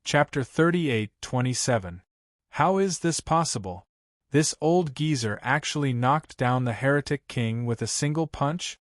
Chapter 38:27. How is this possible? This old geezer actually knocked down the heretic king with a single punch?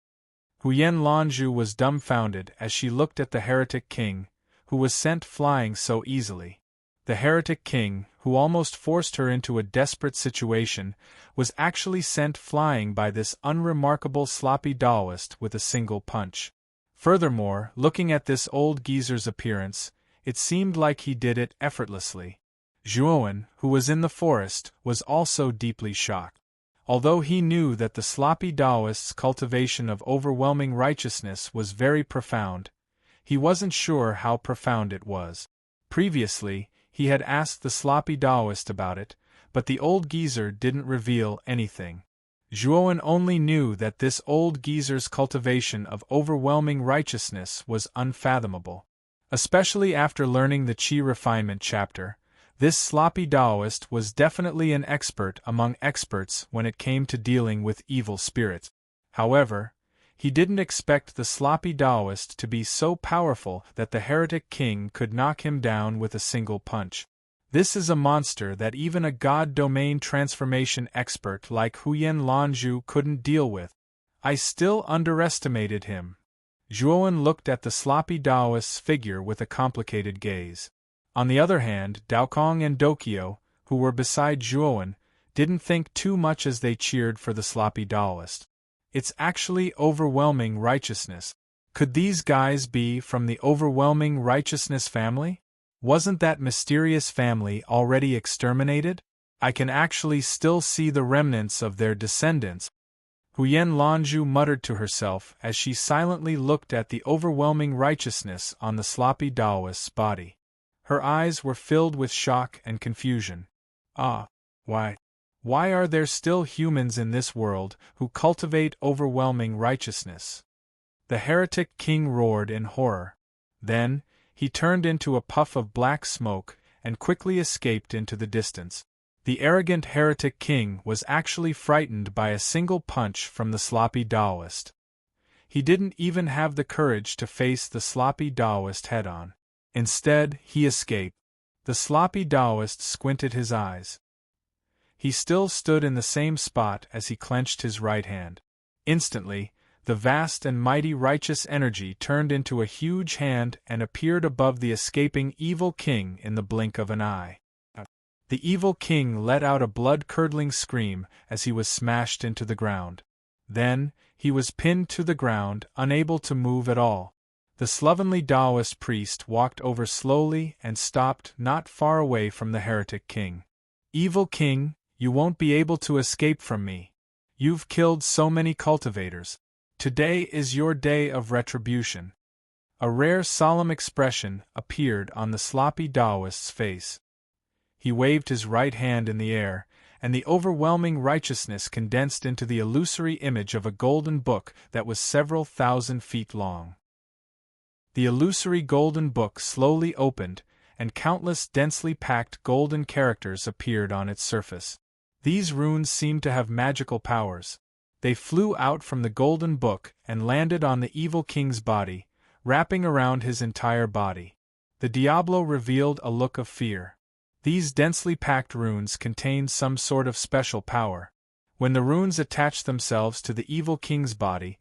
Huyen Lanzhu was dumbfounded as she looked at the heretic king, who was sent flying so easily. The heretic king, who almost forced her into a desperate situation, was actually sent flying by this unremarkable sloppy Taoist with a single punch. Furthermore, looking at this old geezer's appearance, it seemed like he did it effortlessly. Zhuowen, who was in the forest, was also deeply shocked. Although he knew that the sloppy Taoist's cultivation of overwhelming righteousness was very profound, he wasn't sure how profound it was. Previously, he had asked the sloppy Taoist about it, but the old geezer didn't reveal anything. Zhuowen only knew that this old geezer's cultivation of overwhelming righteousness was unfathomable. Especially after learning the Qi refinement chapter, this sloppy Taoist was definitely an expert among experts when it came to dealing with evil spirits. However, he didn't expect the sloppy Taoist to be so powerful that the heretic king could knock him down with a single punch. This is a monster that even a god domain transformation expert like Huyen Lanzhu couldn't deal with. I still underestimated him. Zhuowen looked at the sloppy Taoist's figure with a complicated gaze. On the other hand, Daokong and Dokyo, who were beside Zhuowen, didn't think too much as they cheered for the sloppy Taoist. It's actually overwhelming righteousness. Could these guys be from the overwhelming righteousness family? Wasn't that mysterious family already exterminated? I can actually still see the remnants of their descendants. Huyen Lanzhu muttered to herself as she silently looked at the overwhelming righteousness on the sloppy Taoist's body. Her eyes were filled with shock and confusion. Why are there still humans in this world who cultivate overwhelming righteousness? The heretic king roared in horror. Then, he turned into a puff of black smoke and quickly escaped into the distance. The arrogant heretic king was actually frightened by a single punch from the sloppy Taoist. He didn't even have the courage to face the sloppy Taoist head-on. Instead, he escaped. The sloppy Taoist squinted his eyes. He still stood in the same spot as he clenched his right hand. Instantly, the vast and mighty righteous energy turned into a huge hand and appeared above the escaping evil king in the blink of an eye. The evil king let out a blood-curdling scream as he was smashed into the ground. Then, he was pinned to the ground, unable to move at all. The slovenly Taoist priest walked over slowly and stopped not far away from the heretic king. "Evil king, you won't be able to escape from me. You've killed so many cultivators. Today is your day of retribution." A rare solemn expression appeared on the sloppy Taoist's face. He waved his right hand in the air, and the overwhelming righteousness condensed into the illusory image of a golden book that was several thousand feet long. The illusory golden book slowly opened, and countless densely packed golden characters appeared on its surface. These runes seemed to have magical powers. They flew out from the golden book and landed on the evil king's body, wrapping around his entire body. The Diablo revealed a look of fear. These densely packed runes contained some sort of special power. When the runes attached themselves to the evil king's body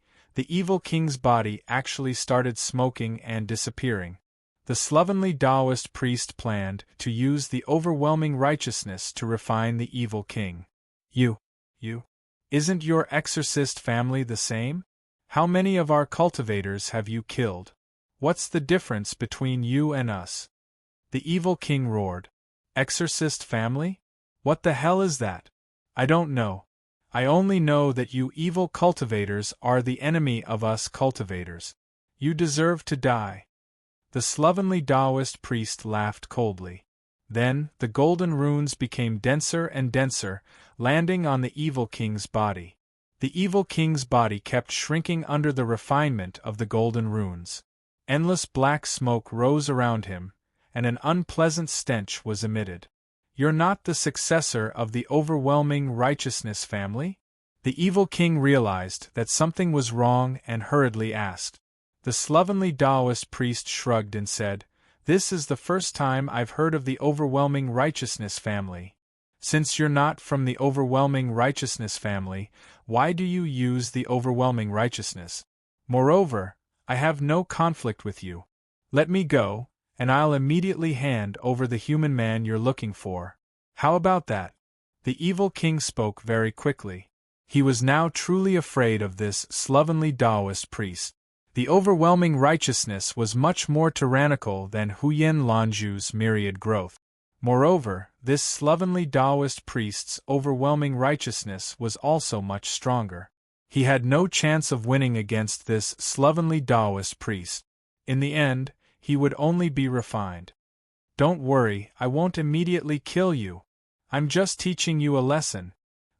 actually started smoking and disappearing. The slovenly Taoist priest planned to use the overwhelming righteousness to refine the evil king. You. Isn't your exorcist family the same? How many of our cultivators have you killed? What's the difference between you and us? The evil king roared. Exorcist family? What the hell is that? I don't know. I only know that you evil cultivators are the enemy of us cultivators. You deserve to die. The slovenly Taoist priest laughed coldly. Then, the golden runes became denser and denser, landing on the evil king's body. The evil king's body kept shrinking under the refinement of the golden runes. Endless black smoke rose around him, and an unpleasant stench was emitted. You're not the successor of the overwhelming righteousness family? The evil king realized that something was wrong and hurriedly asked. The slovenly Taoist priest shrugged and said, This is the first time I've heard of the overwhelming righteousness family. Since you're not from the overwhelming righteousness family, why do you use the overwhelming righteousness? Moreover, I have no conflict with you. Let me go, and I'll immediately hand over the human man you're looking for. How about that? The evil king spoke very quickly. He was now truly afraid of this slovenly Taoist priest. The overwhelming righteousness was much more tyrannical than Huyen Lanju's myriad growth. Moreover, this slovenly Taoist priest's overwhelming righteousness was also much stronger. He had no chance of winning against this slovenly Taoist priest. In the end, he would only be refined. Don't worry, I won't immediately kill you. I'm just teaching you a lesson.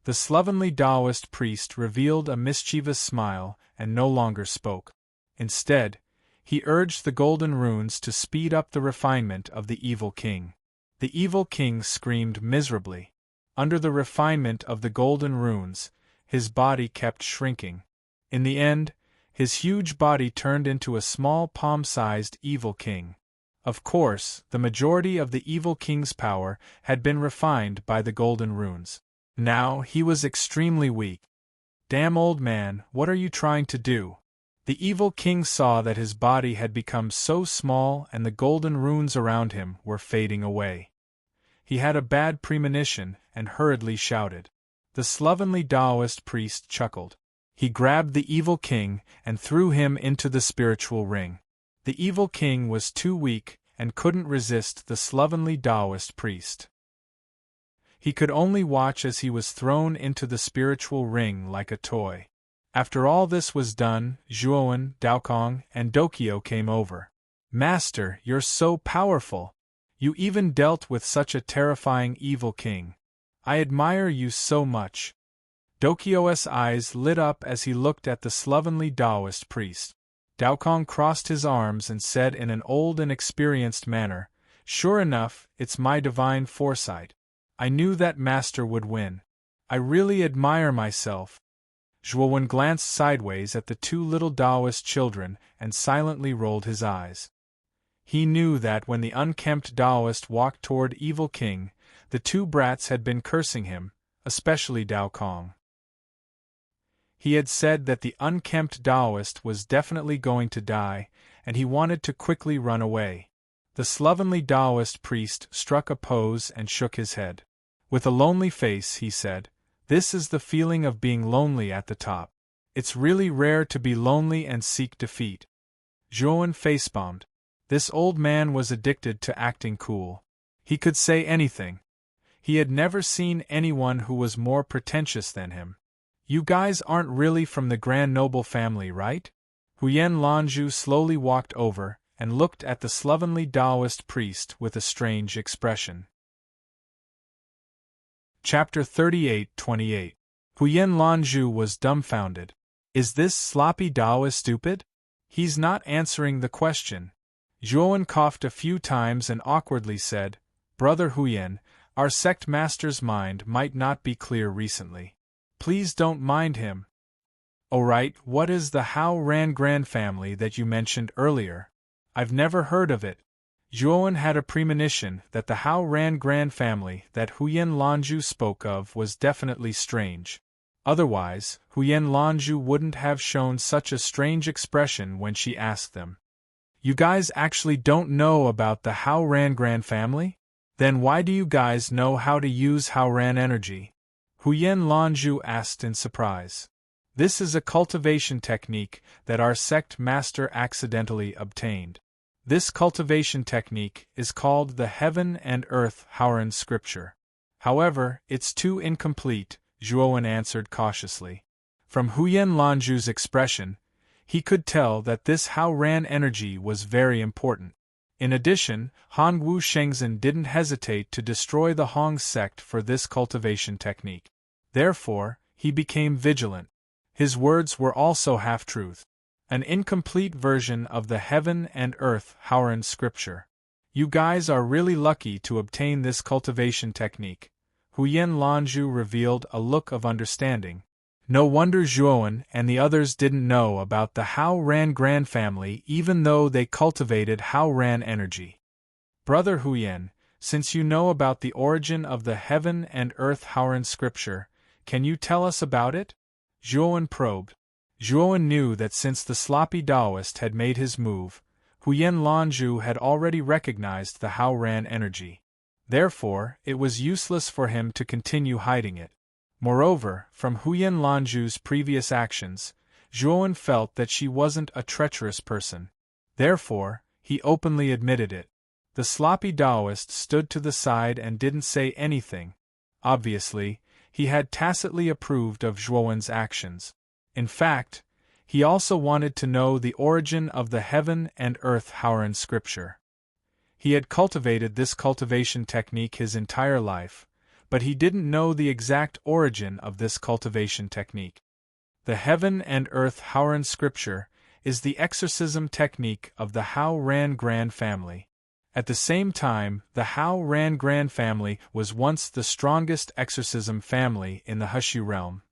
The slovenly Taoist priest revealed a mischievous smile and no longer spoke. Instead, he urged the golden runes to speed up the refinement of the evil king. The evil king screamed miserably. Under the refinement of the golden runes, his body kept shrinking. In the end, his huge body turned into a small palm-sized evil king. Of course, the majority of the evil king's power had been refined by the golden runes. Now he was extremely weak. Damn old man, what are you trying to do? The evil king saw that his body had become so small and the golden runes around him were fading away. He had a bad premonition and hurriedly shouted. The slovenly Taoist priest chuckled. He grabbed the evil king and threw him into the spiritual ring. The evil king was too weak and couldn't resist the slovenly Taoist priest. He could only watch as he was thrown into the spiritual ring like a toy. After all this was done, Zhuowen, Daokong, and Dokyo came over. Master, you're so powerful. You even dealt with such a terrifying evil king. I admire you so much. Dokyo's eyes lit up as he looked at the slovenly Taoist priest. Daokong crossed his arms and said in an old and experienced manner, Sure enough, it's my divine foresight. I knew that master would win. I really admire myself. Zhuowen glanced sideways at the two little Taoist children and silently rolled his eyes. He knew that when the unkempt Taoist walked toward Evil King, the two brats had been cursing him, especially Daokong. He had said that the unkempt Taoist was definitely going to die, and he wanted to quickly run away. The slovenly Taoist priest struck a pose and shook his head. With a lonely face, he said, This is the feeling of being lonely at the top. It's really rare to be lonely and seek defeat. Zhuowen facepalmed. This old man was addicted to acting cool. He could say anything. He had never seen anyone who was more pretentious than him. You guys aren't really from the Grand Noble family, right? Huyen Lanju slowly walked over and looked at the slovenly Taoist priest with a strange expression. Chapter 38-28. Huyen Lanju was dumbfounded. Is this sloppy Taoist stupid? He's not answering the question. Zhuowen coughed a few times and awkwardly said, Brother Huyen, our sect master's mind might not be clear recently. Please don't mind him. Oh right, what is the Hao Ran Grand family that you mentioned earlier? I've never heard of it. Zhuowen had a premonition that the Hao Ran Grand family that Huyen Lanju spoke of was definitely strange. Otherwise, Huyen Lanju wouldn't have shown such a strange expression when she asked them. You guys actually don't know about the Hao Ran Grand family? Then why do you guys know how to use Hao Ran energy? Huyen Lanju asked in surprise. This is a cultivation technique that our sect master accidentally obtained. This cultivation technique is called the Heaven and Earth Haoran Scripture. However, it's too incomplete, Zhuowen answered cautiously. From Huyen Lanju's expression, he could tell that this Hao Ran energy was very important. In addition, Hongwu Shengzhen didn't hesitate to destroy the Hong sect for this cultivation technique. Therefore, he became vigilant. His words were also half-truth. An incomplete version of the Heaven and Earth Haoran Scripture. You guys are really lucky to obtain this cultivation technique. Huyen Lanju revealed a look of understanding. No wonder Zhuowen and the others didn't know about the Hao Ran Grand family even though they cultivated Hao Ran energy. Brother Huyen, since you know about the origin of the heaven and earth Howran scripture, can you tell us about it? Zhuowen probed. Zhuowen knew that since the sloppy Taoist had made his move, Huyen Lanzhu had already recognized the Howran energy. Therefore, it was useless for him to continue hiding it. Moreover, from Huyen Lanzhu's previous actions, Zhuowen felt that she wasn't a treacherous person. Therefore, he openly admitted it. The sloppy Taoist stood to the side and didn't say anything. Obviously, he had tacitly approved of Zhuowen's actions. In fact, he also wanted to know the origin of the heaven and earth Howran scripture. He had cultivated this cultivation technique his entire life, but he didn't know the exact origin of this cultivation technique. The heaven and earth Howran scripture is the exorcism technique of the Howran Grand family. At the same time, the Howran Grand family was once the strongest exorcism family in the Hushu realm.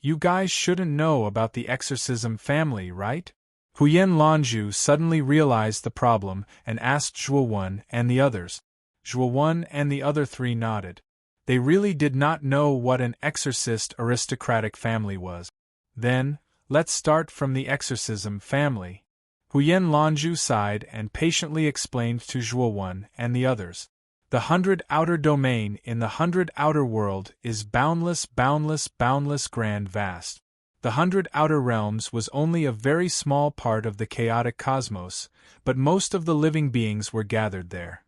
You guys shouldn't know about the exorcism family, right? Huyen Lanzhu suddenly realized the problem and asked Zhuowen and the others. Zhuowen and the other three nodded. They really did not know what an exorcist aristocratic family was. Then, let's start from the exorcism family. Huyen Lanzhu sighed and patiently explained to Zhuowen and the others. The 100 outer domain in the 100 outer world is boundless, boundless, boundless, grand, vast. The 100 outer realms was only a very small part of the chaotic cosmos, but most of the living beings were gathered there.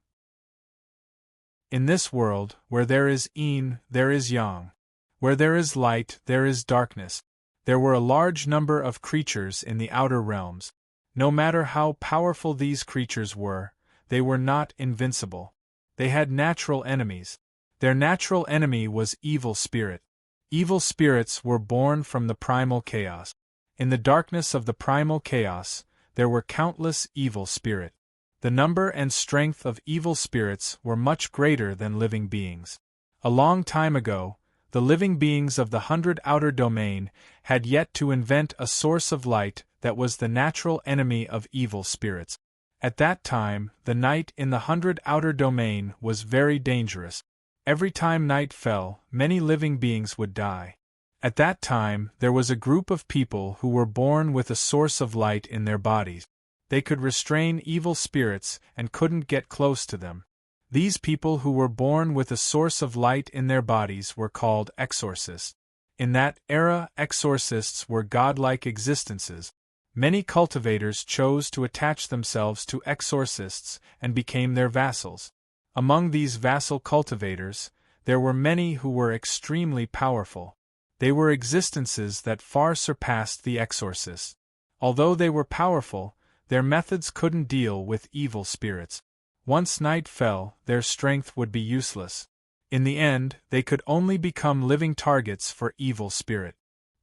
In this world, where there is yin, there is yang. Where there is light, there is darkness. There were a large number of creatures in the outer realms. No matter how powerful these creatures were, they were not invincible. They had natural enemies. Their natural enemy was evil spirit. Evil spirits were born from the primal chaos. In the darkness of the primal chaos, there were countless evil spirits. The number and strength of evil spirits were much greater than living beings. A long time ago, the living beings of the 100 outer domain had yet to invent a source of light that was the natural enemy of evil spirits. At that time, the night in the 100 outer domain was very dangerous. Every time night fell, many living beings would die. At that time, there was a group of people who were born with a source of light in their bodies. They could restrain evil spirits and couldn't get close to them. These people who were born with a source of light in their bodies were called exorcists. In that era, exorcists were godlike existences. Many cultivators chose to attach themselves to exorcists and became their vassals. Among these vassal cultivators, there were many who were extremely powerful. They were existences that far surpassed the exorcists. Although they were powerful, their methods couldn't deal with evil spirits. Once night fell, their strength would be useless. In the end, they could only become living targets for evil spirit.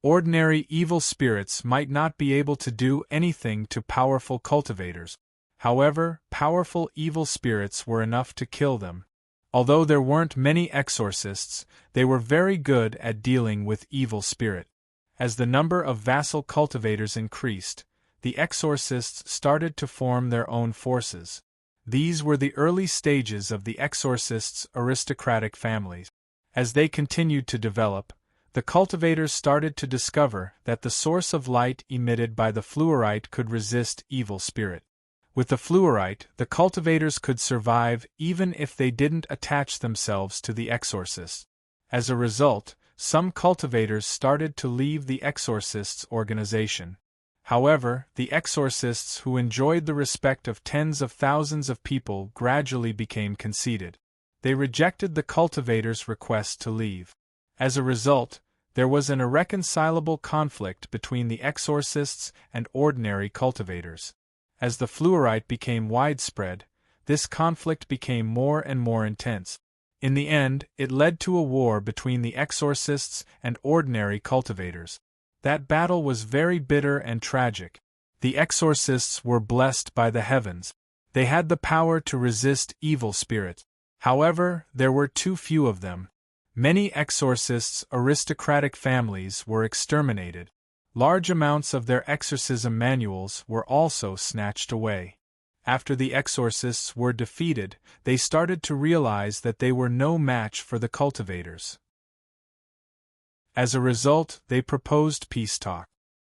Ordinary evil spirits might not be able to do anything to powerful cultivators. However, powerful evil spirits were enough to kill them. Although there weren't many exorcists, they were very good at dealing with evil spirit. As the number of vassal cultivators increased, the exorcists started to form their own forces. These were the early stages of the exorcists' aristocratic families. As they continued to develop, the cultivators started to discover that the source of light emitted by the fluorite could resist evil spirit. With the fluorite, the cultivators could survive even if they didn't attach themselves to the exorcists. As a result, some cultivators started to leave the exorcists' organization. However, the exorcists who enjoyed the respect of tens of thousands of people gradually became conceited. They rejected the cultivators' request to leave. As a result, there was an irreconcilable conflict between the exorcists and ordinary cultivators. As the fluorite became widespread, this conflict became more and more intense. In the end, it led to a war between the exorcists and ordinary cultivators. That battle was very bitter and tragic. The exorcists were blessed by the heavens. They had the power to resist evil spirits. However, there were too few of them. Many exorcists' aristocratic families were exterminated. Large amounts of their exorcism manuals were also snatched away. After the exorcists were defeated, they started to realize that they were no match for the cultivators. As a result, they proposed peace talk.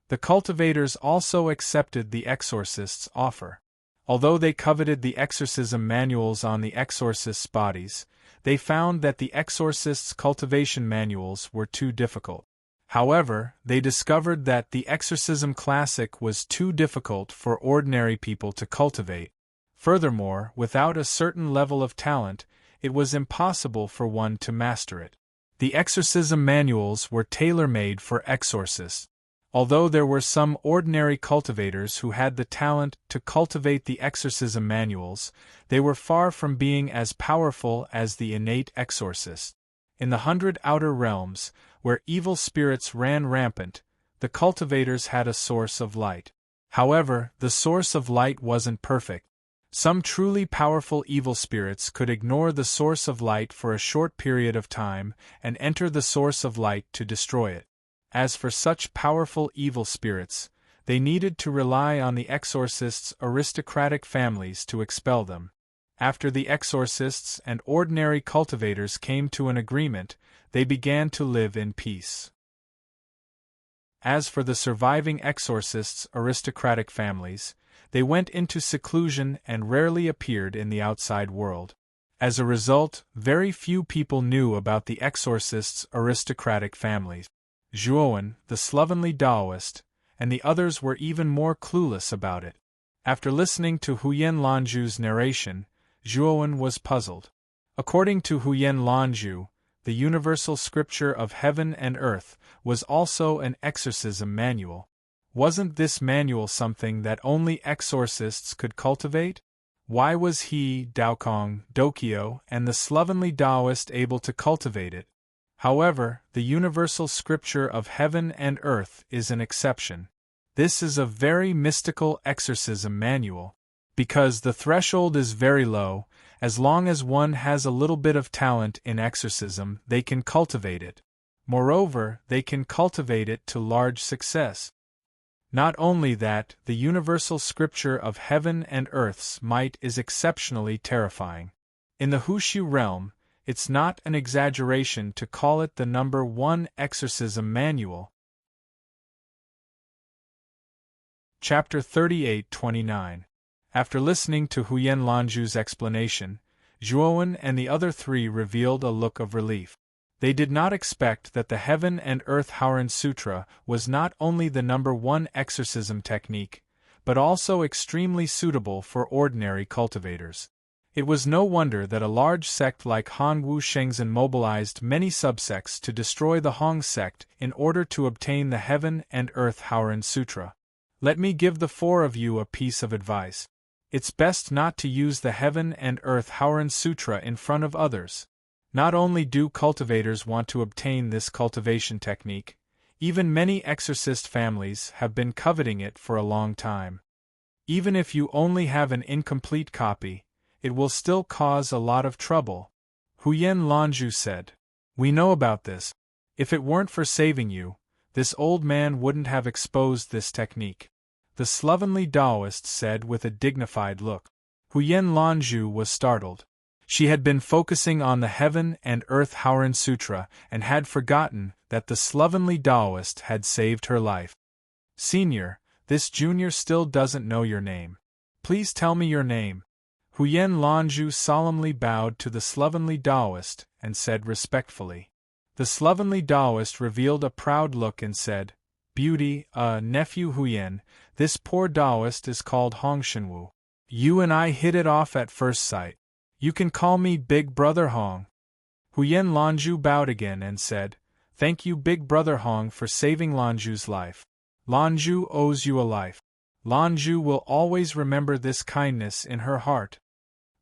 The cultivators also accepted the exorcists' offer. Although they coveted the exorcism manuals on the exorcists' bodies, they found that the exorcists' cultivation manuals were too difficult. However, they discovered that the Exorcism Classic was too difficult for ordinary people to cultivate. Furthermore, without a certain level of talent, it was impossible for one to master it. The exorcism manuals were tailor-made for exorcists. Although there were some ordinary cultivators who had the talent to cultivate the exorcism manuals, they were far from being as powerful as the innate exorcist. In the 100 outer realms, where evil spirits ran rampant, the cultivators had a source of light. However, the source of light wasn't perfect. Some truly powerful evil spirits could ignore the source of light for a short period of time and enter the source of light to destroy it. As for such powerful evil spirits, they needed to rely on the exorcists' aristocratic families to expel them. After the exorcists and ordinary cultivators came to an agreement, they began to live in peace. As for the surviving exorcists' aristocratic families, they went into seclusion and rarely appeared in the outside world. As a result, very few people knew about the exorcists' aristocratic families. Zhuowen, the slovenly Taoist, and the others were even more clueless about it. After listening to Huyen Lanzhu's narration, Zhuowen was puzzled. According to Huyen Lanzhu, the universal scripture of heaven and earth was also an exorcism manual. Wasn't this manual something that only exorcists could cultivate? Why was he, Daokong, Dokyo, and the slovenly Taoist able to cultivate it? However, the universal scripture of heaven and earth is an exception. This is a very mystical exorcism manual. Because the threshold is very low, as long as one has a little bit of talent in exorcism, they can cultivate it. Moreover, they can cultivate it to large success. Not only that, the universal scripture of heaven and earth's might is exceptionally terrifying. In the Hushu realm, it's not an exaggeration to call it the number one exorcism manual. Chapter 38-29. After listening to Huyen Lanzhu's explanation, Zhuowen and the other three revealed a look of relief. They did not expect that the Heaven and Earth Howren Sutra was not only the number one exorcism technique, but also extremely suitable for ordinary cultivators. It was no wonder that a large sect like Han Wu Shengzhen mobilized many subsects to destroy the Hong sect in order to obtain the Heaven and Earth Howren Sutra. Let me give the four of you a piece of advice. It's best not to use the Heaven and Earth Howren Sutra in front of others. Not only do cultivators want to obtain this cultivation technique, even many exorcist families have been coveting it for a long time. Even if you only have an incomplete copy, it will still cause a lot of trouble. Huyen Lanzhu said. We know about this. If it weren't for saving you, this old man wouldn't have exposed this technique. The slovenly Taoist said with a dignified look. Huyen Lanzhu was startled. She had been focusing on the Heaven and Earth Howren Sutra and had forgotten that the slovenly Taoist had saved her life. Senior, this junior still doesn't know your name. Please tell me your name. Huyen Lanzhu solemnly bowed to the slovenly Taoist and said respectfully. The slovenly Taoist revealed a proud look and said, Beauty, nephew Huyen, this poor Taoist is called Hong Shenwu. You and I hit it off at first sight. You can call me Big Brother Hong. Huyen Lanzhu bowed again and said, Thank you Big Brother Hong for saving Lanzhu's life. Lanzhu owes you a life. Lanzhu will always remember this kindness in her heart.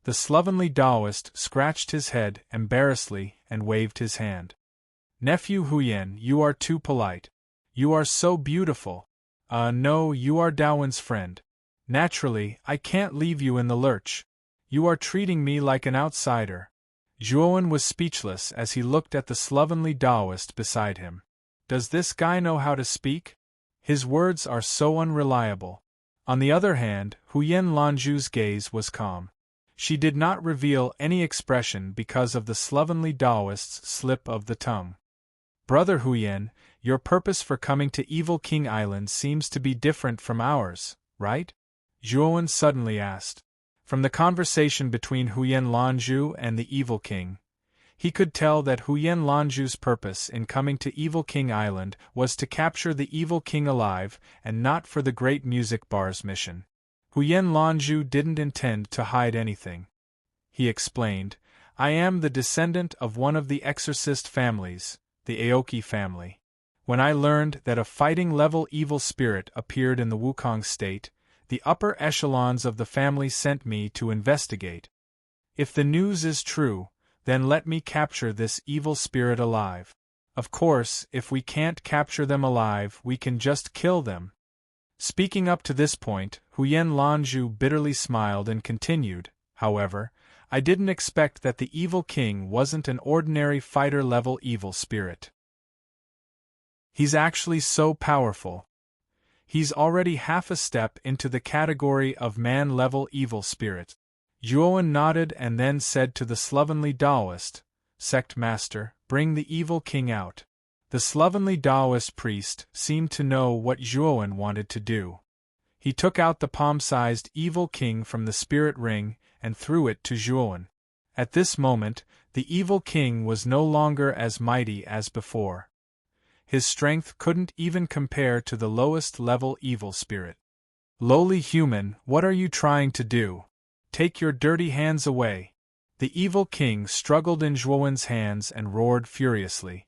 The slovenly Taoist scratched his head embarrassedly and waved his hand. Nephew Huyen, you are too polite. You are so beautiful. No, you are Daowen's friend. Naturally, I can't leave you in the lurch. You are treating me like an outsider. Zhuowen was speechless as he looked at the slovenly Taoist beside him. Does this guy know how to speak? His words are so unreliable. On the other hand, Huyen Lanju's gaze was calm. She did not reveal any expression because of the slovenly Taoist's slip of the tongue. Brother Huyen, your purpose for coming to Evil King Island seems to be different from ours, right? Zhuowen suddenly asked. From the conversation between Huyen Lanju and the Evil King, he could tell that Huyen Lanju's purpose in coming to Evil King Island was to capture the Evil King alive and not for the Great Music Bar's mission. Huyen Lanju didn't intend to hide anything. He explained, I am the descendant of one of the exorcist families, the Aoki family. When I learned that a fighting-level evil spirit appeared in the Wukong state, the upper echelons of the family sent me to investigate. If the news is true, then let me capture this evil spirit alive. Of course, if we can't capture them alive, we can just kill them. Speaking up to this point, Huyen Lanju bitterly smiled and continued, however, I didn't expect that the Evil King wasn't an ordinary fighter-level evil spirit. He's actually so powerful. He's already half a step into the category of man-level evil spirit. Zhuowen nodded and then said to the slovenly Taoist, Sect Master, bring the Evil King out. The slovenly Taoist priest seemed to know what Zhuowen wanted to do. He took out the palm-sized Evil King from the spirit ring and threw it to Zhuowen. At this moment, the Evil King was no longer as mighty as before. His strength couldn't even compare to the lowest-level evil spirit. Lowly human, what are you trying to do? Take your dirty hands away. The Evil King struggled in Zhuowen's hands and roared furiously.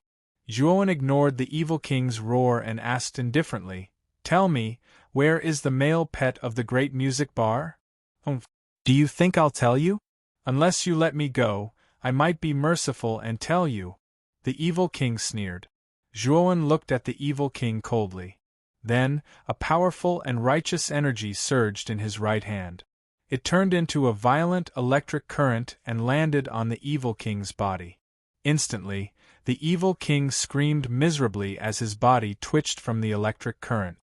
Zhuowen ignored the Evil King's roar and asked indifferently, Tell me, where is the male pet of the Great Music Bar? Do you think I'll tell you? Unless you let me go, I might be merciful and tell you. The Evil King sneered. Zhuowen looked at the Evil King coldly. Then, a powerful and righteous energy surged in his right hand. It turned into a violent electric current and landed on the Evil King's body. Instantly, the Evil King screamed miserably as his body twitched from the electric current.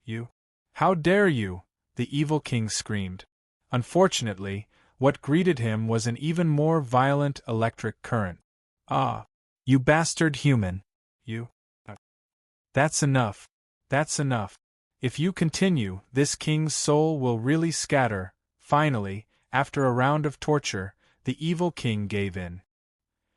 You? How dare you? The Evil King screamed. Unfortunately, what greeted him was an even more violent electric current. Ah! You bastard human! You? That's enough. That's enough. If you continue, this king's soul will really scatter. Finally, after a round of torture, the Evil King gave in.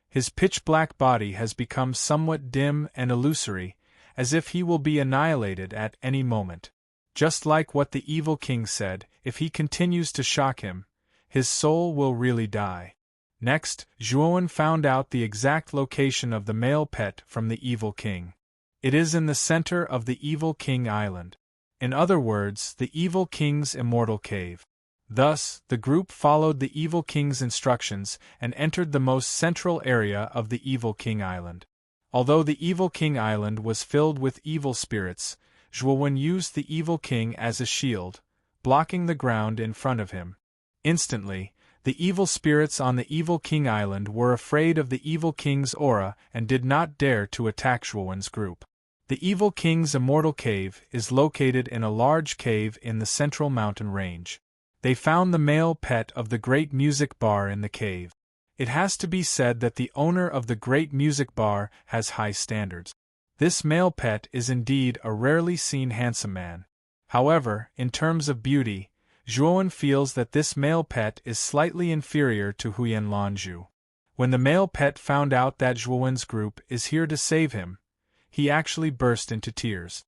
His pitch-black body has become somewhat dim and illusory, as if he will be annihilated at any moment. Just like what the Evil King said, if he continues to shock him, his soul will really die. Next, Zhuowen found out the exact location of the male pet from the Evil King. It is in the center of the Evil King Island. In other words, the Evil King's immortal cave. Thus, the group followed the Evil King's instructions and entered the most central area of the Evil King Island. Although the Evil King Island was filled with evil spirits, Zhuowen used the Evil King as a shield, blocking the ground in front of him. Instantly, the evil spirits on the Evil King Island were afraid of the Evil King's aura and did not dare to attack Zhuowen's group. The Evil King's immortal cave is located in a large cave in the central mountain range. They found the male pet of the Great Music Bar in the cave. It has to be said that the owner of the Great Music Bar has high standards. This male pet is indeed a rarely seen handsome man. However, in terms of beauty, Zhuowen feels that this male pet is slightly inferior to Huyen Lanju. When the male pet found out that Zhuowen's group is here to save him, he actually burst into tears.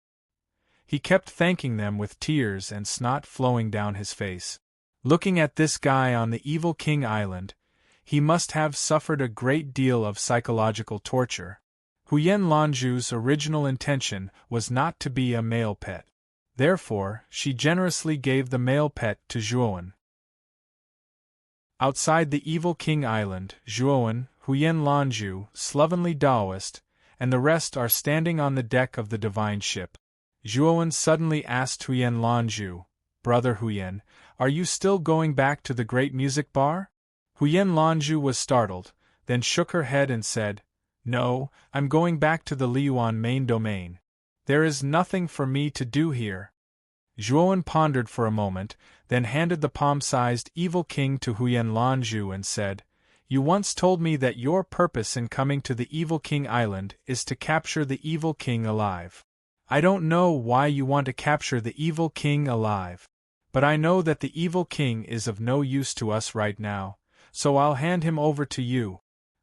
He kept thanking them with tears and snot flowing down his face. Looking at this guy on the Evil King Island, he must have suffered a great deal of psychological torture. Huyen Lanju's original intention was not to be a male pet. Therefore, she generously gave the male pet to Zhuowen. Outside the Evil King Island, Zhuowen, Huyen Lanju, slovenly Taoist, and the rest are standing on the deck of the divine ship. Zhuowen suddenly asked Huyen Lanju, Brother Huyen, are you still going back to the Great Music Bar? Huyen Lanju was startled, then shook her head and said, No, I'm going back to the Liyuan main domain. There is nothing for me to do here. Zhuowen pondered for a moment, then handed the palm-sized evil king to Huyen Lanzhu and said, "You once told me that your purpose in coming to the Evil King Island is to capture the Evil King alive. I don't know why you want to capture the Evil King alive. But I know that the Evil King is of no use to us right now, so I'll hand him over to you."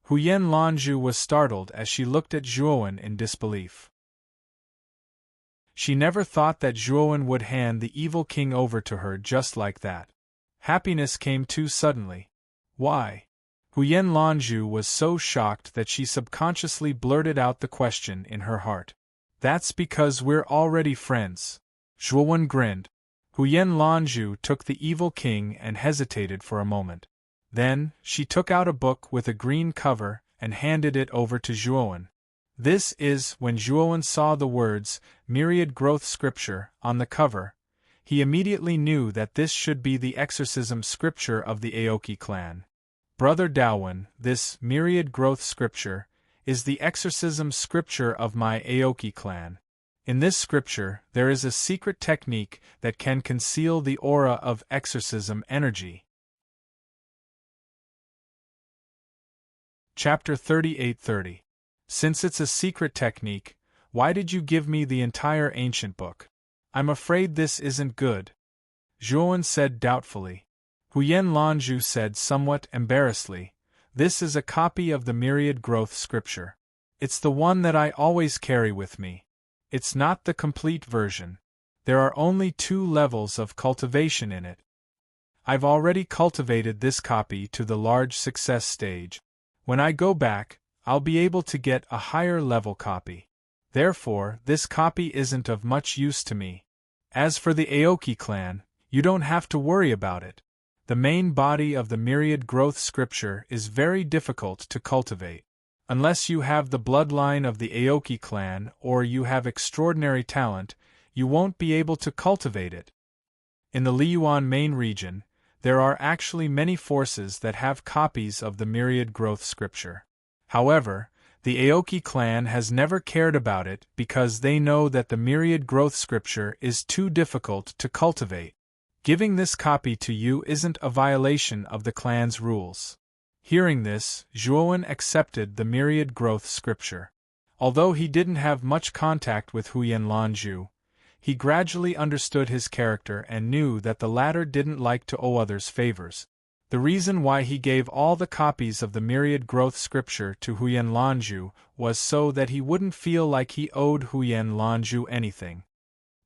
Huyen Lanzhu was startled as she looked at Zhuowen in disbelief. She never thought that Zhuowen would hand the Evil King over to her just like that. Happiness came too suddenly. "Why?" Huyen Lanzhu was so shocked that she subconsciously blurted out the question in her heart. "That's because we're already friends." Zhuowen grinned. Huyen Lanzhu took the Evil King and hesitated for a moment. Then, she took out a book with a green cover and handed it over to Zhuowen. This is when Zhuowen saw the words, Myriad Growth Scripture, on the cover. He immediately knew that this should be the exorcism scripture of the Aoki clan. "Brother Dawen, this Myriad Growth Scripture is the exorcism scripture of my Aoki clan. In this scripture, there is a secret technique that can conceal the aura of exorcism energy." Chapter 38:30. Since it's a secret technique, why did you give me the entire ancient book? I'm afraid this isn't good, Zhuowen said doubtfully. Huyen Lanzhu said somewhat embarrassedly, "This is a copy of the Myriad Growth Scripture. It's the one that I always carry with me. It's not the complete version. There are only 2 levels of cultivation in it. I've already cultivated this copy to the large success stage. When I go back, I'll be able to get a higher level copy. Therefore, this copy isn't of much use to me. As for the Aoki clan, you don't have to worry about it. The main body of the Myriad Growth Scripture is very difficult to cultivate. Unless you have the bloodline of the Aoki clan or you have extraordinary talent, you won't be able to cultivate it. In the Liyuan main region, there are actually many forces that have copies of the Myriad Growth Scripture. However, the Aoki clan has never cared about it because they know that the Myriad Growth Scripture is too difficult to cultivate. Giving this copy to you isn't a violation of the clan's rules. Hearing this, Zhuowen accepted the Myriad Growth Scripture. Although he didn't have much contact with Huyen Lanzhu, he gradually understood his character and knew that the latter didn't like to owe others favors. The reason why he gave all the copies of the Myriad Growth Scripture to Huyen Lanzhu was so that he wouldn't feel like he owed Huyen Lanzhu anything.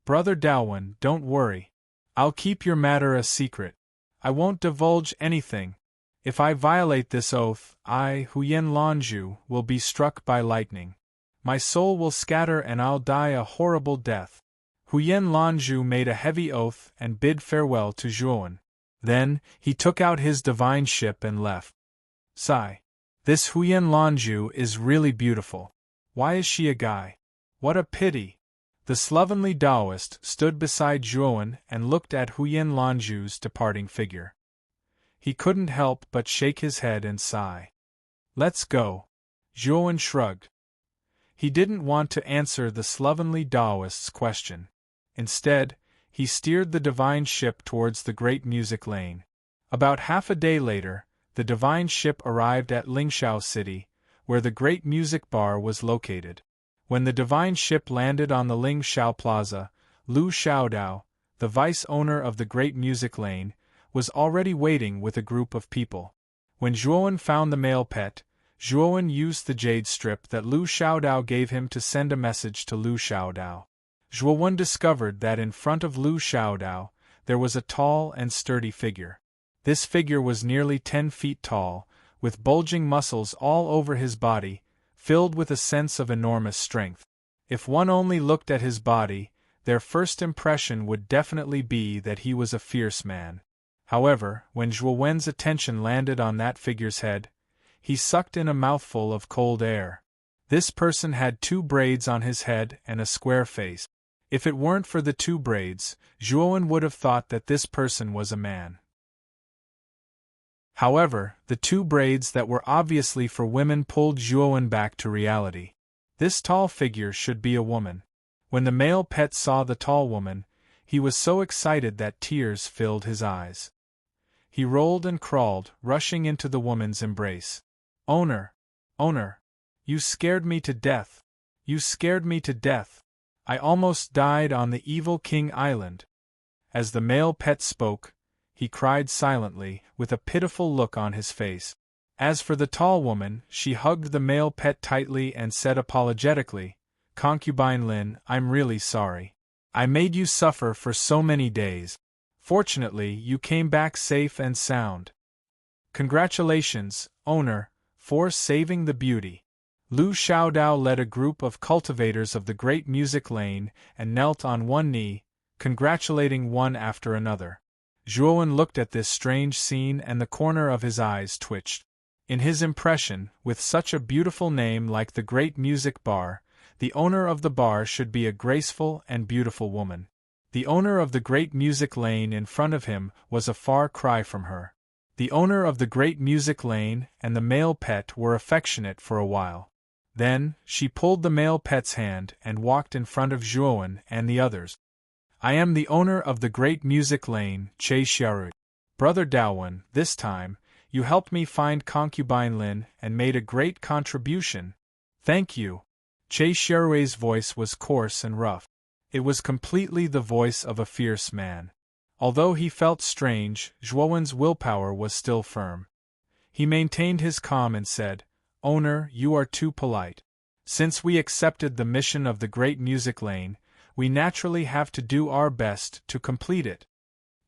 "Brother Dawen, don't worry. I'll keep your matter a secret. I won't divulge anything. If I violate this oath, I, Huyen Lanzhu, will be struck by lightning. My soul will scatter and I'll die a horrible death." Huyen Lanzhu made a heavy oath and bid farewell to Zhuowen. Then, he took out his divine ship and left. Sigh. This Huyen Lanzhu is really beautiful. Why is she a guy? What a pity. The slovenly Taoist stood beside Zhuowen and looked at Huyen Lanzhu's departing figure. He couldn't help but shake his head and sigh. "Let's go." Zhuowen shrugged. He didn't want to answer the slovenly Taoist's question. Instead, he steered the divine ship towards the Great Music Lane. About half a day later, the divine ship arrived at Lingshao City, where the Great Music Bar was located. When the divine ship landed on the Lingshao Plaza, Lu Xiaodao, the vice-owner of the Great Music Lane, was already waiting with a group of people. When Zhuowen found the male pet, Zhuowen used the jade strip that Lu Xiaodao gave him to send a message to Lu Xiaodao. Zhuowen discovered that in front of Lu Xiaodao, there was a tall and sturdy figure. This figure was nearly 10 feet tall, with bulging muscles all over his body, filled with a sense of enormous strength. If one only looked at his body, their first impression would definitely be that he was a fierce man. However, when Zhuowen's attention landed on that figure's head, he sucked in a mouthful of cold air. This person had 2 braids on his head and a square face. If it weren't for the 2 braids, Zhuowen would have thought that this person was a man. However, the 2 braids that were obviously for women pulled Zhuowen back to reality. This tall figure should be a woman. When the male pet saw the tall woman, He was so excited that tears filled his eyes. He rolled and crawled, rushing into the woman's embrace. Owner! Owner! You scared me to death! You scared me to death! I almost died on the evil King Island. As the male pet spoke, he cried silently, with a pitiful look on his face. As for the tall woman, she hugged the male pet tightly and said apologetically, Concubine Lin, I'm really sorry. I made you suffer for so many days. Fortunately, you came back safe and sound. Congratulations, owner, for saving the beauty. Lu Xiaodao led a group of cultivators of the Great Music Lane and knelt on one knee, congratulating one after another. Zhuowen looked at this strange scene and the corner of his eyes twitched. In his impression, with such a beautiful name like the Great Music Bar, the owner of the bar should be a graceful and beautiful woman. The owner of the Great Music Lane in front of him was a far cry from her. The owner of the Great Music Lane and the male pet were affectionate for a while. Then, she pulled the male pet's hand and walked in front of Zhuowen and the others. I am the owner of the Great Music Lane, Che Xiaorui. Brother Daowen, this time, you helped me find Concubine Lin and made a great contribution. Thank you. Che Xiaorui's voice was coarse and rough. It was completely the voice of a fierce man. Although he felt strange, Zhuowen's willpower was still firm. He maintained his calm and said, Owner, you are too polite. Since we accepted the mission of the Great Music Lane, we naturally have to do our best to complete it.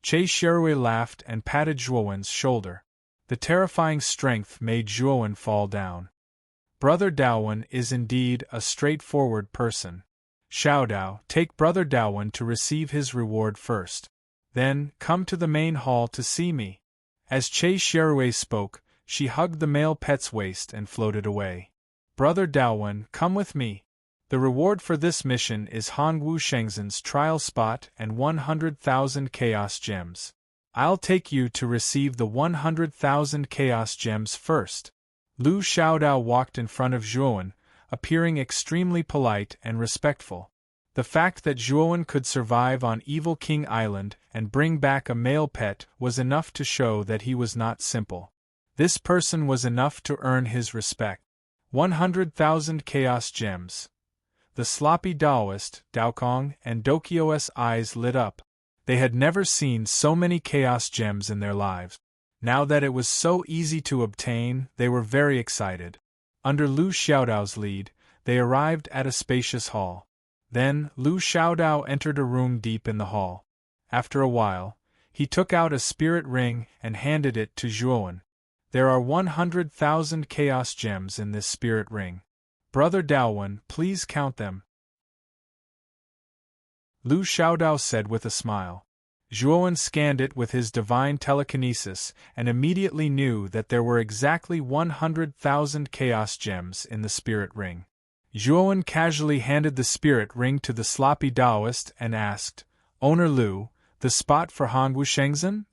Che Xiaorui laughed and patted Zhuowen's shoulder. The terrifying strength made Zhuowen fall down. Brother Daowen is indeed a straightforward person. Xiaodao, take Brother Daowen to receive his reward first. Then, come to the main hall to see me. As Che Xiaorui spoke, she hugged the male pet's waist and floated away. Brother Daowen, come with me. The reward for this mission is Hongwu Shengzhen's trial spot and 100,000 chaos gems. I'll take you to receive the 100,000 chaos gems first. Lu Xiaodao walked in front of Zhuowen, appearing extremely polite and respectful. The fact that Zhuowen could survive on Evil King Island and bring back a male pet was enough to show that he was not simple. This person was enough to earn his respect. 100,000 chaos gems. The sloppy Daoist, Daokong, and Dokyo's eyes lit up. They had never seen so many chaos gems in their lives. Now that it was so easy to obtain, they were very excited. Under Lu Xiaodao's lead, they arrived at a spacious hall. Then, Lu Xiaodao entered a room deep in the hall. After a while, he took out a spirit ring and handed it to Zhuowen. There are 100,000 chaos gems in this spirit ring. Brother Daowen, please count them. Lu Xiaodao said with a smile. Zhuowen scanned it with his divine telekinesis and immediately knew that there were exactly 100,000 chaos gems in the spirit ring. Zhuowen casually handed the spirit ring to the sloppy Daoist and asked, Owner Lu, the spot for Hongwu Shengzhen?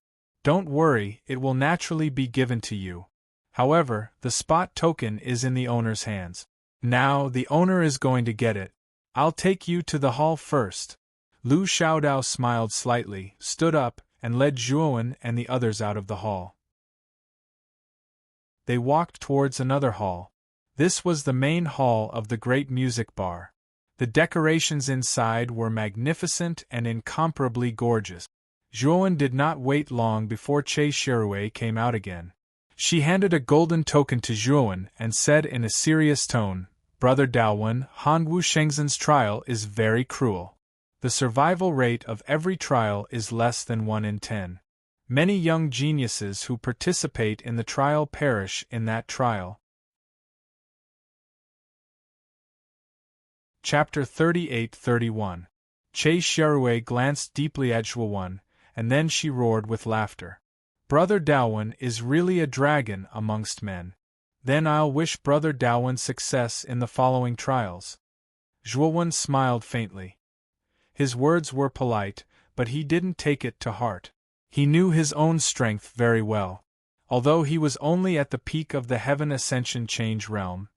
Don't worry, it will naturally be given to you. However, the spot token is in the owner's hands. Now the owner is going to get it. I'll take you to the hall first. Lu Xiaodao smiled slightly, stood up, and led Zhuowen and the others out of the hall. They walked towards another hall. This was the main hall of the Great Music Bar. The decorations inside were magnificent and incomparably gorgeous. Zhuowen did not wait long before Che Xiaorui came out again. She handed a golden token to Zhuowen and said in a serious tone, Brother Daowen, Hongwu Shengzhen's trial is very cruel. The survival rate of every trial is less than 1 in 10. Many young geniuses who participate in the trial perish in that trial. Chapter 38-31. Che Xiaorui glanced deeply at Zhuowen, and then she roared with laughter. Brother Daowen is really a dragon amongst men. Then I'll wish Brother Daowen success in the following trials. Zhuowen smiled faintly. His words were polite, but he didn't take it to heart. He knew his own strength very well. Although he was only at the peak of the Heaven Ascension Change realm,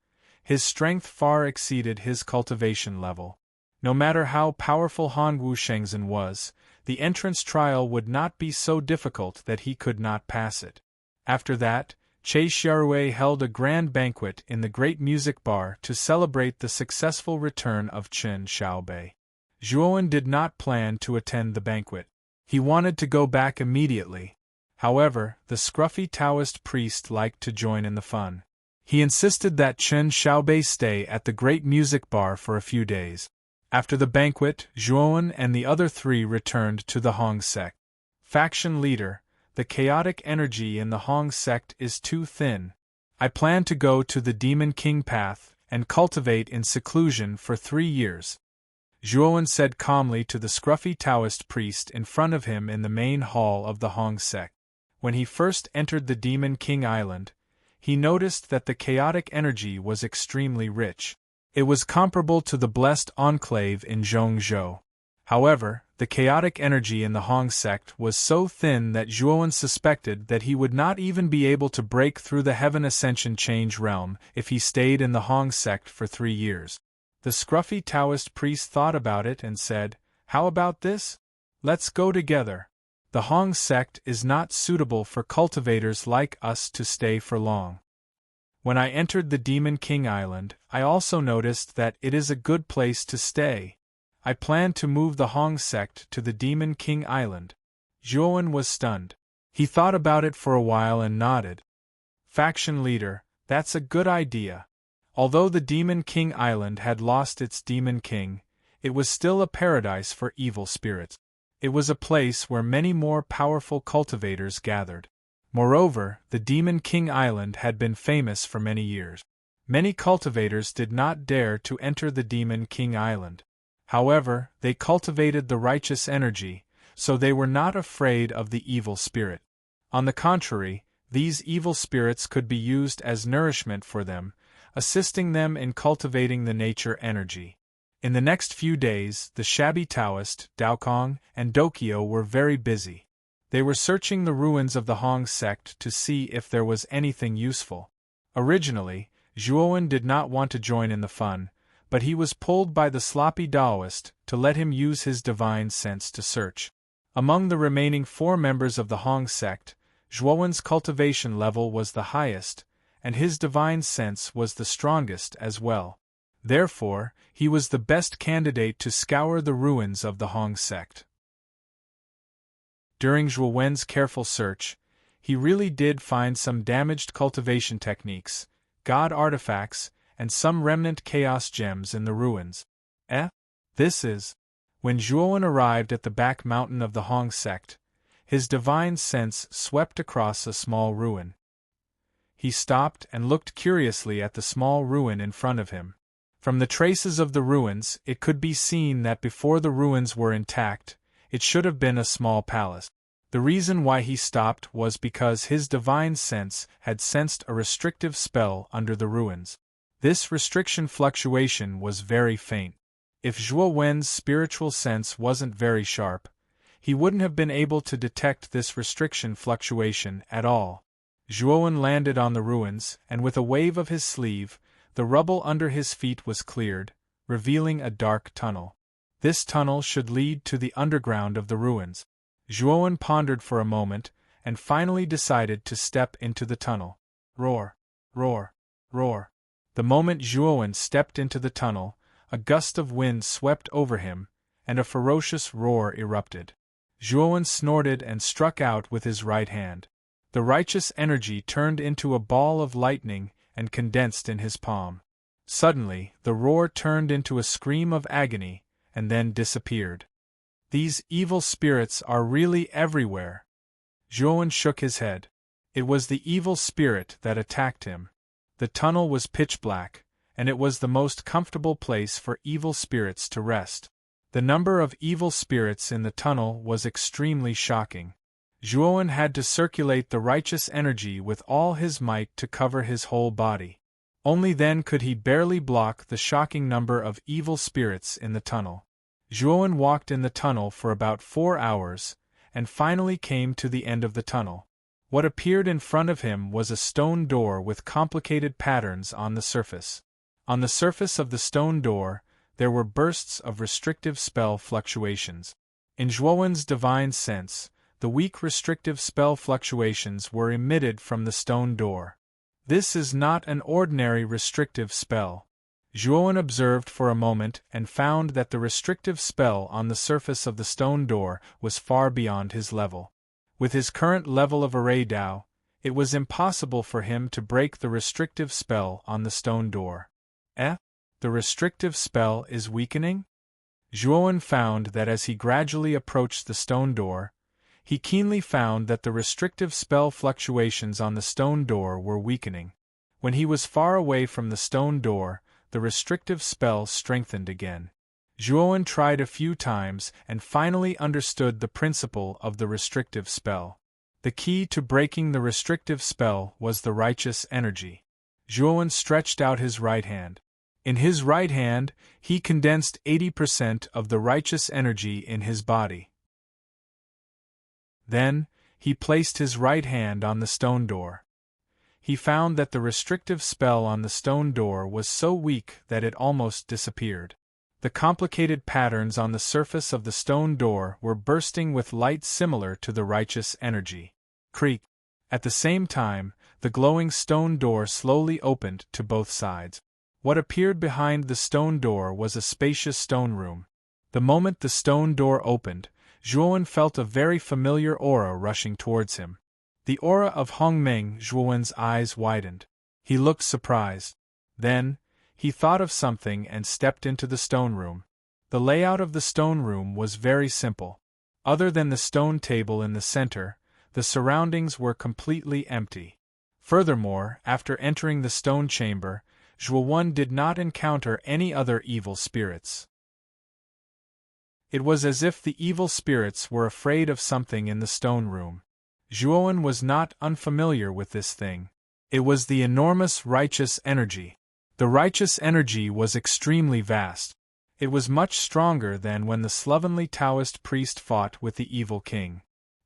his strength far exceeded his cultivation level. No matter how powerful Hongwu Shengzhen was, the entrance trial would not be so difficult that he could not pass it. After that, Che Xiaorui held a grand banquet in the great music bar to celebrate the successful return of Chen Xiaobei. Zhuowen did not plan to attend the banquet. He wanted to go back immediately. However, the scruffy Taoist priest liked to join in the fun. He insisted that Chen Xiaobei stay at the great music bar for a few days. After the banquet, Zhuowen and the other three returned to the Hong sect. Faction leader: the chaotic energy in the Hong sect is too thin. I plan to go to the Demon King path and cultivate in seclusion for 3 years. Zhuowen said calmly to the scruffy Taoist priest in front of him in the main hall of the Hong sect. When he first entered the Demon King Island, he noticed that the chaotic energy was extremely rich. It was comparable to the blessed enclave in Zhongzhou. However, the chaotic energy in the Hong sect was so thin that Zhuowen suspected that he would not even be able to break through the Heaven Ascension Change realm if he stayed in the Hong sect for 3 years. The scruffy Taoist priest thought about it and said, "How about this? Let's go together. The Hong sect is not suitable for cultivators like us to stay for long." When I entered the Demon King Island, I also noticed that it is a good place to stay. I plan to move the Hong sect to the Demon King Island. Zhuowen was stunned. He thought about it for a while and nodded. Faction leader: that's a good idea. Although the Demon King Island had lost its Demon King, it was still a paradise for evil spirits. It was a place where many more powerful cultivators gathered. Moreover, the Demon King Island had been famous for many years. Many cultivators did not dare to enter the Demon King Island. However, they cultivated the righteous energy, so they were not afraid of the evil spirit. On the contrary, these evil spirits could be used as nourishment for them, assisting them in cultivating the nature energy. In the next few days, the shabby Taoist, Daokong, and Dokyo were very busy. They were searching the ruins of the Hong sect to see if there was anything useful. Originally, Zhuowen did not want to join in the fun, but he was pulled by the sloppy Taoist to let him use his divine sense to search. Among the remaining 4 members of the Hong sect, Zhuowen's cultivation level was the highest, and his divine sense was the strongest as well. Therefore, he was the best candidate to scour the ruins of the Hong sect. During Zhuowen's careful search, he really did find some damaged cultivation techniques, god artifacts, and some remnant chaos gems in the ruins. This is. When Zhuowen arrived at the back mountain of the Hong sect, his divine sense swept across a small ruin. He stopped and looked curiously at the small ruin in front of him. From the traces of the ruins, it could be seen that before the ruins were intact, it should have been a small palace. The reason why he stopped was because his divine sense had sensed a restrictive spell under the ruins. This restriction fluctuation was very faint. If Zhuowen's spiritual sense wasn't very sharp, he wouldn't have been able to detect this restriction fluctuation at all. Zhuowen landed on the ruins, and with a wave of his sleeve, the rubble under his feet was cleared, revealing a dark tunnel. This tunnel should lead to the underground of the ruins. Zhuowen pondered for a moment, and finally decided to step into the tunnel. Roar! Roar! Roar! The moment Zhuowen stepped into the tunnel, a gust of wind swept over him, and a ferocious roar erupted. Zhuowen snorted and struck out with his right hand. The righteous energy turned into a ball of lightning and condensed in his palm. Suddenly, the roar turned into a scream of agony, and then disappeared. These evil spirits are really everywhere. Zhuowen shook his head. It was the evil spirit that attacked him. The tunnel was pitch black, and it was the most comfortable place for evil spirits to rest. The number of evil spirits in the tunnel was extremely shocking. Zhuowen had to circulate the righteous energy with all his might to cover his whole body. Only then could he barely block the shocking number of evil spirits in the tunnel. Zhuowen walked in the tunnel for about 4 hours, and finally came to the end of the tunnel. What appeared in front of him was a stone door with complicated patterns on the surface. On the surface of the stone door, there were bursts of restrictive spell fluctuations. In Zhuowen's divine sense, the weak restrictive spell fluctuations were emitted from the stone door. This is not an ordinary restrictive spell. Zhuowen observed for a moment and found that the restrictive spell on the surface of the stone door was far beyond his level. With his current level of array Dao, it was impossible for him to break the restrictive spell on the stone door. The restrictive spell is weakening? Zhuowen found that as he gradually approached the stone door, he keenly found that the restrictive spell fluctuations on the stone door were weakening. When he was far away from the stone door, the restrictive spell strengthened again. Zhuowen tried a few times and finally understood the principle of the restrictive spell. The key to breaking the restrictive spell was the righteous energy. Zhuowen stretched out his right hand. In his right hand, he condensed 80% of the righteous energy in his body. Then, he placed his right hand on the stone door. He found that the restrictive spell on the stone door was so weak that it almost disappeared. The complicated patterns on the surface of the stone door were bursting with light similar to the righteous energy. Creak! At the same time, the glowing stone door slowly opened to both sides. What appeared behind the stone door was a spacious stone room. The moment the stone door opened, Zhuowen felt a very familiar aura rushing towards him. The aura of Hongmeng. Zhuowen's eyes widened. He looked surprised. Then, he thought of something and stepped into the stone room. The layout of the stone room was very simple. Other than the stone table in the center, the surroundings were completely empty. Furthermore, after entering the stone chamber, Zhuowen did not encounter any other evil spirits. It was as if the evil spirits were afraid of something in the stone room. Zhuowen was not unfamiliar with this thing. It was the enormous righteous energy. The righteous energy was extremely vast. It was much stronger than when the slovenly Taoist priest fought with the evil king.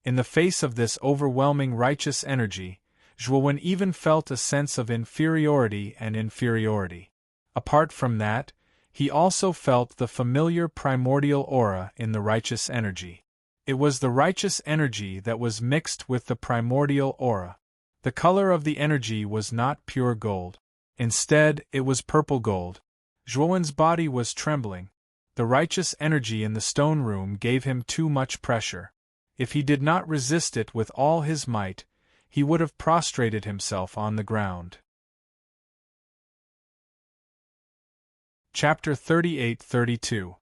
In the face of this overwhelming righteous energy, Zhuowen even felt a sense of inferiority and inferiority. Apart from that, he also felt the familiar primordial aura in the righteous energy. It was the righteous energy that was mixed with the primordial aura. The color of the energy was not pure gold. Instead, it was purple gold. Zhuowen's body was trembling. The righteous energy in the stone room gave him too much pressure. If he did not resist it with all his might, he would have prostrated himself on the ground. Chapter 38-32.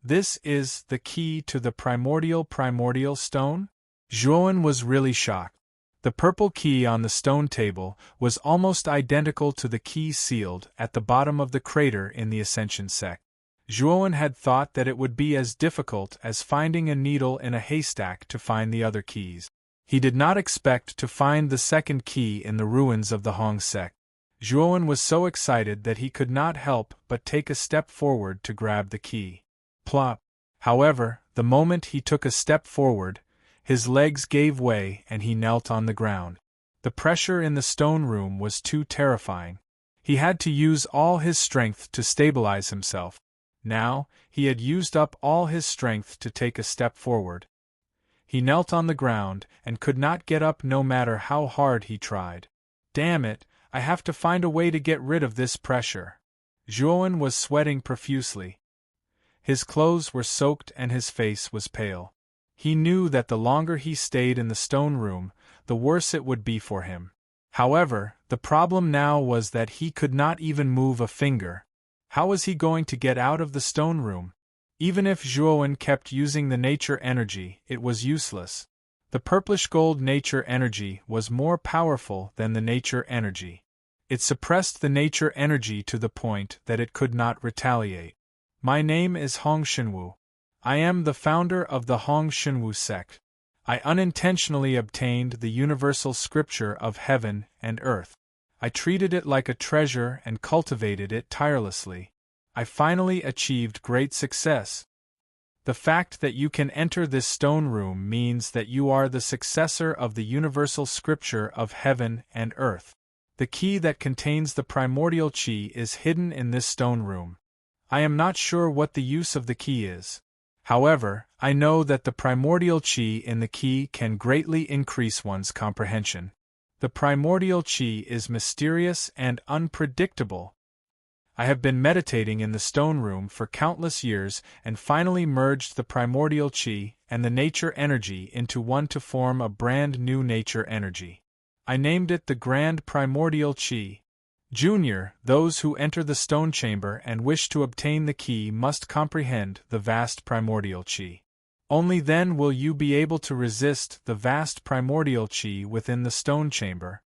This is the key to the primordial stone? Zhuowen was really shocked. The purple key on the stone table was almost identical to the key sealed at the bottom of the crater in the Ascension sect. Zhuowen had thought that it would be as difficult as finding a needle in a haystack to find the other keys. He did not expect to find the second key in the ruins of the Hong sect. Zhuowen was so excited that he could not help but take a step forward to grab the key. Plop! However, the moment he took a step forward, his legs gave way and he knelt on the ground. The pressure in the stone room was too terrifying. He had to use all his strength to stabilize himself. Now, he had used up all his strength to take a step forward. He knelt on the ground and could not get up no matter how hard he tried. Damn it, I have to find a way to get rid of this pressure. Zhuowen was sweating profusely. His clothes were soaked and his face was pale. He knew that the longer he stayed in the stone room, the worse it would be for him. However, the problem now was that he could not even move a finger. How was he going to get out of the stone room? Even if Zhuowen kept using the nature energy, it was useless. The purplish-gold nature energy was more powerful than the nature energy. It suppressed the nature energy to the point that it could not retaliate. My name is Hong Shenwu. I am the founder of the Hong Shenwu sect. I unintentionally obtained the universal scripture of heaven and earth. I treated it like a treasure and cultivated it tirelessly. I finally achieved great success. The fact that you can enter this stone room means that you are the successor of the universal scripture of heaven and earth. The key that contains the primordial chi is hidden in this stone room. I am not sure what the use of the key is. However, I know that the primordial qi in the key can greatly increase one's comprehension. The primordial qi is mysterious and unpredictable. I have been meditating in the stone room for countless years and finally merged the primordial qi and the nature energy into one to form a brand new nature energy. I named it the Grand Primordial Qi. Junior, those who enter the stone chamber and wish to obtain the key must comprehend the vast primordial qi. Only then will you be able to resist the vast primordial qi within the stone chamber.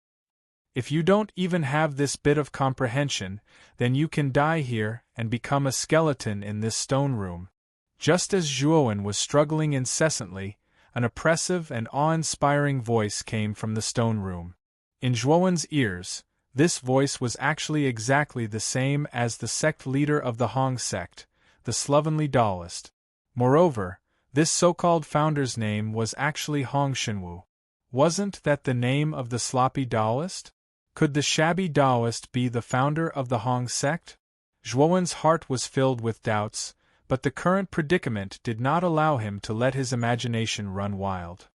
If you don't even have this bit of comprehension, then you can die here and become a skeleton in this stone room. Just as Zhuowen was struggling incessantly, an oppressive and awe-inspiring voice came from the stone room. In Zhuowen's ears, this voice was actually exactly the same as the sect leader of the Hong sect, the slovenly Taoist. Moreover, this so-called founder's name was actually Hong Shenwu. Wasn't that the name of the sloppy Taoist? Could the shabby Taoist be the founder of the Hong sect? Zhuowen's heart was filled with doubts, but the current predicament did not allow him to let his imagination run wild.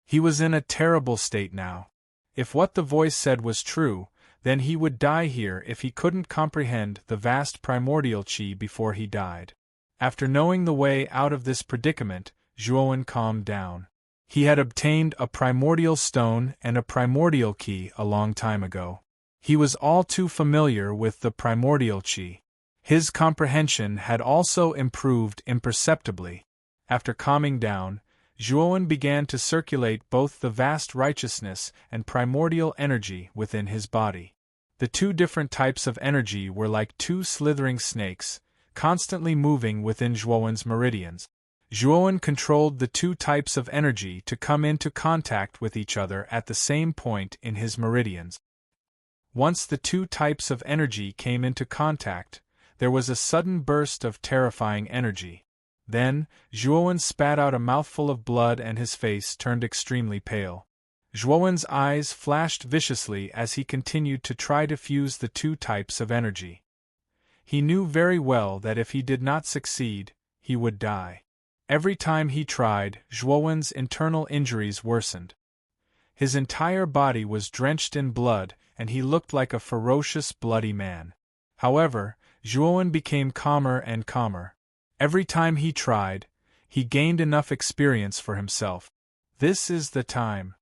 He was in a terrible state now. If what the voice said was true, then he would die here if he couldn't comprehend the vast primordial qi before he died. After knowing the way out of this predicament, Zhuowen calmed down. He had obtained a primordial stone and a primordial key a long time ago. He was all too familiar with the primordial qi. His comprehension had also improved imperceptibly. After calming down, Zhuowen began to circulate both the vast righteousness and primordial energy within his body. The two different types of energy were like two slithering snakes, constantly moving within Zhuowen's meridians. Zhuowen controlled the two types of energy to come into contact with each other at the same point in his meridians. Once the two types of energy came into contact, there was a sudden burst of terrifying energy. Then, Zhuowen spat out a mouthful of blood and his face turned extremely pale. Zhuowen's eyes flashed viciously as he continued to try to fuse the two types of energy. He knew very well that if he did not succeed, he would die. Every time he tried, Zhuowen's internal injuries worsened. His entire body was drenched in blood, and he looked like a ferocious, bloody man. However, Zhuowen became calmer and calmer. Every time he tried, he gained enough experience for himself. This is the time.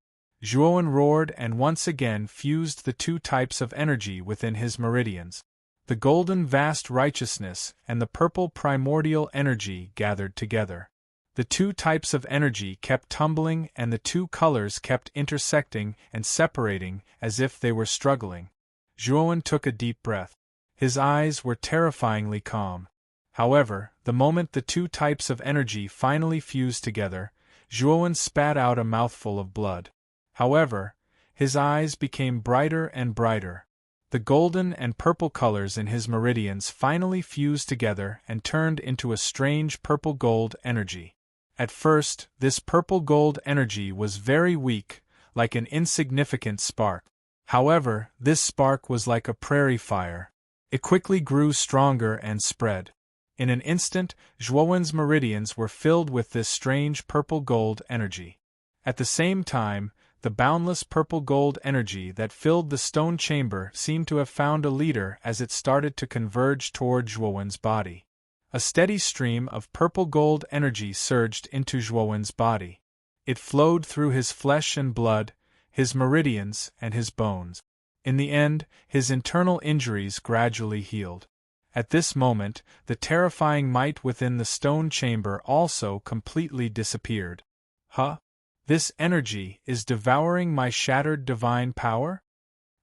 Zhuowen roared and once again fused the two types of energy within his meridians. The golden vast righteousness and the purple primordial energy gathered together. The two types of energy kept tumbling and the two colors kept intersecting and separating as if they were struggling. Zhuowen took a deep breath. His eyes were terrifyingly calm. However, the moment the two types of energy finally fused together, Zhuowen spat out a mouthful of blood. However, his eyes became brighter and brighter. The golden and purple colors in his meridians finally fused together and turned into a strange purple-gold energy. At first, this purple-gold energy was very weak, like an insignificant spark. However, this spark was like a prairie fire. It quickly grew stronger and spread. In an instant, Zhuowen's meridians were filled with this strange purple-gold energy. At the same time, the boundless purple-gold energy that filled the stone chamber seemed to have found a leader as it started to converge toward Zhuowen's body. A steady stream of purple-gold energy surged into Zhuowen's body. It flowed through his flesh and blood, his meridians, and his bones. In the end, his internal injuries gradually healed. At this moment, the terrifying might within the stone chamber also completely disappeared. Huh? This energy is devouring my shattered divine power?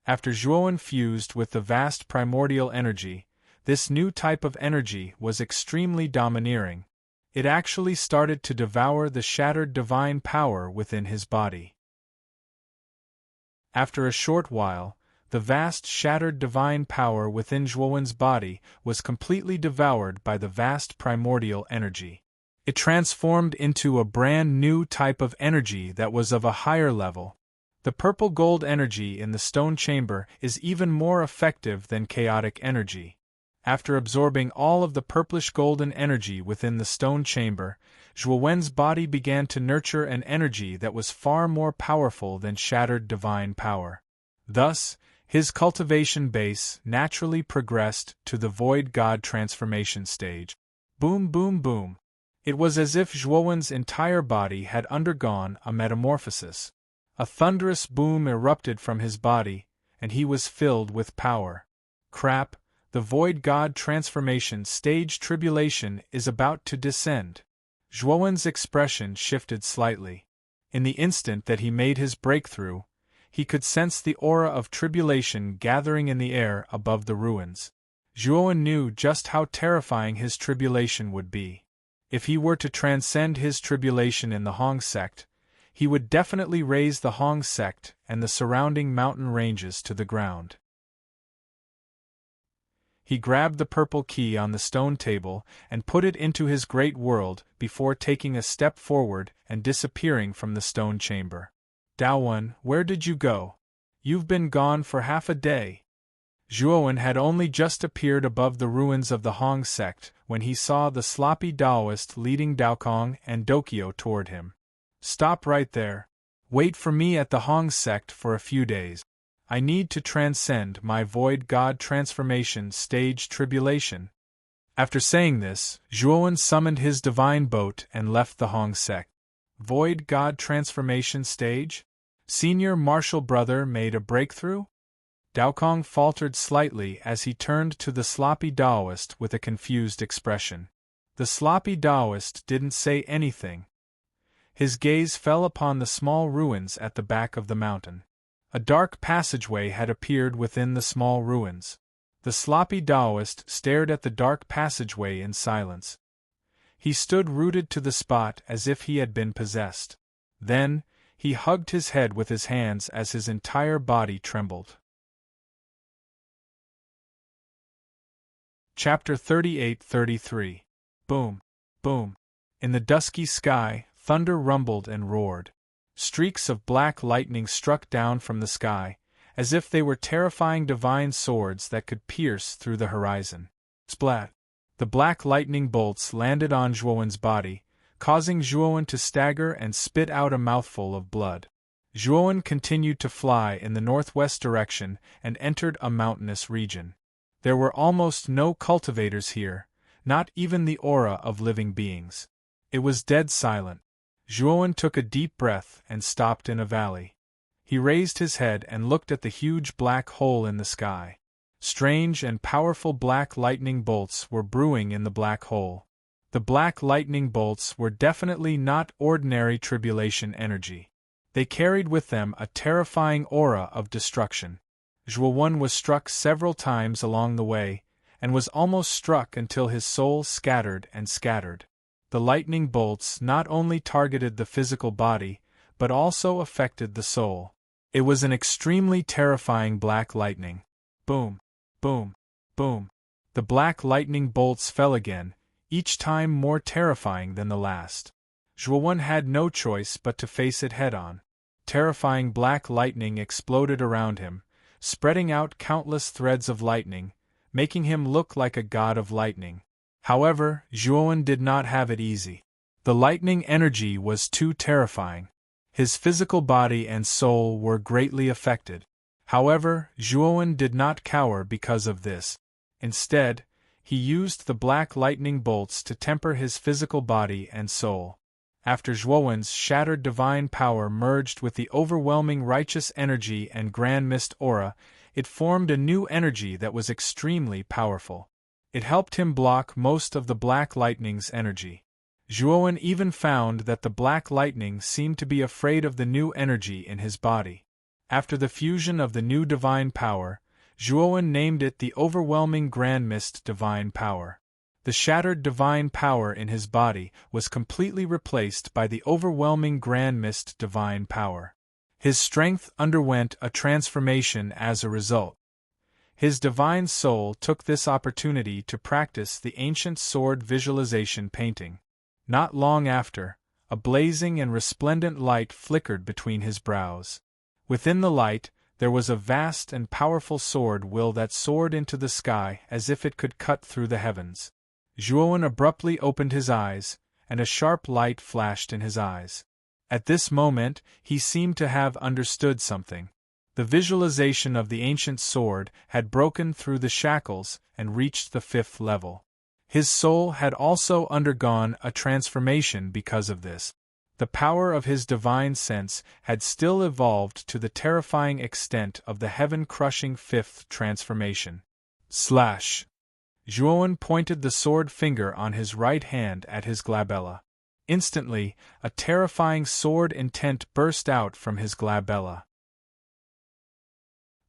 After Zhuowen fused with the vast primordial energy, this new type of energy was extremely domineering. It actually started to devour the shattered divine power within his body. After a short while, the vast shattered divine power within Zhuowen's body was completely devoured by the vast primordial energy. It transformed into a brand new type of energy that was of a higher level. The purple-gold energy in the stone chamber is even more effective than chaotic energy. After absorbing all of the purplish-golden energy within the stone chamber, Zhuowen's body began to nurture an energy that was far more powerful than shattered divine power. Thus, his cultivation base naturally progressed to the void god transformation stage. Boom, boom, boom. It was as if Zhuowen's entire body had undergone a metamorphosis. A thunderous boom erupted from his body, and he was filled with power. Crap, the void god transformation stage tribulation is about to descend. Zhuowen's expression shifted slightly. In the instant that he made his breakthrough, he could sense the aura of tribulation gathering in the air above the ruins. Zhuowen knew just how terrifying his tribulation would be. If he were to transcend his tribulation in the Hong sect, he would definitely raise the Hong sect and the surrounding mountain ranges to the ground. He grabbed the purple key on the stone table and put it into his great world before taking a step forward and disappearing from the stone chamber. Daowen, where did you go? You've been gone for half a day. Zhuowen had only just appeared above the ruins of the Hong sect when he saw the sloppy Taoist leading Daokong and Dokyo toward him. Stop right there. Wait for me at the Hong sect for a few days. I need to transcend my void god transformation stage tribulation. After saying this, Zhuowen summoned his divine boat and left the Hong sect. Void god transformation stage? Senior martial brother made a breakthrough? Daokong faltered slightly as he turned to the sloppy Taoist with a confused expression. The sloppy Taoist didn't say anything. His gaze fell upon the small ruins at the back of the mountain. A dark passageway had appeared within the small ruins. The sloppy Taoist stared at the dark passageway in silence. He stood rooted to the spot as if he had been possessed. Then, he hugged his head with his hands as his entire body trembled. Chapter 38-33. Boom, boom. In the dusky sky, thunder rumbled and roared. Streaks of black lightning struck down from the sky, as if they were terrifying divine swords that could pierce through the horizon. Splat! The black lightning bolts landed on Zhuowen's body, causing Zhuowen to stagger and spit out a mouthful of blood. Zhuowen continued to fly in the northwest direction and entered a mountainous region. There were almost no cultivators here, not even the aura of living beings. It was dead silent. Zhuowen took a deep breath and stopped in a valley. He raised his head and looked at the huge black hole in the sky. Strange and powerful black lightning bolts were brewing in the black hole. The black lightning bolts were definitely not ordinary tribulation energy. They carried with them a terrifying aura of destruction. Zhuowen was struck several times along the way, and was almost struck until his soul scattered and scattered. The lightning bolts not only targeted the physical body, but also affected the soul. It was an extremely terrifying black lightning. Boom, boom, boom. The black lightning bolts fell again, each time more terrifying than the last. Zhuowen had no choice but to face it head-on. Terrifying black lightning exploded around him, spreading out countless threads of lightning, making him look like a god of lightning. However, Zhuowen did not have it easy. The lightning energy was too terrifying. His physical body and soul were greatly affected. However, Zhuowen did not cower because of this. Instead, he used the black lightning bolts to temper his physical body and soul. After Zhuowen's shattered divine power merged with the overwhelming righteous energy and grand mist aura, it formed a new energy that was extremely powerful. It helped him block most of the black lightning's energy. Zhuowen even found that the black lightning seemed to be afraid of the new energy in his body. After the fusion of the new divine power, Zhuowen named it the overwhelming grand mist divine power. The shattered divine power in his body was completely replaced by the overwhelming grand mist divine power. His strength underwent a transformation as a result. His divine soul took this opportunity to practice the ancient sword visualization painting. Not long after, a blazing and resplendent light flickered between his brows. Within the light, there was a vast and powerful sword will that soared into the sky as if it could cut through the heavens. Zhuowen abruptly opened his eyes, and a sharp light flashed in his eyes. At this moment, he seemed to have understood something. The visualization of the ancient sword had broken through the shackles and reached the 5th level. His soul had also undergone a transformation because of this. The power of his divine sense had still evolved to the terrifying extent of the heaven-crushing 5th transformation. Slash! Zhuowen pointed the sword finger on his right hand at his glabella. Instantly, a terrifying sword intent burst out from his glabella.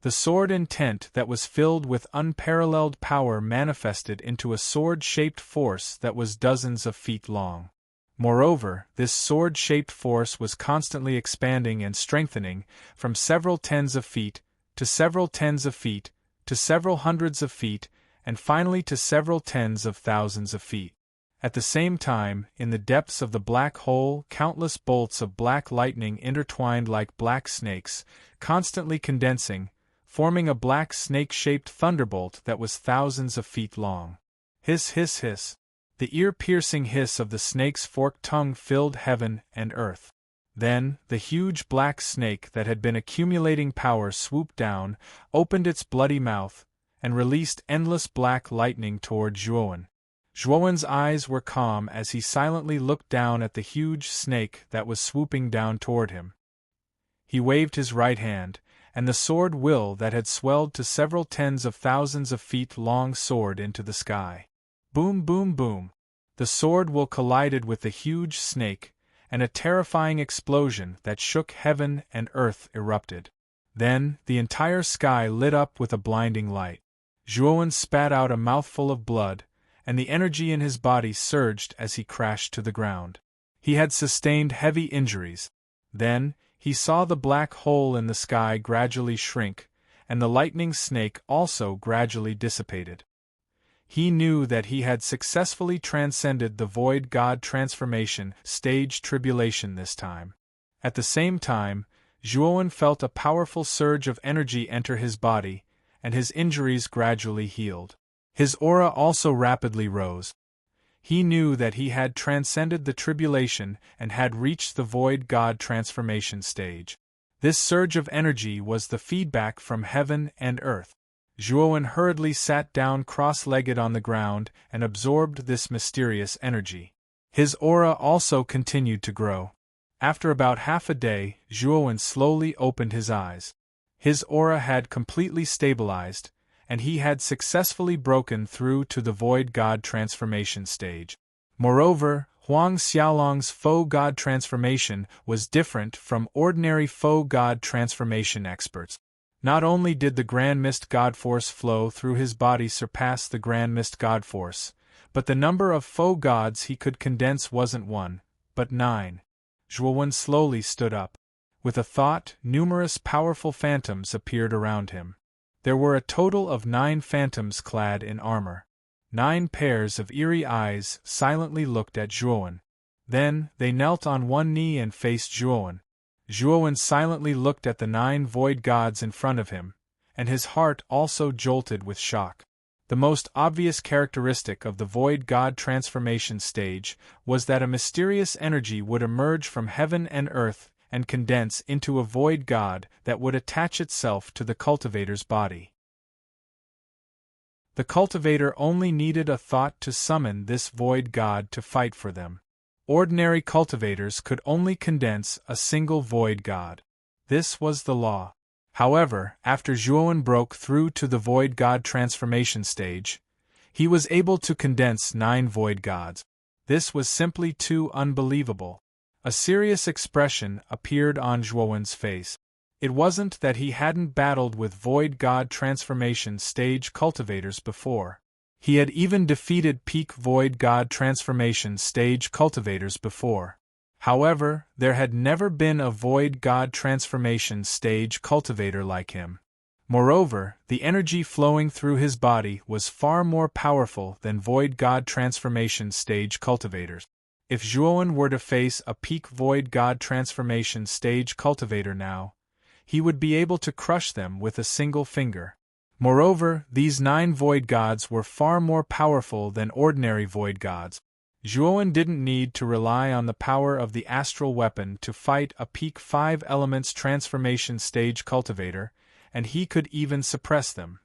The sword intent that was filled with unparalleled power manifested into a sword-shaped force that was dozens of feet long. Moreover, this sword-shaped force was constantly expanding and strengthening, from several tens of feet, to several tens of feet, to several hundreds of feet, and finally to several tens of thousands of feet. At the same time, in the depths of the black hole, countless bolts of black lightning intertwined like black snakes, constantly condensing, forming a black snake-shaped thunderbolt that was thousands of feet long. Hiss, hiss, hiss. The ear-piercing hiss of the snake's forked tongue filled heaven and earth. Then, the huge black snake that had been accumulating power swooped down, opened its bloody mouth, and released endless black lightning toward Zhuowen. Zhuowen's eyes were calm as he silently looked down at the huge snake that was swooping down toward him. He waved his right hand, and the sword will that had swelled to several tens of thousands of feet long soared into the sky. Boom, boom, boom. The sword will collided with the huge snake, and a terrifying explosion that shook heaven and earth erupted. Then, the entire sky lit up with a blinding light. Zhuowen spat out a mouthful of blood, and the energy in his body surged as he crashed to the ground. He had sustained heavy injuries. Then, he saw the black hole in the sky gradually shrink, and the lightning snake also gradually dissipated. He knew that he had successfully transcended the void god transformation stage tribulation this time. At the same time, Zhuowen felt a powerful surge of energy enter his body, and his injuries gradually healed. His aura also rapidly rose. He knew that he had transcended the tribulation and had reached the void god transformation stage. This surge of energy was the feedback from heaven and earth. Zhuowen hurriedly sat down cross-legged on the ground and absorbed this mysterious energy. His aura also continued to grow. After about half a day, Zhuowen slowly opened his eyes. His aura had completely stabilized, and he had successfully broken through to the void god transformation stage. Moreover, Huang Xiaolong's faux god transformation was different from ordinary faux god transformation experts. Not only did the Grand Mist God Force flow through his body surpass the Grand Mist God Force, but the number of faux gods he could condense wasn't 1, but 9. Zhuowen slowly stood up. With a thought, numerous powerful phantoms appeared around him. There were a total of 9 phantoms clad in armor. 9 pairs of eerie eyes silently looked at Zhuowen. Then, they knelt on one knee and faced Zhuowen. Zhuowen silently looked at the 9 void gods in front of him, and his heart also jolted with shock. The most obvious characteristic of the void god transformation stage was that a mysterious energy would emerge from heaven and earth and condense into a void god that would attach itself to the cultivator's body. The cultivator only needed a thought to summon this void god to fight for them. Ordinary cultivators could only condense a single void god. This was the law. However, after Zhuowen broke through to the void god transformation stage, he was able to condense 9 void gods. This was simply too unbelievable. A serious expression appeared on Zhuowen's face. It wasn't that he hadn't battled with void god transformation stage cultivators before. He had even defeated peak void god transformation stage cultivators before. However, there had never been a void god transformation stage cultivator like him. Moreover, the energy flowing through his body was far more powerful than void god transformation stage cultivators. If Zhuowen were to face a peak void god transformation stage cultivator now, he would be able to crush them with a single finger. Moreover, these 9 void gods were far more powerful than ordinary void gods. Zhuowen didn't need to rely on the power of the astral weapon to fight a peak 5 elements transformation stage cultivator, and he could even suppress them.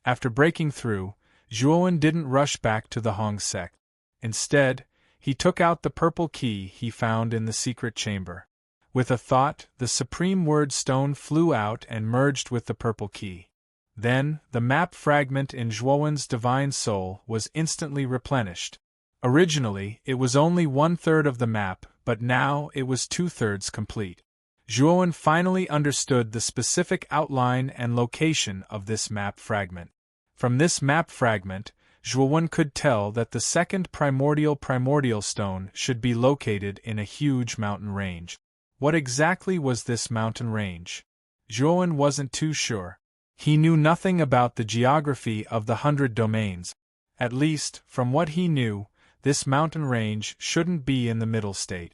After breaking through, Zhuowen didn't rush back to the Hong sect. Instead, he took out the purple key he found in the secret chamber. With a thought, the supreme word stone flew out and merged with the purple key. Then, the map fragment in Zhuowen's divine soul was instantly replenished. Originally, it was only 1/3 of the map, but now it was 2/3 complete. Zhuowen finally understood the specific outline and location of this map fragment. From this map fragment, Zhuowen could tell that the second primordial stone should be located in a huge mountain range. What exactly was this mountain range? Zhuowen wasn't too sure. He knew nothing about the geography of the 100 domains. At least, from what he knew, this mountain range shouldn't be in the middle state.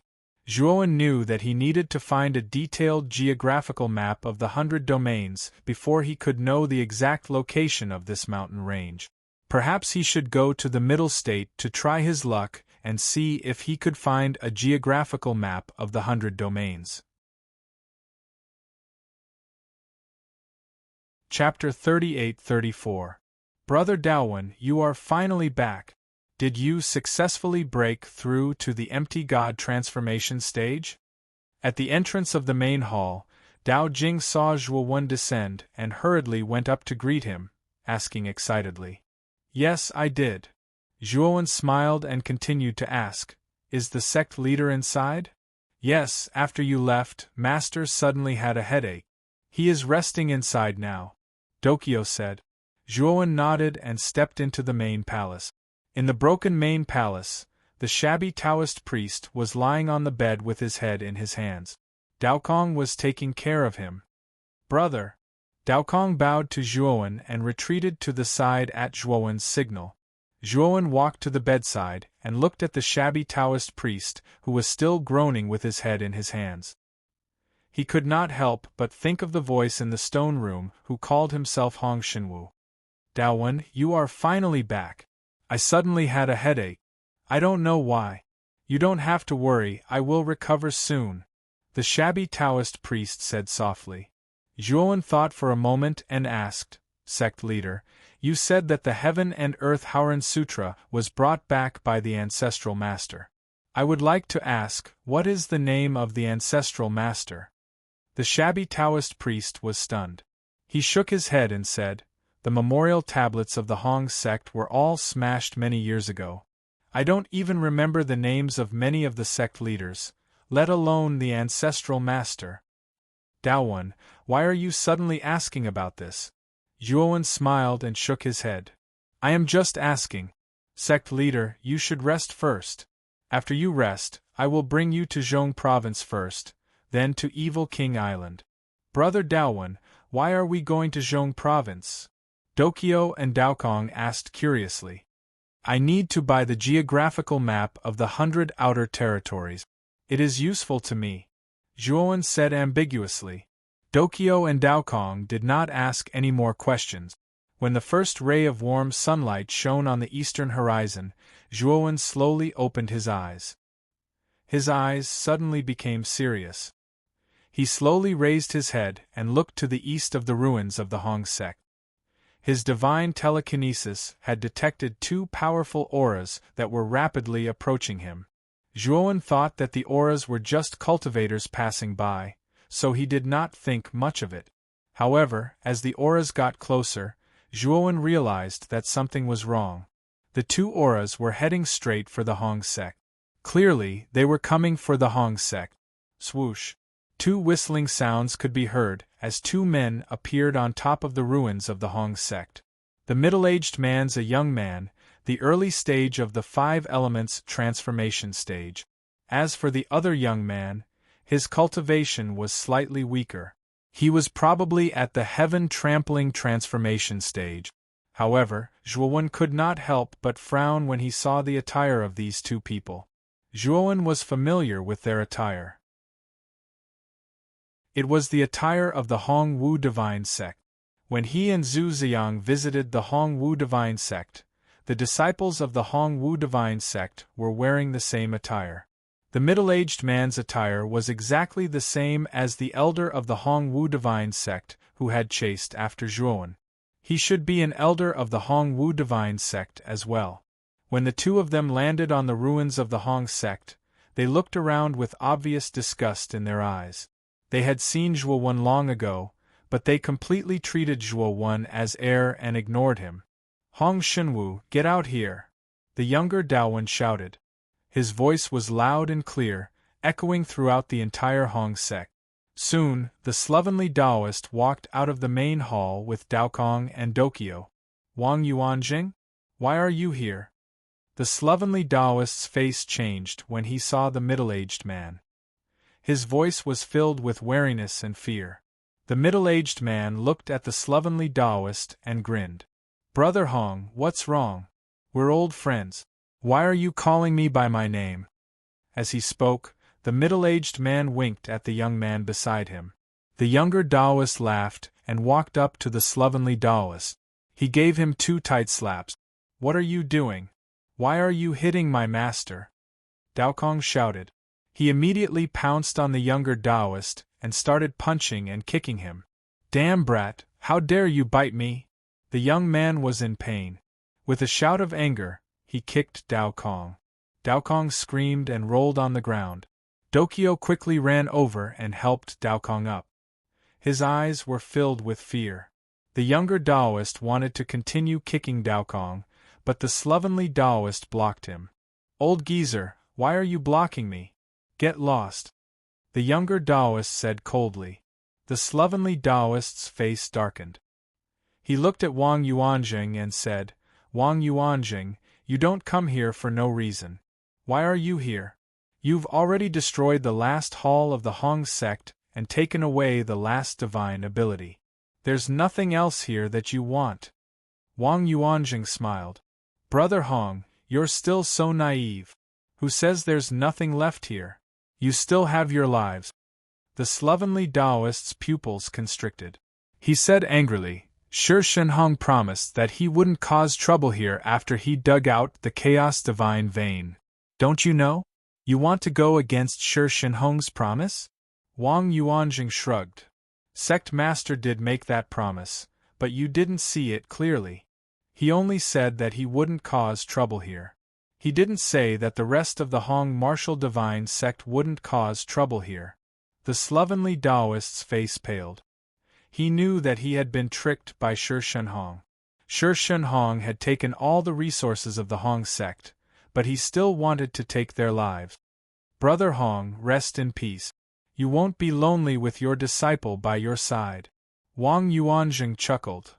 Zhuowen knew that he needed to find a detailed geographical map of the 100 domains before he could know the exact location of this mountain range. Perhaps he should go to the middle state to try his luck and see if he could find a geographical map of the 100 domains. Chapter 38-34. Brother Daowen, you are finally back. Did you successfully break through to the empty god transformation stage? At the entrance of the main hall, Dao Jing saw Zhuowen descend and hurriedly went up to greet him, asking excitedly. Yes, I did. Zhuowen smiled and continued to ask, is the sect leader inside? Yes, after you left, Master suddenly had a headache. He is resting inside now, Dokyo said. Zhuowen nodded and stepped into the main palace. In the broken main palace, the shabby Taoist priest was lying on the bed with his head in his hands. Daokong was taking care of him. Brother. Daokong bowed to Zhuowen and retreated to the side at Zhuowen's signal. Zhuowen walked to the bedside and looked at the shabby Taoist priest, who was still groaning with his head in his hands. He could not help but think of the voice in the stone room who called himself Hong Shenwu. Daowen, you are finally back. I suddenly had a headache. I don't know why. You don't have to worry, I will recover soon, the shabby Taoist priest said softly. Zhuowen thought for a moment and asked, Sect leader, you said that the Heaven and Earth Howren Sutra was brought back by the ancestral master. I would like to ask, what is the name of the ancestral master? The shabby Taoist priest was stunned. He shook his head and said, the memorial tablets of the Hong sect were all smashed many years ago. I don't even remember the names of many of the sect leaders, let alone the ancestral master. Daowen, why are you suddenly asking about this? Zhuowen smiled and shook his head. I am just asking. Sect leader, you should rest first. After you rest, I will bring you to Zhong province first, then to Evil King Island. Brother Daowen, why are we going to Zhong province? Dokyo and Daokong asked curiously. I need to buy the geographical map of the 100 outer territories. It is useful to me, Zhuowen said ambiguously. Dokyo and Daokong did not ask any more questions. When the first ray of warm sunlight shone on the eastern horizon, Zhuowen slowly opened his eyes. His eyes suddenly became serious. He slowly raised his head and looked to the east of the ruins of the Hong sect. His divine telekinesis had detected 2 powerful auras that were rapidly approaching him. Zhuowen thought that the auras were just cultivators passing by, so he did not think much of it. However, as the auras got closer, Zhuowen realized that something was wrong. The 2 auras were heading straight for the Hong sect. Clearly, they were coming for the Hong sect. Swoosh! 2 whistling sounds could be heard as 2 men appeared on top of the ruins of the Hong sect. The middle-aged man's a young man, the early stage of the 5 elements transformation stage. As for the other young man, his cultivation was slightly weaker. He was probably at the heaven trampling transformation stage. However, Zhuowen could not help but frown when he saw the attire of these 2 people. Zhuowen was familiar with their attire. It was the attire of the Hongwu divine sect. When he and Zhu Ziyang visited the Hongwu divine sect, the disciples of the Hongwu divine sect were wearing the same attire. The middle-aged man's attire was exactly the same as the elder of the Hongwu divine sect who had chased after Zhuowen. He should be an elder of the Hongwu divine sect as well. When the two of them landed on the ruins of the Hong sect, they looked around with obvious disgust in their eyes. They had seen Zhuowen long ago, but they completely treated Zhuowen as heir and ignored him. Hong Shenwu, get out here! The younger Daowen shouted. His voice was loud and clear, echoing throughout the entire Hong sect. Soon, the slovenly Taoist walked out of the main hall with Daokong and Dokyo. Wang Yuanjing? Why are you here? The slovenly Taoist's face changed when he saw the middle-aged man. His voice was filled with wariness and fear. The middle-aged man looked at the slovenly Taoist and grinned. Brother Hong, what's wrong? We're old friends. Why are you calling me by my name? As he spoke, the middle-aged man winked at the young man beside him. The younger Taoist laughed and walked up to the slovenly Taoist. He gave him 2 tight slaps. What are you doing? Why are you hitting my master? Daokong shouted. He immediately pounced on the younger Taoist and started punching and kicking him. Damn brat, how dare you bite me? The young man was in pain. With a shout of anger, he kicked Daokong. Daokong screamed and rolled on the ground. Dokyo quickly ran over and helped Daokong up. His eyes were filled with fear. The younger Taoist wanted to continue kicking Daokong, but the slovenly Taoist blocked him. Old geezer, why are you blocking me? Get lost. The younger Taoist said coldly. The slovenly Taoist's face darkened. He looked at Wang Yuanjing and said, Wang Yuanjing, you don't come here for no reason. Why are you here? You've already destroyed the last hall of the Hong sect and taken away the last divine ability. There's nothing else here that you want. Wang Yuanjing smiled. Brother Hong, you're still so naive. Who says there's nothing left here? You still have your lives. The slovenly Taoist's pupils constricted. He said angrily, Shi Shenhong promised that he wouldn't cause trouble here after he dug out the Chaos Divine Vein. Don't you know? You want to go against Shi Shenhong's promise? Wang Yuanjing shrugged. Sect Master did make that promise, but you didn't see it clearly. He only said that he wouldn't cause trouble here. He didn't say that the rest of the Hong martial divine sect wouldn't cause trouble here. The slovenly Taoist's face paled. He knew that he had been tricked by Shi Shenhong. Shi Shenhong had taken all the resources of the Hong sect, but he still wanted to take their lives. Brother Hong, rest in peace. You won't be lonely with your disciple by your side. Wang Yuanjing chuckled.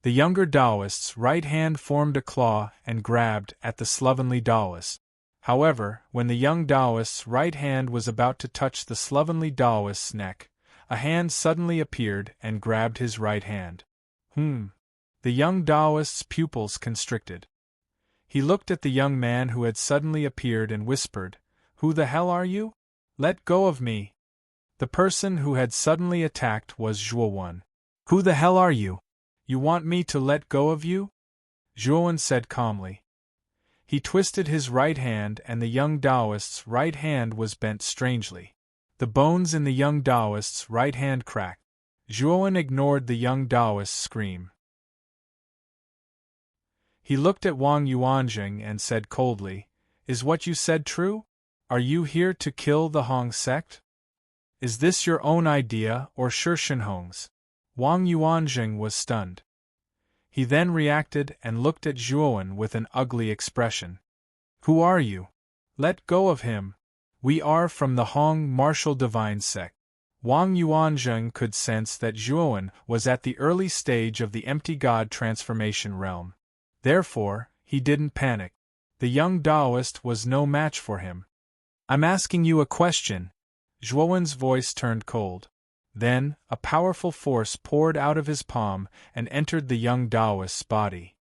The younger Taoist's right hand formed a claw and grabbed at the slovenly Taoist. However, when the young Taoist's right hand was about to touch the slovenly Taoist's neck, a hand suddenly appeared and grabbed his right hand. The young Taoist's pupils constricted. He looked at the young man who had suddenly appeared and whispered, Who the hell are you? Let go of me. The person who had suddenly attacked was Zhuowen. Who the hell are you? You want me to let go of you? Zhuowen said calmly. He twisted his right hand and the young Taoist's right hand was bent strangely. The bones in the young Taoist's right hand cracked. Zhuowen ignored the young Taoist's scream. He looked at Wang Yuanjing and said coldly, Is what you said true? Are you here to kill the Hong sect? Is this your own idea or Shi Shenhong's? Wang Yuanjing was stunned. He then reacted and looked at Zhuowen with an ugly expression. Who are you? Let go of him. We are from the Hong martial divine sect. Wang Yuanjing could sense that Zhuowen was at the early stage of the empty god transformation realm. Therefore, he didn't panic. The young Taoist was no match for him. I'm asking you a question. Zhuowen's voice turned cold. Then, a powerful force poured out of his palm and entered the young Taoist's body.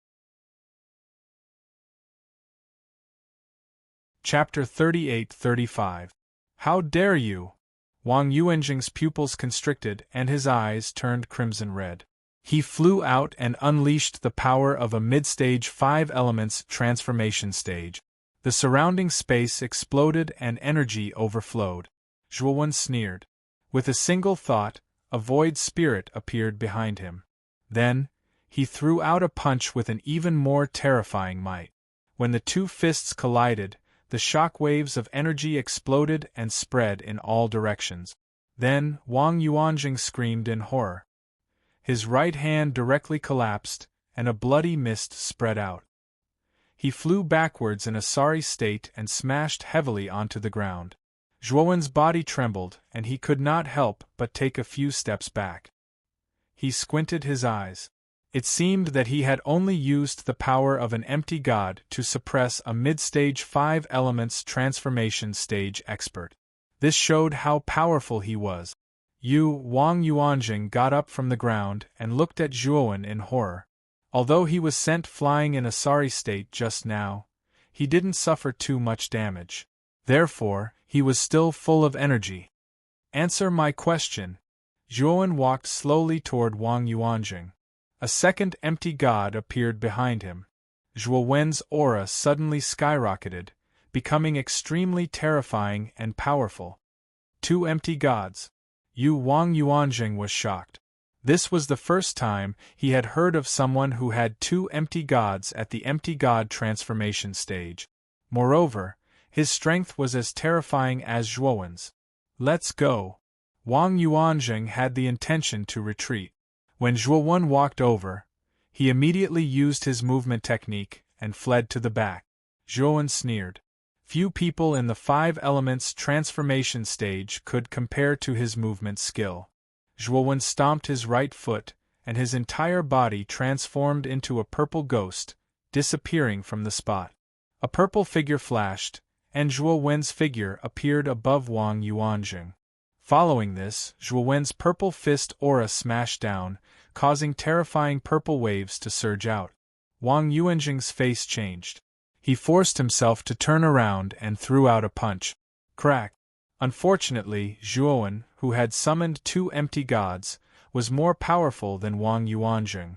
Chapter 38-35. How dare you? Wang Yuanjing's pupils constricted and his eyes turned crimson red. He flew out and unleashed the power of a mid-stage 5 elements transformation stage. The surrounding space exploded and energy overflowed. Zhuowen sneered. With a single thought, a void spirit appeared behind him. Then, he threw out a punch with an even more terrifying might. When the two fists collided, the shock waves of energy exploded and spread in all directions. Then, Wang Yuanjing screamed in horror. His right hand directly collapsed, and a bloody mist spread out. He flew backwards in a sorry state and smashed heavily onto the ground. Zhuowen's body trembled, and he could not help but take a few steps back. He squinted his eyes. It seemed that he had only used the power of an empty god to suppress a mid-stage 5 elements transformation stage expert. This showed how powerful he was. Wang Yuanjing got up from the ground and looked at Zhuowen in horror. Although he was sent flying in a sorry state just now, he didn't suffer too much damage. Therefore, he was still full of energy. Answer my question. Zhuowen walked slowly toward Wang Yuanjing. A second empty god appeared behind him. Zhuowen's aura suddenly skyrocketed, becoming extremely terrifying and powerful. 2 empty gods. Wang Yuanjing was shocked. This was the first time he had heard of someone who had 2 empty gods at the empty god transformation stage. Moreover, his strength was as terrifying as Zhuowen's. Let's go. Wang Yuanjing had the intention to retreat. When Zhuowen walked over, he immediately used his movement technique and fled to the back. Zhuowen sneered. Few people in the 5 elements transformation stage could compare to his movement skill. Zhuowen stomped his right foot, and his entire body transformed into a purple ghost, disappearing from the spot. A purple figure flashed, and Zhuowen's figure appeared above Wang Yuanjing. Following this, Zhuowen's purple fist aura smashed down, causing terrifying purple waves to surge out. Wang Yuanjing's face changed. He forced himself to turn around and threw out a punch. Crack! Unfortunately, Zhuowen, who had summoned 2 empty gods, was more powerful than Wang Yuanjing.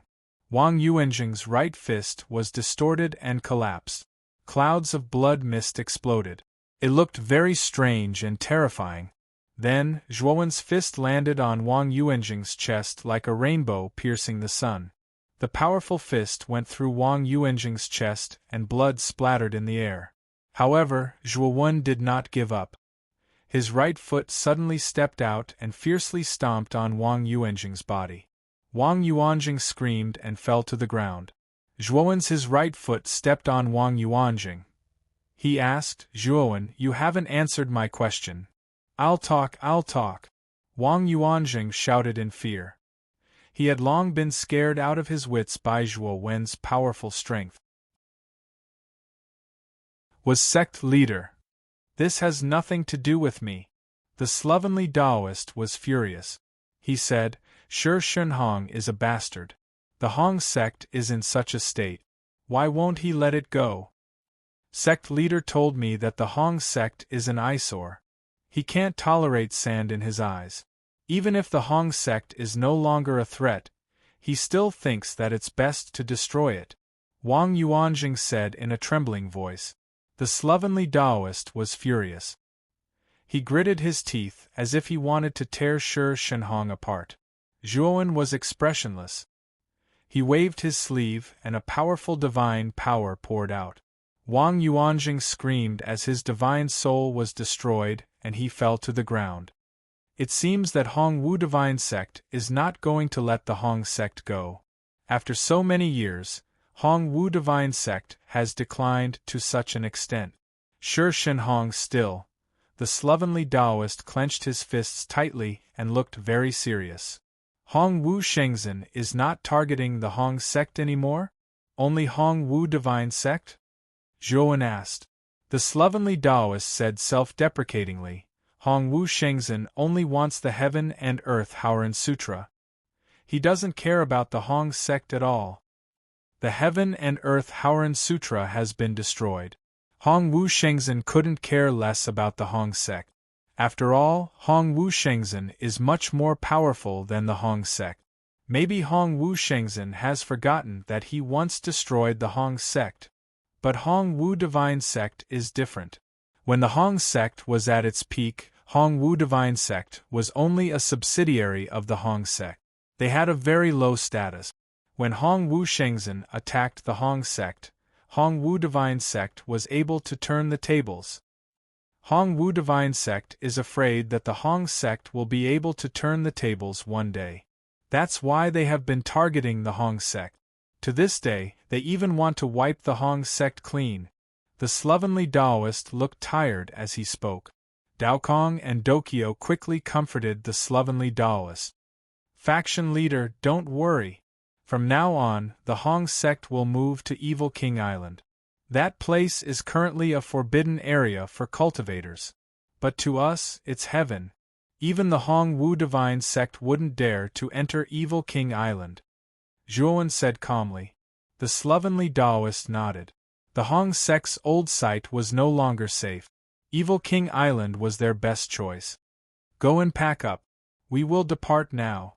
Wang Yuanjing's right fist was distorted and collapsed. Clouds of blood mist exploded. It looked very strange and terrifying. Then, Zhuowen's fist landed on Wang Yuanjing's chest like a rainbow piercing the sun. The powerful fist went through Wang Yuanjing's chest and blood splattered in the air. However, Zhuowen did not give up. His right foot suddenly stepped out and fiercely stomped on Wang Yuanjing's body. Wang Yuanjing screamed and fell to the ground. Zhuowen's right foot stepped on Wang Yuanjing. He asked, "Zhuowen, you haven't answered my question." I'll talk. Wang Yuanjing shouted in fear. He had long been scared out of his wits by Zhuowen's powerful strength. Was sect leader. This has nothing to do with me. The slovenly Taoist was furious. He said, Shen Hong is a bastard. The Hong sect is in such a state. Why won't he let it go? Sect leader told me that the Hong sect is an eyesore. He can't tolerate sand in his eyes. Even if the Hong sect is no longer a threat, he still thinks that it's best to destroy it. Wang Yuanjing said in a trembling voice. The slovenly Taoist was furious. He gritted his teeth as if he wanted to tear Shen Hong apart. Zhuowen was expressionless. He waved his sleeve and a powerful divine power poured out. Wang Yuanjing screamed as his divine soul was destroyed and he fell to the ground. It seems that Hong Wu divine sect is not going to let the Hong sect go. After so many years, Hong Wu divine sect has declined to such an extent. Shen Hong still. The slovenly Taoist clenched his fists tightly and looked very serious. Hong Wu Shengzhen is not targeting the Hong sect anymore? Only Hong Wu divine sect? Zhuowen asked. The slovenly Taoist said self-deprecatingly, Hong Wu Shengzhen only wants the Heaven and Earth Haoren Sutra. He doesn't care about the Hong sect at all. The Heaven and Earth Haoren Sutra has been destroyed. Hong Wu Shengzhen couldn't care less about the Hong sect. After all, Hong Wu Shengzhen is much more powerful than the Hong sect. Maybe Hong Wu Shengzhen has forgotten that he once destroyed the Hong sect. But Hong Wu Divine Sect is different. When the Hong sect was at its peak, Hong Wu Divine Sect was only a subsidiary of the Hong sect. They had a very low status. When Hong Wu Shengzhen attacked the Hong sect, Hong Wu Divine Sect was able to turn the tables. Hong Wu Divine Sect is afraid that the Hong sect will be able to turn the tables one day. That's why they have been targeting the Hong sect. To this day, they even want to wipe the Hong sect clean. The slovenly Taoist looked tired as he spoke. Daokong and Dokyo quickly comforted the slovenly Taoist. Faction leader, don't worry. From now on, the Hong sect will move to Evil King Island. That place is currently a forbidden area for cultivators. But to us, it's heaven. Even the Hong Wu Divine Sect wouldn't dare to enter Evil King Island. Zhuowen said calmly. The slovenly Taoist nodded. The Hong sect's old site was no longer safe. Evil King Island was their best choice. Go and pack up. We will depart now,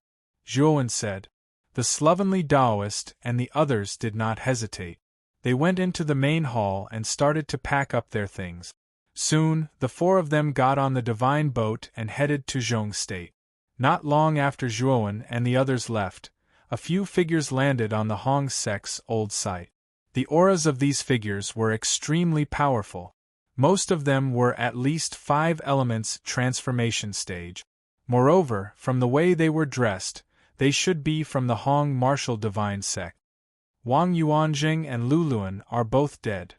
Zhuowen said. The slovenly Taoist and the others did not hesitate. They went into the main hall and started to pack up their things. Soon, the four of them got on the divine boat and headed to Zhong State. Not long after Zhuowen and the others left, a few figures landed on the Hong sect's old site. The auras of these figures were extremely powerful. Most of them were at least 5 elements transformation stage. Moreover, from the way they were dressed, they should be from the Hong martial divine sect. Wang Yuanjing and Lu Luan are both dead.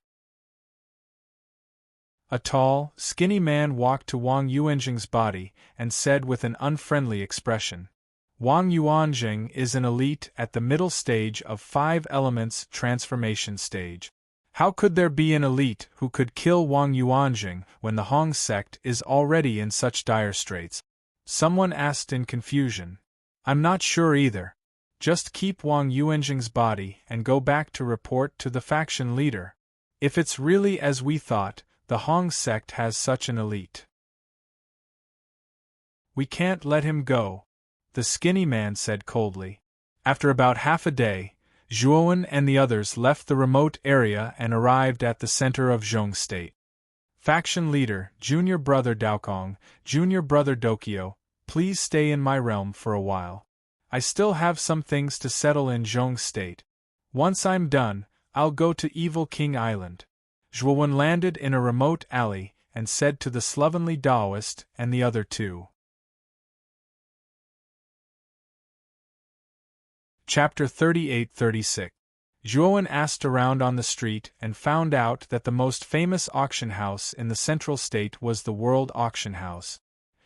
A tall, skinny man walked to Wang Yuanjing's body and said with an unfriendly expression, Wang Yuanjing is an elite at the middle stage of 5 elements transformation stage. How could there be an elite who could kill Wang Yuanjing when the Hong sect is already in such dire straits? Someone asked in confusion. I'm not sure either. Just keep Wang Yuanjing's body and go back to report to the faction leader. If it's really as we thought, the Hong sect has such an elite. We can't let him go, the skinny man said coldly. After about half a day, Zhuowen and the others left the remote area and arrived at the center of Zhong State. Faction leader, junior brother Daokong, junior brother Dokyo, please stay in my realm for a while. I still have some things to settle in Zhong State. Once I'm done, I'll go to Evil King Island. Zhuowen landed in a remote alley and said to the slovenly Taoist and the other two. Chapter 38-36. Zhuowen asked around on the street and found out that the most famous auction house in the central state was the World Auction House.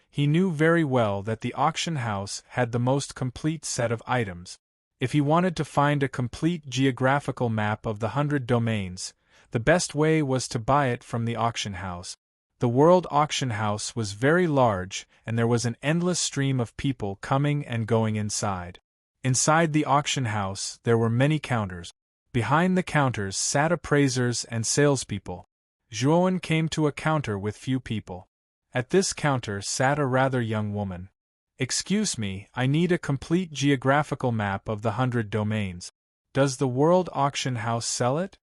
He knew very well that the auction house had the most complete set of items. If he wanted to find a complete geographical map of the 100 domains, the best way was to buy it from the auction house. The World Auction House was very large, and there was an endless stream of people coming and going inside. Inside the auction house, there were many counters. Behind the counters sat appraisers and salespeople. Zhuowen came to a counter with few people. At this counter sat a rather young woman. Excuse me, I need a complete geographical map of the 100 domains. Does the World Auction House sell it?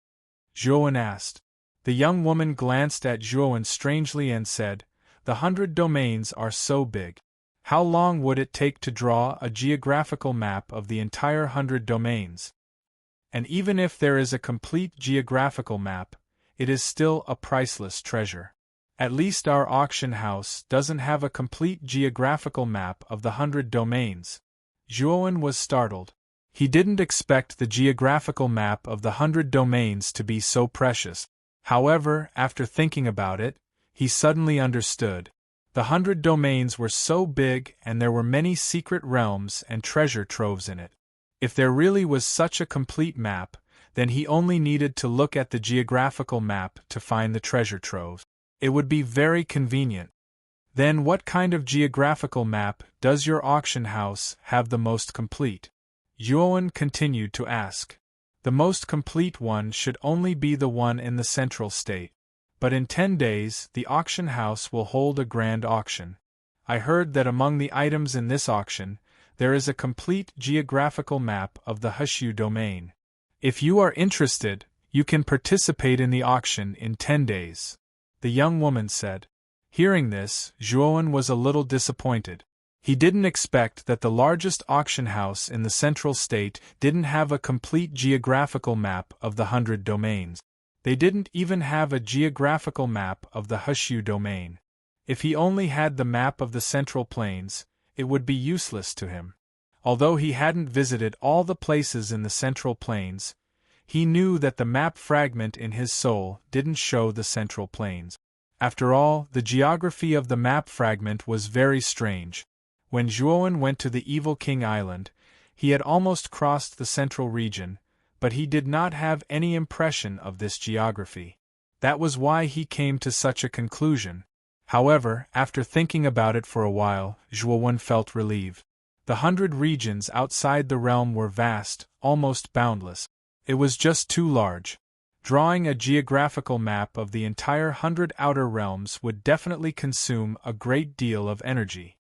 Zhuowen asked. The young woman glanced at Zhuowen strangely and said, The 100 domains are so big. How long would it take to draw a geographical map of the entire 100 domains? And even if there is a complete geographical map, it is still a priceless treasure. At least our auction house doesn't have a complete geographical map of the 100 domains. Zhuowen was startled. He didn't expect the geographical map of the 100 domains to be so precious. However, after thinking about it, he suddenly understood. The 100 domains were so big and there were many secret realms and treasure troves in it. If there really was such a complete map, then he only needed to look at the geographical map to find the treasure troves. It would be very convenient. Then what kind of geographical map does your auction house have the most complete? Zhuowen continued to ask. The most complete one should only be the one in the central state. But in 10 days, the auction house will hold a grand auction. I heard that among the items in this auction, there is a complete geographical map of the Hushu domain. If you are interested, you can participate in the auction in 10 days. The young woman said. Hearing this, Zhuowen was a little disappointed. He didn't expect that the largest auction house in the central state didn't have a complete geographical map of the 100 domains. They didn't even have a geographical map of the Hushu domain. If he only had the map of the Central Plains, it would be useless to him. Although he hadn't visited all the places in the Central Plains, he knew that the map fragment in his soul didn't show the Central Plains. After all, the geography of the map fragment was very strange. When Zhuowen went to the Evil King Island, he had almost crossed the central region, but he did not have any impression of this geography. That was why he came to such a conclusion. However, after thinking about it for a while, Zhuowen felt relieved. The 100 regions outside the realm were vast, almost boundless. It was just too large. Drawing a geographical map of the entire 100 outer realms would definitely consume a great deal of energy.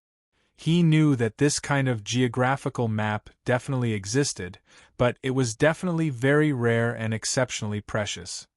He knew that this kind of geographical map definitely existed, but it was definitely very rare and exceptionally precious.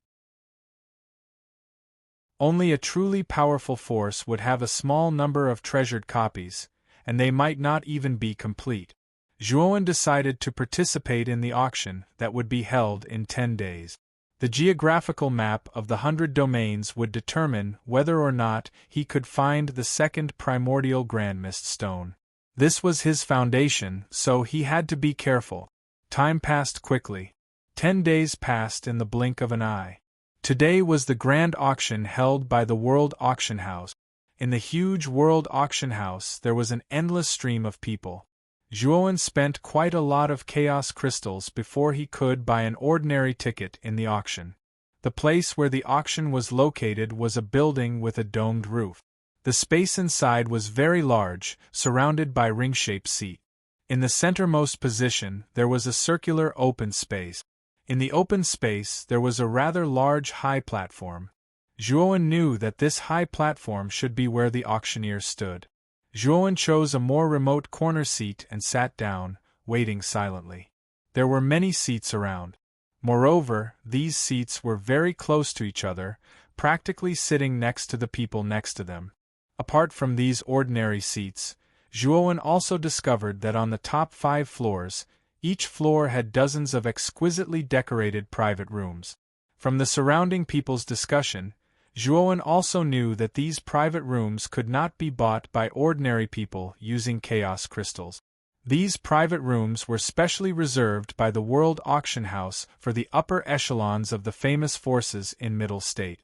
Only a truly powerful force would have a small number of treasured copies, and they might not even be complete. Zhuowen decided to participate in the auction that would be held in 10 days. The geographical map of the 100 domains would determine whether or not he could find the second primordial Grand Mist Stone. This was his foundation, so he had to be careful. Time passed quickly. 10 days passed in the blink of an eye. Today was the grand auction held by the World Auction House. In the huge World Auction House there was an endless stream of people. Zhuowen spent quite a lot of chaos crystals before he could buy an ordinary ticket in the auction. The place where the auction was located was a building with a domed roof. The space inside was very large, surrounded by ring-shaped seats. In the centermost position there was a circular open space. In the open space there was a rather large high platform. Zhuowen knew that this high platform should be where the auctioneer stood. Zhuowen chose a more remote corner seat and sat down, waiting silently. There were many seats around. Moreover, these seats were very close to each other, practically sitting next to the people next to them. Apart from these ordinary seats, Zhuowen also discovered that on the top 5 floors, each floor had dozens of exquisitely decorated private rooms. From the surrounding people's discussion, Zhuowen also knew that these private rooms could not be bought by ordinary people using chaos crystals. These private rooms were specially reserved by the World Auction House for the upper echelons of the famous forces in Middle State.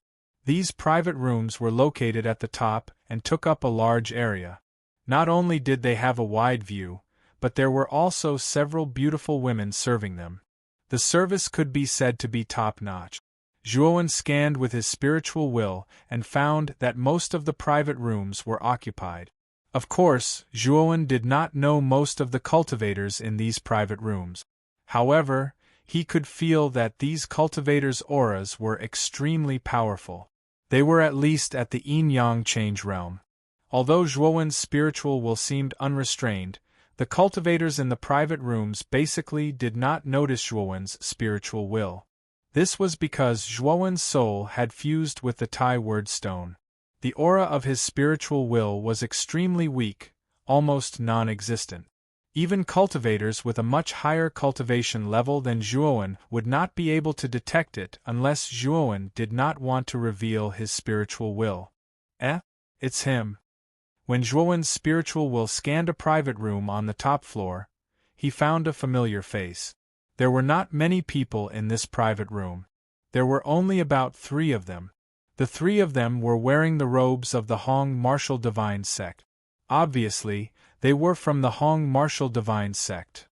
These private rooms were located at the top and took up a large area. Not only did they have a wide view, but there were also several beautiful women serving them. The service could be said to be top-notch. Zhuowen scanned with his spiritual will and found that most of the private rooms were occupied. Of course, Zhuowen did not know most of the cultivators in these private rooms. However, he could feel that these cultivators' auras were extremely powerful. They were at least at the yin-yang change realm. Although Zhuowen's spiritual will seemed unrestrained, the cultivators in the private rooms basically did not notice Zhuowen's spiritual will. This was because Zhuowen's soul had fused with the Tai Word Stone. The aura of his spiritual will was extremely weak, almost non-existent. Even cultivators with a much higher cultivation level than Zhuowen would not be able to detect it unless Zhuowen did not want to reveal his spiritual will. It's him. When Zhuowen's spiritual will scanned a private room on the top floor, he found a familiar face. There were not many people in this private room. There were only about 3 of them. The 3 of them were wearing the robes of the Hong Martial Divine Sect. Obviously, they were from the Hong Martial Divine Sect.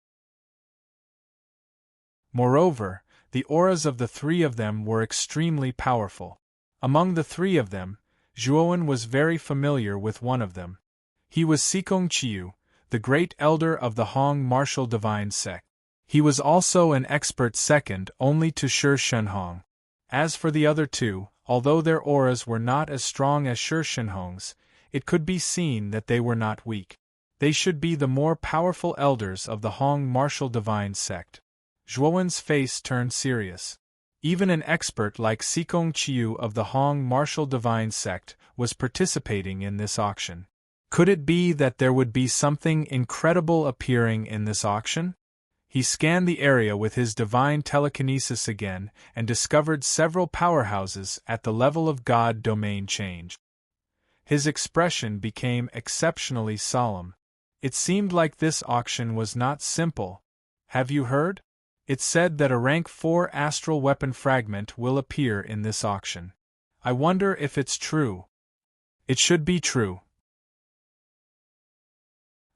Moreover, the auras of the 3 of them were extremely powerful. Among the 3 of them, Zhuowen was very familiar with one of them. He was Sikong Chiu, the great elder of the Hong Martial Divine Sect. He was also an expert second only to Shi Shenhong. As for the other 2, Although their auras were not as strong as Shenhong's, it could be seen that they were not weak. They should be the more powerful elders of the Hong martial divine sect. Zhuowen's face turned serious. Even an expert like Sikong Chiu of the Hong martial divine sect was participating in this auction. Could it be that there would be something incredible appearing in this auction? He scanned the area with his divine telekinesis again and discovered several powerhouses at the level of God domain change. His expression became exceptionally solemn. It seemed like this auction was not simple. Have you heard? It's said that a rank 4 astral weapon fragment will appear in this auction. I wonder if it's true. It should be true.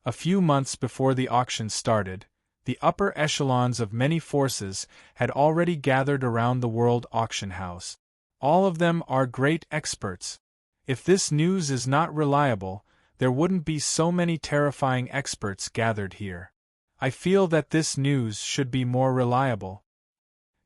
A few months before the auction started, the upper echelons of many forces had already gathered around the World Auction House. All of them are great experts. If this news is not reliable, there wouldn't be so many terrifying experts gathered here. I feel that this news should be more reliable.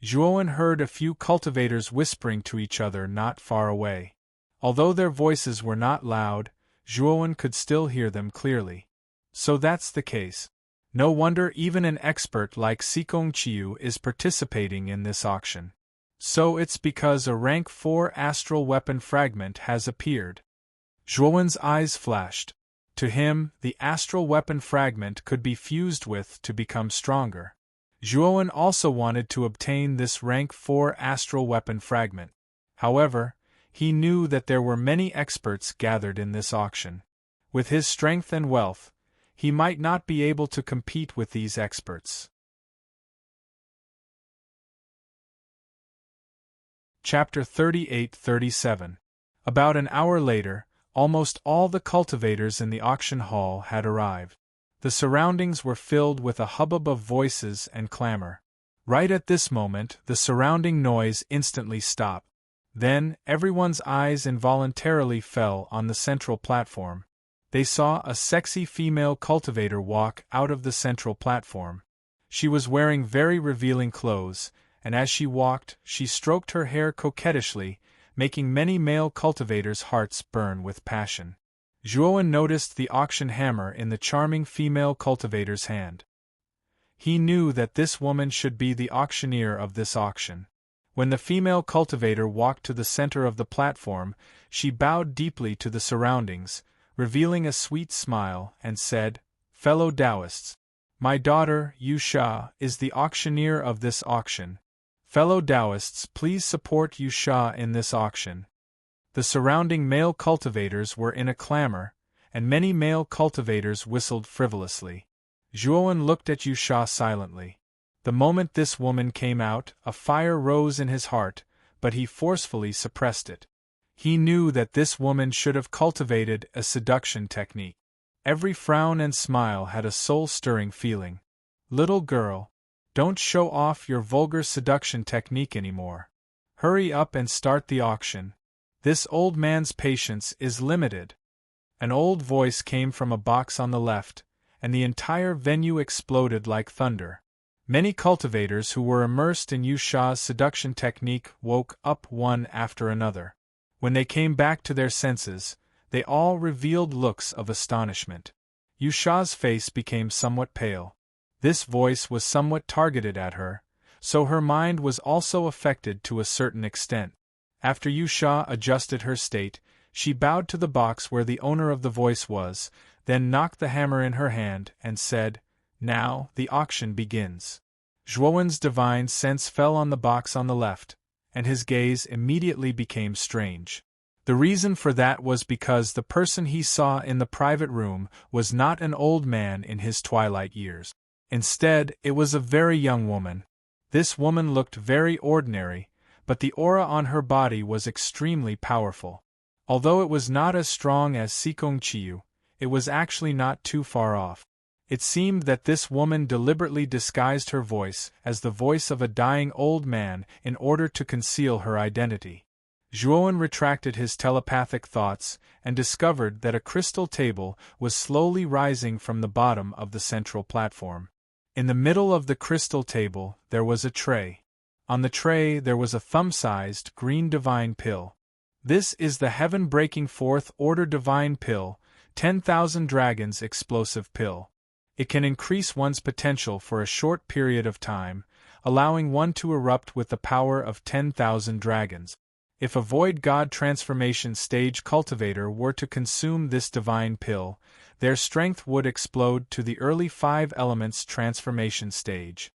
Zhuowen heard a few cultivators whispering to each other not far away. Although their voices were not loud, Zhuowen could still hear them clearly. So that's the case. No wonder even an expert like Sikong Chiu is participating in this auction. So it's because a rank 4 astral weapon fragment has appeared. Zhuowen's eyes flashed. To him, the astral weapon fragment could be fused with to become stronger. Zhuowen also wanted to obtain this rank 4 astral weapon fragment. However, he knew that there were many experts gathered in this auction. With his strength and wealth, he might not be able to compete with these experts. Chapter 38-37. About an hour later, almost all the cultivators in the auction hall had arrived. The surroundings were filled with a hubbub of voices and clamor. Right at this moment, the surrounding noise instantly stopped. Then, everyone's eyes involuntarily fell on the central platform. They saw a sexy female cultivator walk out of the central platform. She was wearing very revealing clothes, and as she walked, she stroked her hair coquettishly, making many male cultivators' hearts burn with passion. Zhuowen noticed the auction hammer in the charming female cultivator's hand. He knew that this woman should be the auctioneer of this auction. When the female cultivator walked to the center of the platform, she bowed deeply to the surroundings, revealing a sweet smile, and said, "Fellow Taoists, my daughter, Yu Sha, is the auctioneer of this auction. Fellow Taoists, please support Yu Sha in this auction." The surrounding male cultivators were in a clamor, and many male cultivators whistled frivolously. Zhuowen looked at Yu Sha silently. The moment this woman came out, a fire rose in his heart, but he forcefully suppressed it. He knew that this woman should have cultivated a seduction technique. Every frown and smile had a soul-stirring feeling. "Little girl, don't show off your vulgar seduction technique anymore. Hurry up and start the auction. This old man's patience is limited." An old voice came from a box on the left, and the entire venue exploded like thunder. Many cultivators who were immersed in Yu Sha's seduction technique woke up one after another. When they came back to their senses, they all revealed looks of astonishment. Yu Sha's face became somewhat pale. This voice was somewhat targeted at her, so her mind was also affected to a certain extent. After Yu Sha adjusted her state, she bowed to the box where the owner of the voice was, then knocked the hammer in her hand and said, "Now, the auction begins." Zhuowen's divine sense fell on the box on the left, and his gaze immediately became strange. The reason for that was because the person he saw in the private room was not an old man in his twilight years. Instead, it was a very young woman. This woman looked very ordinary, but the aura on her body was extremely powerful. Although it was not as strong as Sikong Chiu, it was actually not too far off. It seemed that this woman deliberately disguised her voice as the voice of a dying old man in order to conceal her identity. Zhuowen retracted his telepathic thoughts and discovered that a crystal table was slowly rising from the bottom of the central platform. In the middle of the crystal table there was a tray. On the tray there was a thumb-sized green divine pill. This is the heaven-breaking fourth order divine pill, 10,000 dragons explosive pill. It can increase one's potential for a short period of time, allowing one to erupt with the power of 10,000 dragons. If a void god transformation stage cultivator were to consume this divine pill, their strength would explode to the early 5 elements transformation stage.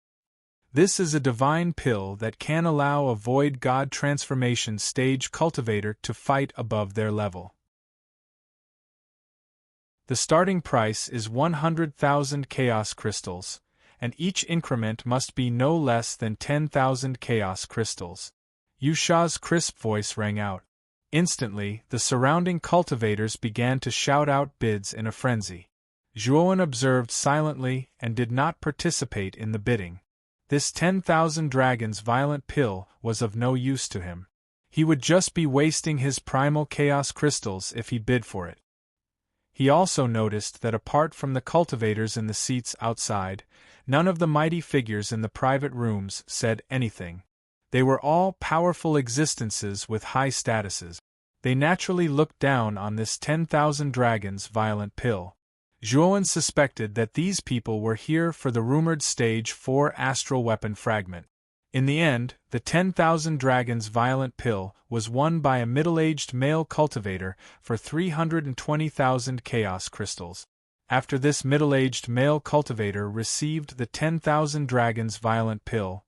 This is a divine pill that can allow a void god transformation stage cultivator to fight above their level. The starting price is 100,000 chaos crystals, and each increment must be no less than 10,000 chaos crystals. Yusha's crisp voice rang out. Instantly, the surrounding cultivators began to shout out bids in a frenzy. Zhuowen observed silently and did not participate in the bidding. This 10,000 dragons violent pill was of no use to him. He would just be wasting his primal chaos crystals if he bid for it. He also noticed that apart from the cultivators in the seats outside, none of the mighty figures in the private rooms said anything. They were all powerful existences with high statuses. They naturally looked down on this 10,000 dragons violent pill. Zhuowen suspected that these people were here for the rumored Stage 4 astral weapon fragment. In the end, the 10,000 dragons violent pill was won by a middle-aged male cultivator for 320,000 chaos crystals. After this middle-aged male cultivator received the 10,000 dragons violent pill,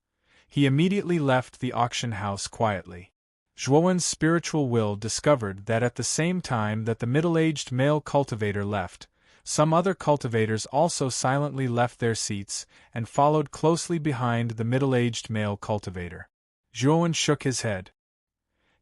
he immediately left the auction house quietly. Zhuowen's spiritual will discovered that at the same time that the middle-aged male cultivator left, some other cultivators also silently left their seats and followed closely behind the middle-aged male cultivator. Zhuowen shook his head.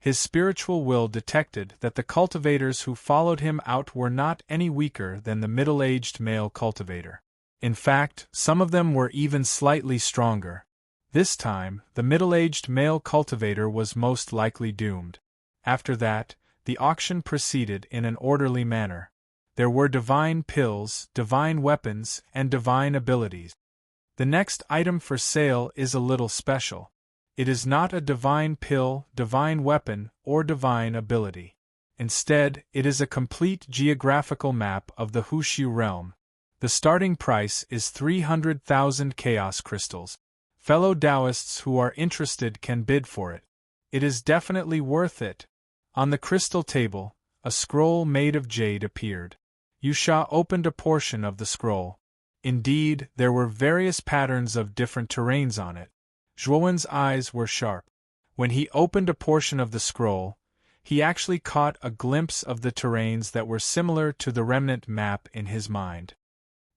His spiritual will detected that the cultivators who followed him out were not any weaker than the middle-aged male cultivator. In fact, some of them were even slightly stronger. This time, the middle-aged male cultivator was most likely doomed. After that, the auction proceeded in an orderly manner. There were divine pills, divine weapons, and divine abilities. The next item for sale is a little special. It is not a divine pill, divine weapon, or divine ability. Instead, it is a complete geographical map of the Hushu realm. The starting price is 300,000 chaos crystals. Fellow Taoists who are interested can bid for it. It is definitely worth it. On the crystal table, a scroll made of jade appeared. Yusha opened a portion of the scroll. Indeed, there were various patterns of different terrains on it. Zhuowen's eyes were sharp. When he opened a portion of the scroll, he actually caught a glimpse of the terrains that were similar to the remnant map in his mind.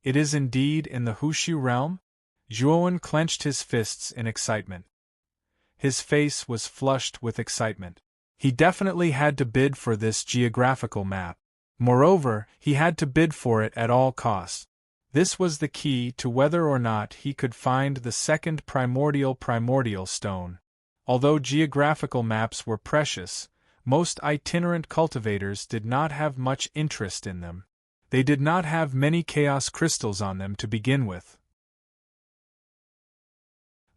It is indeed in the Hushu realm? Zhuowen clenched his fists in excitement. His face was flushed with excitement. He definitely had to bid for this geographical map. Moreover, he had to bid for it at all costs. This was the key to whether or not he could find the second primordial stone. Although geographical maps were precious, most itinerant cultivators did not have much interest in them. They did not have many chaos crystals on them to begin with.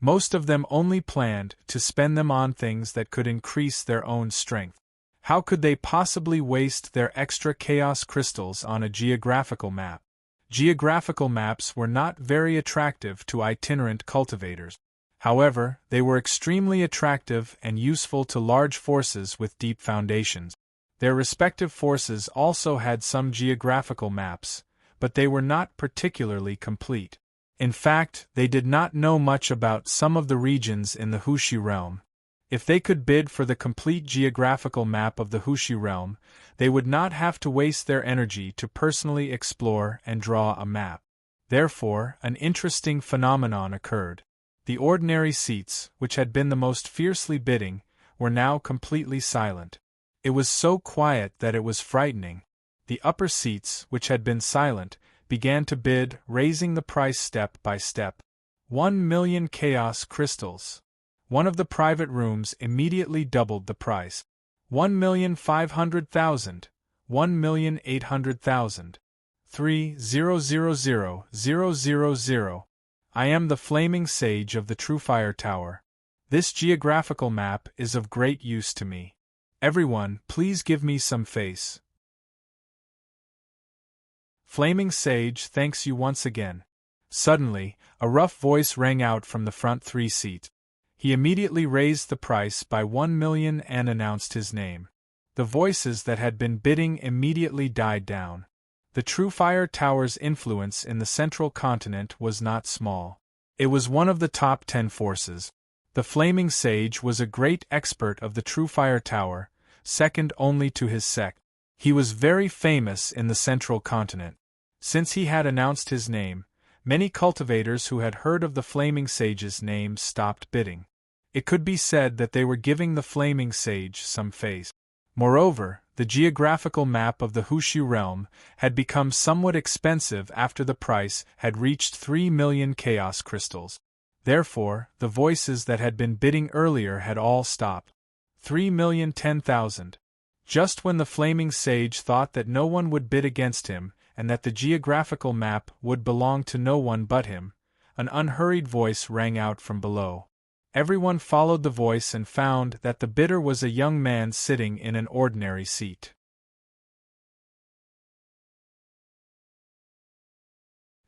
Most of them only planned to spend them on things that could increase their own strength. How could they possibly waste their extra chaos crystals on a geographical map? Geographical maps were not very attractive to itinerant cultivators. However, they were extremely attractive and useful to large forces with deep foundations. Their respective forces also had some geographical maps, but they were not particularly complete. In fact, they did not know much about some of the regions in the Hushu realm. If they could bid for the complete geographical map of the Hushu realm, they would not have to waste their energy to personally explore and draw a map. Therefore, an interesting phenomenon occurred. The ordinary seats, which had been the most fiercely bidding, were now completely silent. It was so quiet that it was frightening. The upper seats, which had been silent, began to bid, raising the price step by step. 1,000,000 chaos crystals. One of the private rooms immediately doubled the price. 1,500,000, 1,800,000. 3,000,000. I am the flaming sage of the True Fire Tower. This geographical map is of great use to me. Everyone, please give me some face. Flaming Sage thanks you once again. Suddenly, a rough voice rang out from the front 3 seat. He immediately raised the price by 1 million and announced his name. The voices that had been bidding immediately died down. The Truefire Tower's influence in the central continent was not small. It was one of the top 10 forces. The Flaming Sage was a great expert of the Truefire Tower, second only to his sect. He was very famous in the central continent. Since he had announced his name, many cultivators who had heard of the Flaming Sage's name stopped bidding. It could be said that they were giving the Flaming Sage some face. Moreover, the geographical map of the Hushu realm had become somewhat expensive after the price had reached 3 million chaos crystals. Therefore, the voices that had been bidding earlier had all stopped. 3,010,000. Just when the Flaming Sage thought that no one would bid against him, and that the geographical map would belong to no one but him, an unhurried voice rang out from below. Everyone followed the voice and found that the bidder was a young man sitting in an ordinary seat.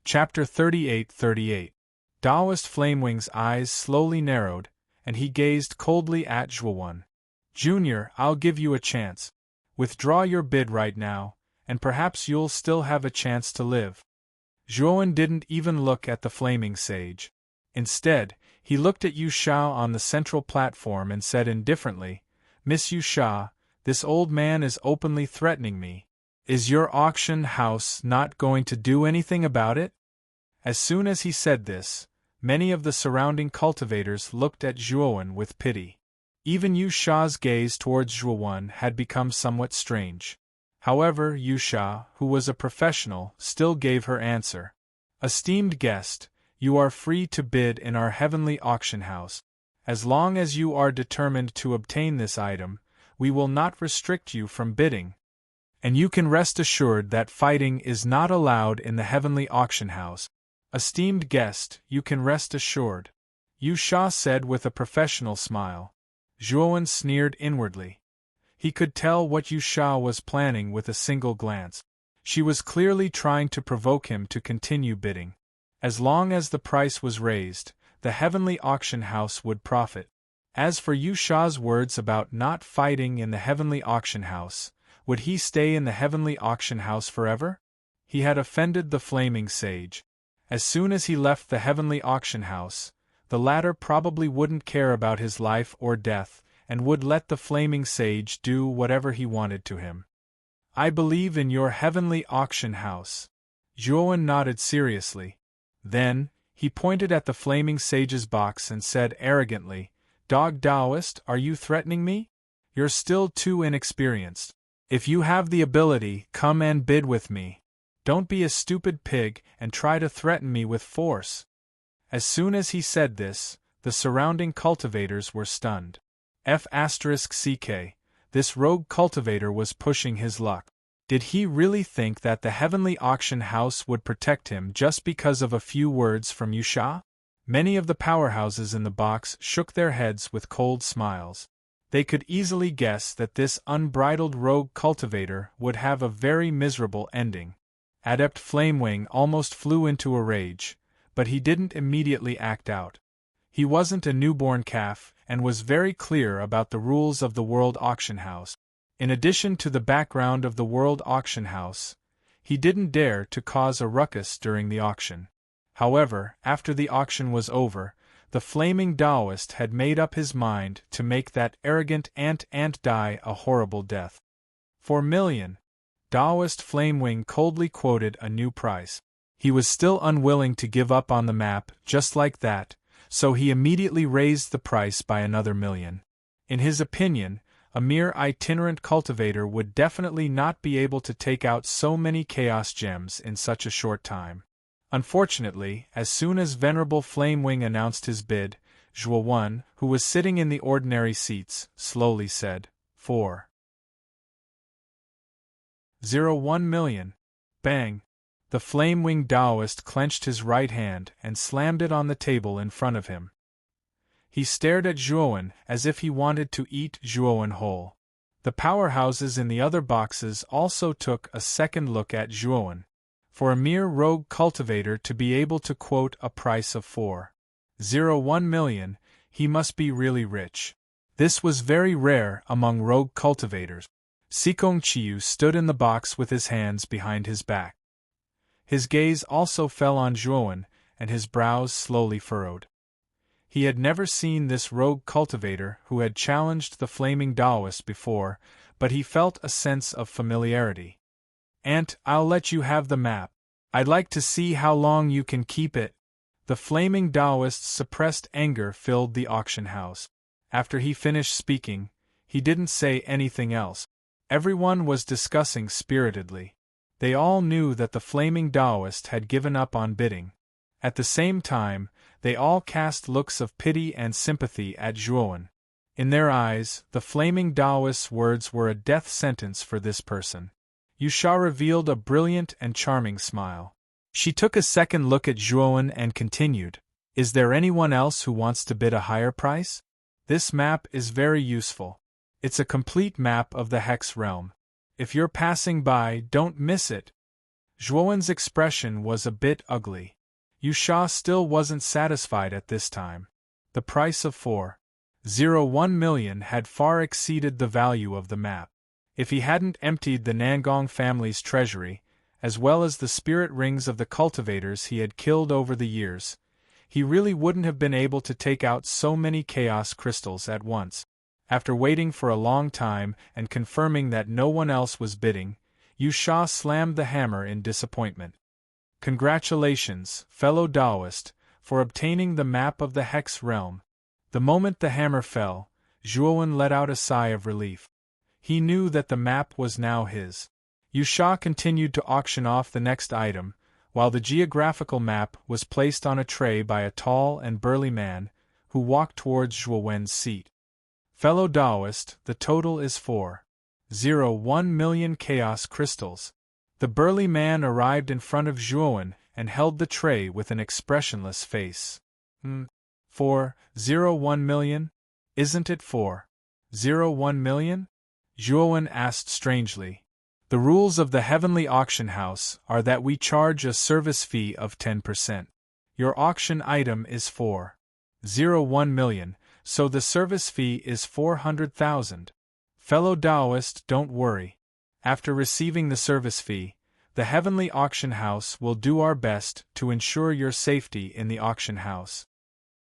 Chapter 38. Taoist Flamewing's eyes slowly narrowed, and he gazed coldly at Zhuowen. Junior, I'll give you a chance. Withdraw your bid right now, and perhaps you'll still have a chance to live. Zhuowen didn't even look at the Flaming Sage. Instead, he looked at Yu Sha on the central platform and said indifferently, Miss Yu Sha, this old man is openly threatening me. Is your auction house not going to do anything about it? As soon as he said this, many of the surrounding cultivators looked at Zhuowen with pity. Even Yu Sha's gaze towards Zhuowen had become somewhat strange. However, Yu Sha, who was a professional, still gave her answer. Esteemed guest, you are free to bid in our heavenly auction house. As long as you are determined to obtain this item, we will not restrict you from bidding. And you can rest assured that fighting is not allowed in the heavenly auction house. Esteemed guest, you can rest assured. Yu Sha said with a professional smile. Zhuowen sneered inwardly. He could tell what Yu Sha was planning with a single glance. She was clearly trying to provoke him to continue bidding. As long as the price was raised, the heavenly auction house would profit. As for Yu Sha's words about not fighting in the heavenly auction house, would he stay in the heavenly auction house forever? He had offended the Flaming Sage. As soon as he left the heavenly auction house, the latter probably wouldn't care about his life or death, and would let the Flaming Sage do whatever he wanted to him. I believe in your heavenly auction house. Zhuowen nodded seriously. Then, he pointed at the Flaming Sage's box and said arrogantly, Dog Taoist, are you threatening me? You're still too inexperienced. If you have the ability, come and bid with me. Don't be a stupid pig and try to threaten me with force. As soon as he said this, the surrounding cultivators were stunned. F*CK, this rogue cultivator was pushing his luck. Did he really think that the heavenly auction house would protect him just because of a few words from Yu Sha? Many of the powerhouses in the box shook their heads with cold smiles. They could easily guess that this unbridled rogue cultivator would have a very miserable ending. Adept Flamewing almost flew into a rage, but he didn't immediately act out. He wasn't a newborn calf, and was very clear about the rules of the World Auction House. In addition to the background of the World Auction House, he didn't dare to cause a ruckus during the auction. However, after the auction was over, the Flaming Taoist had made up his mind to make that arrogant ant die a horrible death. 4 million. Taoist Flamewing coldly quoted a new price. He was still unwilling to give up on the map just like that, so he immediately raised the price by another million. In his opinion, a mere itinerant cultivator would definitely not be able to take out so many chaos gems in such a short time. Unfortunately, as soon as Venerable Flamewing announced his bid, Zhuowen, who was sitting in the ordinary seats, slowly said, 4.01 million. Bang! The Flamewing Taoist clenched his right hand and slammed it on the table in front of him. He stared at Zhuowen as if he wanted to eat Zhuowen whole. The powerhouses in the other boxes also took a second look at Zhuowen. For a mere rogue cultivator to be able to quote a price of 4.01 million, he must be really rich. This was very rare among rogue cultivators. Sikong Chiu stood in the box with his hands behind his back. His gaze also fell on Zhuowen, and his brows slowly furrowed. He had never seen this rogue cultivator who had challenged the flaming Taoist before, but he felt a sense of familiarity. "Aunt, I'll let you have the map. I'd like to see how long you can keep it." The flaming Taoist's suppressed anger filled the auction house. After he finished speaking, he didn't say anything else. Everyone was discussing spiritedly. They all knew that the flaming Taoist had given up on bidding. At the same time, they all cast looks of pity and sympathy at Zhuowen. In their eyes, the flaming Taoist's words were a death sentence for this person. Yusha revealed a brilliant and charming smile. She took a second look at Zhuowen and continued, "Is there anyone else who wants to bid a higher price? This map is very useful. It's a complete map of the Hex realm. If you're passing by, don't miss it." Zhuowen's expression was a bit ugly. Yusha still wasn't satisfied at this time. The price of 4.01 million had far exceeded the value of the map. If he hadn't emptied the Nangong family's treasury, as well as the spirit rings of the cultivators he had killed over the years, he really wouldn't have been able to take out so many chaos crystals at once. After waiting for a long time and confirming that no one else was bidding, Yusha slammed the hammer in disappointment. "Congratulations, fellow Taoist, for obtaining the map of the Hex realm." The moment the hammer fell, Zhuowen let out a sigh of relief. He knew that the map was now his. Yusha continued to auction off the next item, while the geographical map was placed on a tray by a tall and burly man, who walked towards Zhuowen's seat. "Fellow Taoist, the total is 4.01 million chaos crystals." The burly man arrived in front of Zhuowen and held the tray with an expressionless face. 4.01 million? Isn't it 4.01 million? Zhuowen asked strangely. "The rules of the Heavenly Auction House are that we charge a service fee of 10%. Your auction item is 4.01 million, so the service fee is 400,000. Fellow Taoist, don't worry. After receiving the service fee, the Heavenly Auction House will do our best to ensure your safety in the auction house,"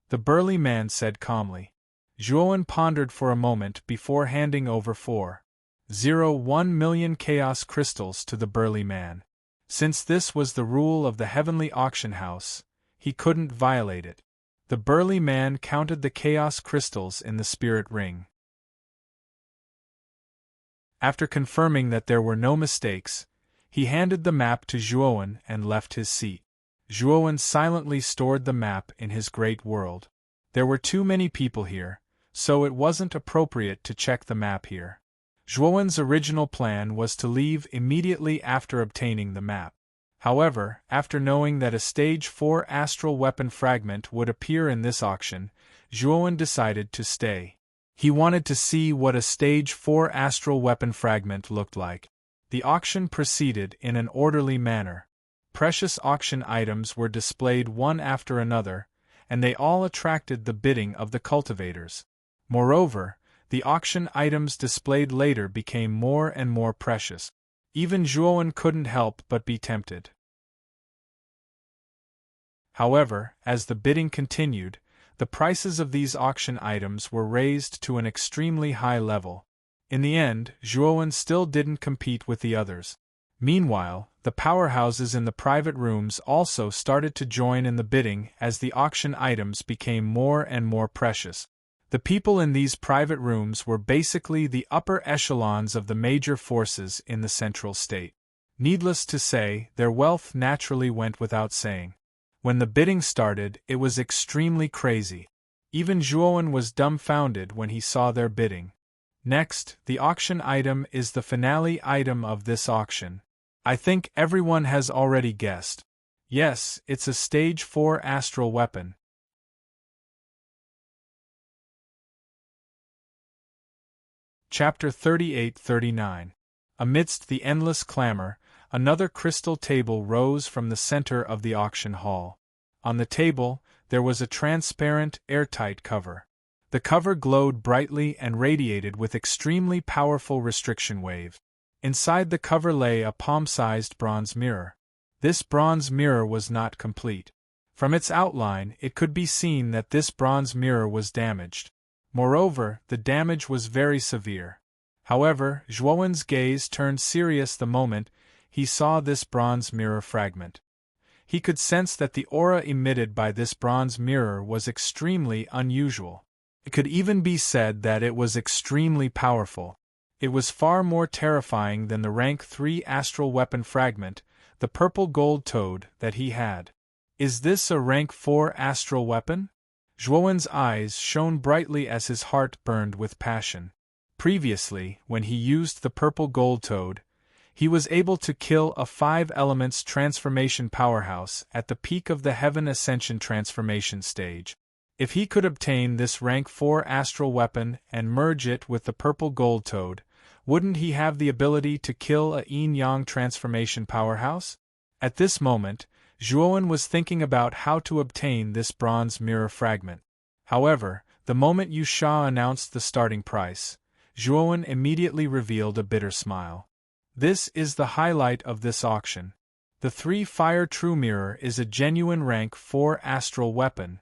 the burly man said calmly. Zhuowen pondered for a moment before handing over 4.01 million chaos crystals to the burly man. Since this was the rule of the Heavenly Auction House, he couldn't violate it. The burly man counted the chaos crystals in the spirit ring. After confirming that there were no mistakes, he handed the map to Zhuowen and left his seat. Zhuowen silently stored the map in his great world. There were too many people here, so it wasn't appropriate to check the map here. Zhuowen's original plan was to leave immediately after obtaining the map. However, after knowing that a Stage 4 astral weapon fragment would appear in this auction, Zhuowen decided to stay. He wanted to see what a Stage 4 astral weapon fragment looked like. The auction proceeded in an orderly manner. Precious auction items were displayed one after another, and they all attracted the bidding of the cultivators. Moreover, the auction items displayed later became more and more precious. Even Zhuowen couldn't help but be tempted. However, as the bidding continued, the prices of these auction items were raised to an extremely high level. In the end, Zhuowen still didn't compete with the others. Meanwhile, the powerhouses in the private rooms also started to join in the bidding as the auction items became more and more precious. The people in these private rooms were basically the upper echelons of the major forces in the central state. Needless to say, their wealth naturally went without saying. When the bidding started, it was extremely crazy. Even Zhuowen was dumbfounded when he saw their bidding. Next, the auction item is the finale item of this auction. I think everyone has already guessed. Yes, it's a Stage 4 astral weapon. Chapter 38-39. Amidst the endless clamor, another crystal table rose from the center of the auction hall. On the table, there was a transparent, airtight cover. The cover glowed brightly and radiated with extremely powerful restriction waves. Inside the cover lay a palm-sized bronze mirror. This bronze mirror was not complete. From its outline, it could be seen that this bronze mirror was damaged. Moreover, the damage was very severe. However, Zhuowen's gaze turned serious the moment he saw this bronze mirror fragment. He could sense that the aura emitted by this bronze mirror was extremely unusual. It could even be said that it was extremely powerful. It was far more terrifying than the rank 3 astral weapon fragment, the purple gold toad, that he had. Is this a rank 4 astral weapon? Zhuowen's eyes shone brightly as his heart burned with passion. Previously, when he used the purple gold toad, he was able to kill a 5 elements transformation powerhouse at the peak of the Heaven Ascension transformation stage. If he could obtain this rank 4 astral weapon and merge it with the purple gold toad, wouldn't he have the ability to kill a yin-yang transformation powerhouse? At this moment, Zhuowen was thinking about how to obtain this bronze mirror fragment. However, the moment Yu Sha announced the starting price, Zhuowen immediately revealed a bitter smile. This is the highlight of this auction. The 3 Fire True Mirror is a genuine rank 4 astral weapon.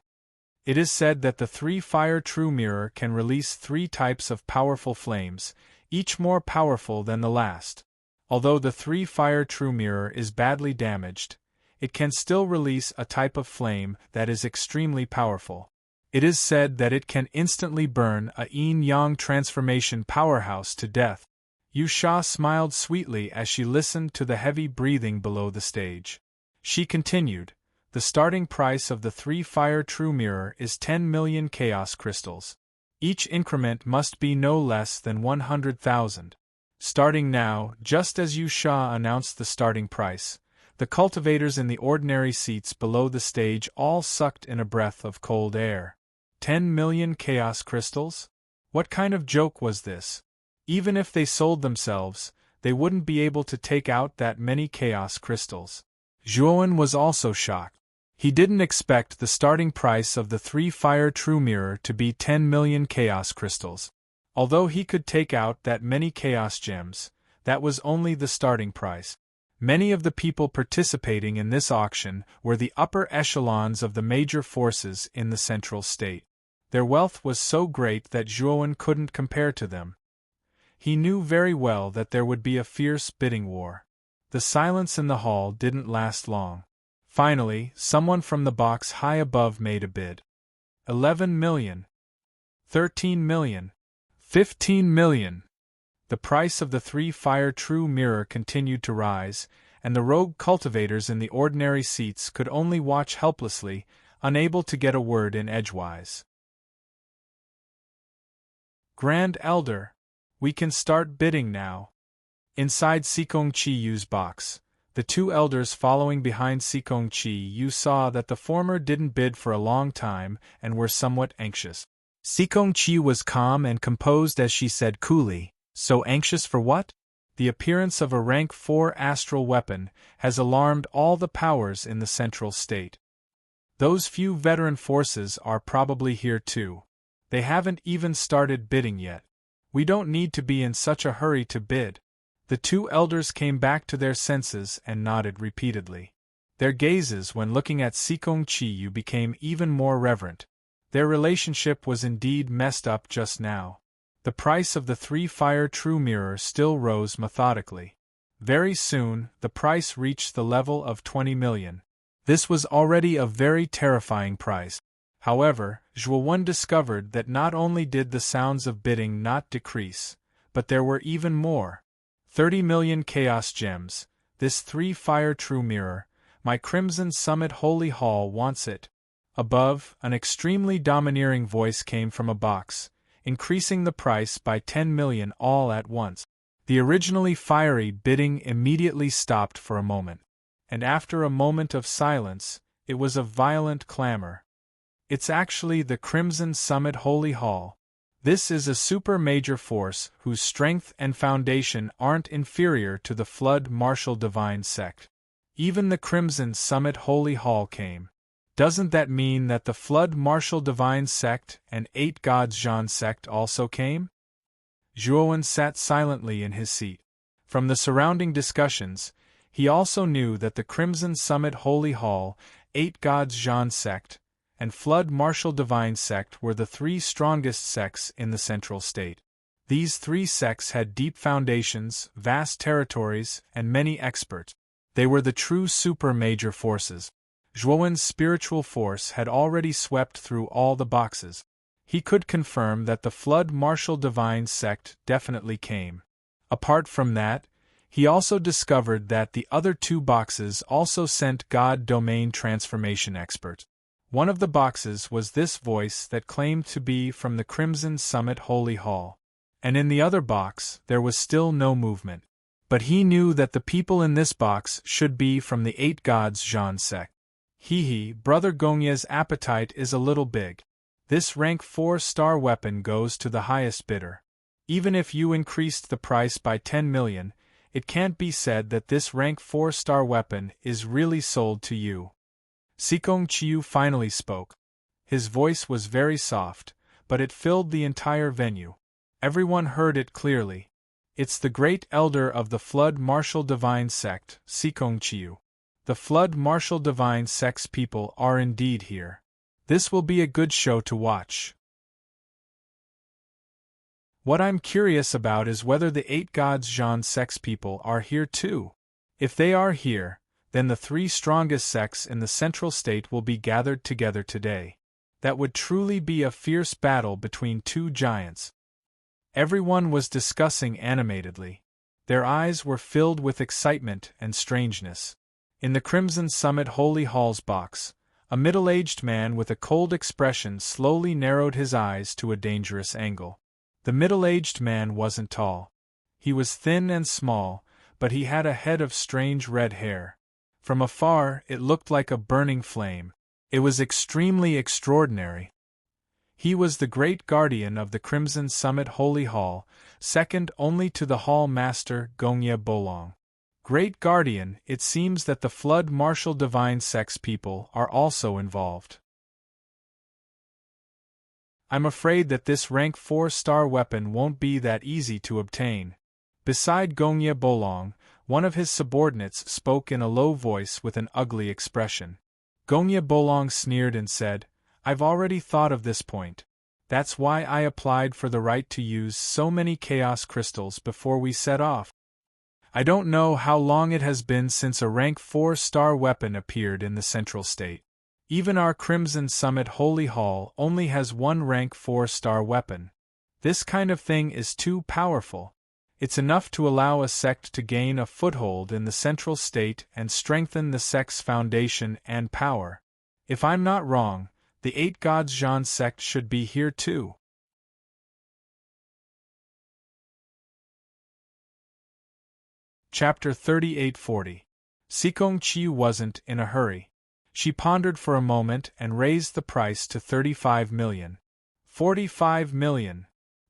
It is said that the 3 Fire True Mirror can release 3 types of powerful flames, each more powerful than the last. Although the 3 Fire True Mirror is badly damaged, it can still release a type of flame that is extremely powerful. It is said that it can instantly burn a yin-yang transformation powerhouse to death. Yu Sha smiled sweetly as she listened to the heavy breathing below the stage. She continued, "The starting price of the 3 Fire True Mirror is 10 million chaos crystals. Each increment must be no less than 100,000. Starting now, just as Yu Sha announced the starting price, the cultivators in the ordinary seats below the stage all sucked in a breath of cold air. 10 million chaos crystals? What kind of joke was this? Even if they sold themselves, they wouldn't be able to take out that many chaos crystals." Zhuowen was also shocked. He didn't expect the starting price of the 3 Fire True Mirror to be 10 million chaos crystals. Although he could take out that many chaos gems, that was only the starting price. Many of the people participating in this auction were the upper echelons of the major forces in the central state. Their wealth was so great that Zhuowen couldn't compare to them. He knew very well that there would be a fierce bidding war. The silence in the hall didn't last long. Finally, someone from the box high above made a bid. 11 million. 13 million. 15 million. The price of the 3 Fire True Mirror continued to rise, and the rogue cultivators in the ordinary seats could only watch helplessly, unable to get a word in edgewise. "Grand Elder, we can start bidding now." Inside Sikong Chi Yu's box, the 2 elders following behind Sikong Chi Yu saw that the former didn't bid for a long time and were somewhat anxious. Sikong Chi was calm and composed as she said coolly, "So anxious for what? The appearance of a rank 4 astral weapon has alarmed all the powers in the central state. Those few veteran forces are probably here too. They haven't even started bidding yet. We don't need to be in such a hurry to bid." The 2 elders came back to their senses and nodded repeatedly. Their gazes when looking at Sikong Chi Yu became even more reverent. Their relationship was indeed messed up just now. The price of the 3 Fire True Mirror still rose methodically. Very soon, the price reached the level of 20 million. This was already a very terrifying price. However, Zhuowen discovered that not only did the sounds of bidding not decrease, but there were even more. 30 million chaos gems, this 3 Fire True Mirror, my Crimson Summit Holy Hall wants it. Above, an extremely domineering voice came from a box, increasing the price by 10 million all at once. The originally fiery bidding immediately stopped for a moment, and after a moment of silence, it was a violent clamor. "It's actually the Crimson Summit Holy Hall. This is a super major force whose strength and foundation aren't inferior to the Flood Martial Divine Sect. Even the Crimson Summit Holy Hall came. Doesn't that mean that the Flood Martial Divine Sect and Eight Gods Jean Sect also came? Zhuowen sat silently in his seat. From the surrounding discussions, he also knew that the Crimson Summit Holy Hall, Eight Gods Jean Sect, and Flood Martial Divine Sect were the three strongest sects in the Central State. These three sects had deep foundations, vast territories, and many experts. They were the true super major forces. Zhuowen's spiritual force had already swept through all the boxes. He could confirm that the Flood Martial Divine Sect definitely came. Apart from that, he also discovered that the other two boxes also sent God Domain Transformation experts. One of the boxes was this voice that claimed to be from the Crimson Summit Holy Hall. And in the other box, there was still no movement. But he knew that the people in this box should be from the Eight Gods Jean Sect. Brother Gongye's appetite is a little big. This rank 4-star weapon goes to the highest bidder. Even if you increased the price by 10 million, it can't be said that this rank 4-star weapon is really sold to you. Sikong Chiu finally spoke. His voice was very soft, but it filled the entire venue. Everyone heard it clearly. It's the great elder of the Flood Martial Divine Sect, Sikong Chiu. The Flood Martial Divine Sect's people are indeed here. This will be a good show to watch. What I'm curious about is whether the Eight Gods Jean Sect's people are here too. If they are here, then the three strongest sects in the Central State will be gathered together today. That would truly be a fierce battle between two giants. Everyone was discussing animatedly. Their eyes were filled with excitement and strangeness. In the Crimson Summit Holy Hall's box, a middle-aged man with a cold expression slowly narrowed his eyes to a dangerous angle. The middle-aged man wasn't tall. He was thin and small, but he had a head of strange red hair. From afar, it looked like a burning flame. It was extremely extraordinary. He was the great guardian of the Crimson Summit Holy Hall, second only to the Hall Master Gongye Bolong. Great Guardian, it seems that the Flood Martial Divine Sect's people are also involved. I'm afraid that this rank 4-star weapon won't be that easy to obtain. Beside Gongye Bolong, one of his subordinates spoke in a low voice with an ugly expression. Gongye Bolong sneered and said, "I've already thought of this point. That's why I applied for the right to use so many chaos crystals before we set off. I don't know how long it has been since a rank 4-star weapon appeared in the Central State. Even our Crimson Summit Holy Hall only has one rank 4-star weapon. This kind of thing is too powerful. It's enough to allow a sect to gain a foothold in the Central State and strengthen the sect's foundation and power. If I'm not wrong, the Eight Gods Jean Sect should be here too." Chapter 3840. Sikong Chiu wasn't in a hurry. She pondered for a moment and raised the price to 35 million. 45 million.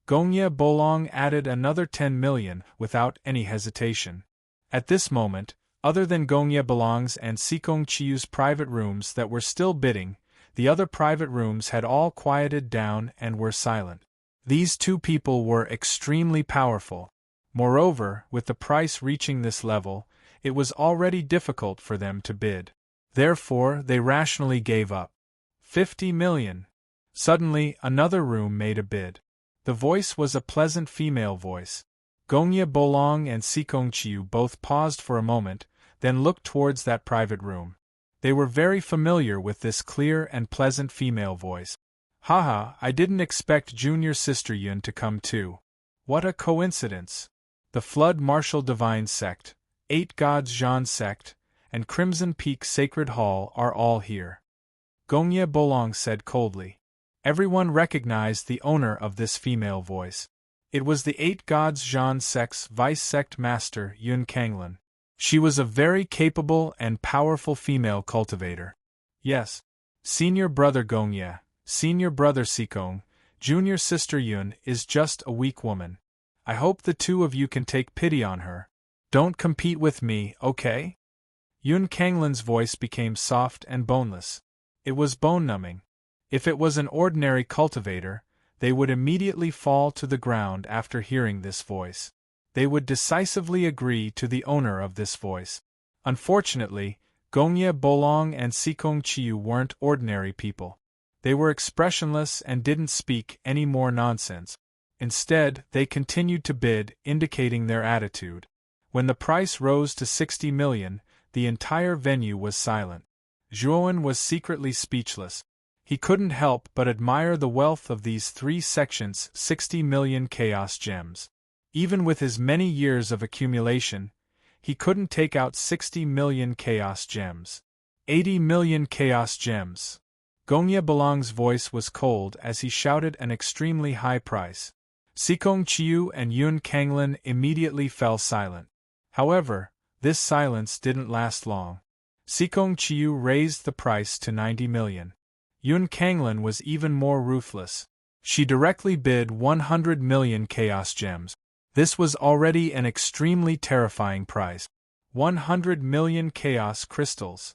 Gongye Bolong added another 10 million without any hesitation. At this moment, other than Gongye Bolong's and Sikong Chiu's private rooms that were still bidding, the other private rooms had all quieted down and were silent. These two people were extremely powerful. Moreover, with the price reaching this level, it was already difficult for them to bid. Therefore, they rationally gave up. 50 million. Suddenly, another room made a bid. The voice was a pleasant female voice. Gongye Bolong and Sikong Chiu both paused for a moment, then looked towards that private room. They were very familiar with this clear and pleasant female voice. "Haha, I didn't expect junior sister Yun to come too. What a coincidence. The Flood Martial Divine Sect, Eight Gods Jean Sect, and Crimson Peak Sacred Hall are all here." Gongye Bolong said coldly. Everyone recognized the owner of this female voice. It was the Eight Gods Jean Sect's Vice-Sect Master Yun Kanglin. She was a very capable and powerful female cultivator. "Yes. Senior Brother Gongye, Senior Brother Sikong, Junior sister Yun is just a weak woman. I hope the two of you can take pity on her. Don't compete with me, okay? Yun Kanglin's voice became soft and boneless. It was bone-numbing. If it was an ordinary cultivator, they would immediately fall to the ground after hearing this voice. They would decisively agree to the owner of this voice. Unfortunately, Gongye Bolong and Sikong Chiu weren't ordinary people. They were expressionless and didn't speak any more nonsense. Instead, they continued to bid, indicating their attitude. When the price rose to 60 million, the entire venue was silent. Zhuowen was secretly speechless. He couldn't help but admire the wealth of these 3 sections, 60 million chaos gems. Even with his many years of accumulation, he couldn't take out 60 million chaos gems. 80 million chaos gems. Gongye Bolong's voice was cold as he shouted an extremely high price. Sikong Chiu and Yun Kanglin immediately fell silent. However, this silence didn't last long. Sikong Chiu raised the price to 90 million. Yun Kanglin was even more ruthless. She directly bid 100 million chaos gems. This was already an extremely terrifying price. 100 million chaos crystals.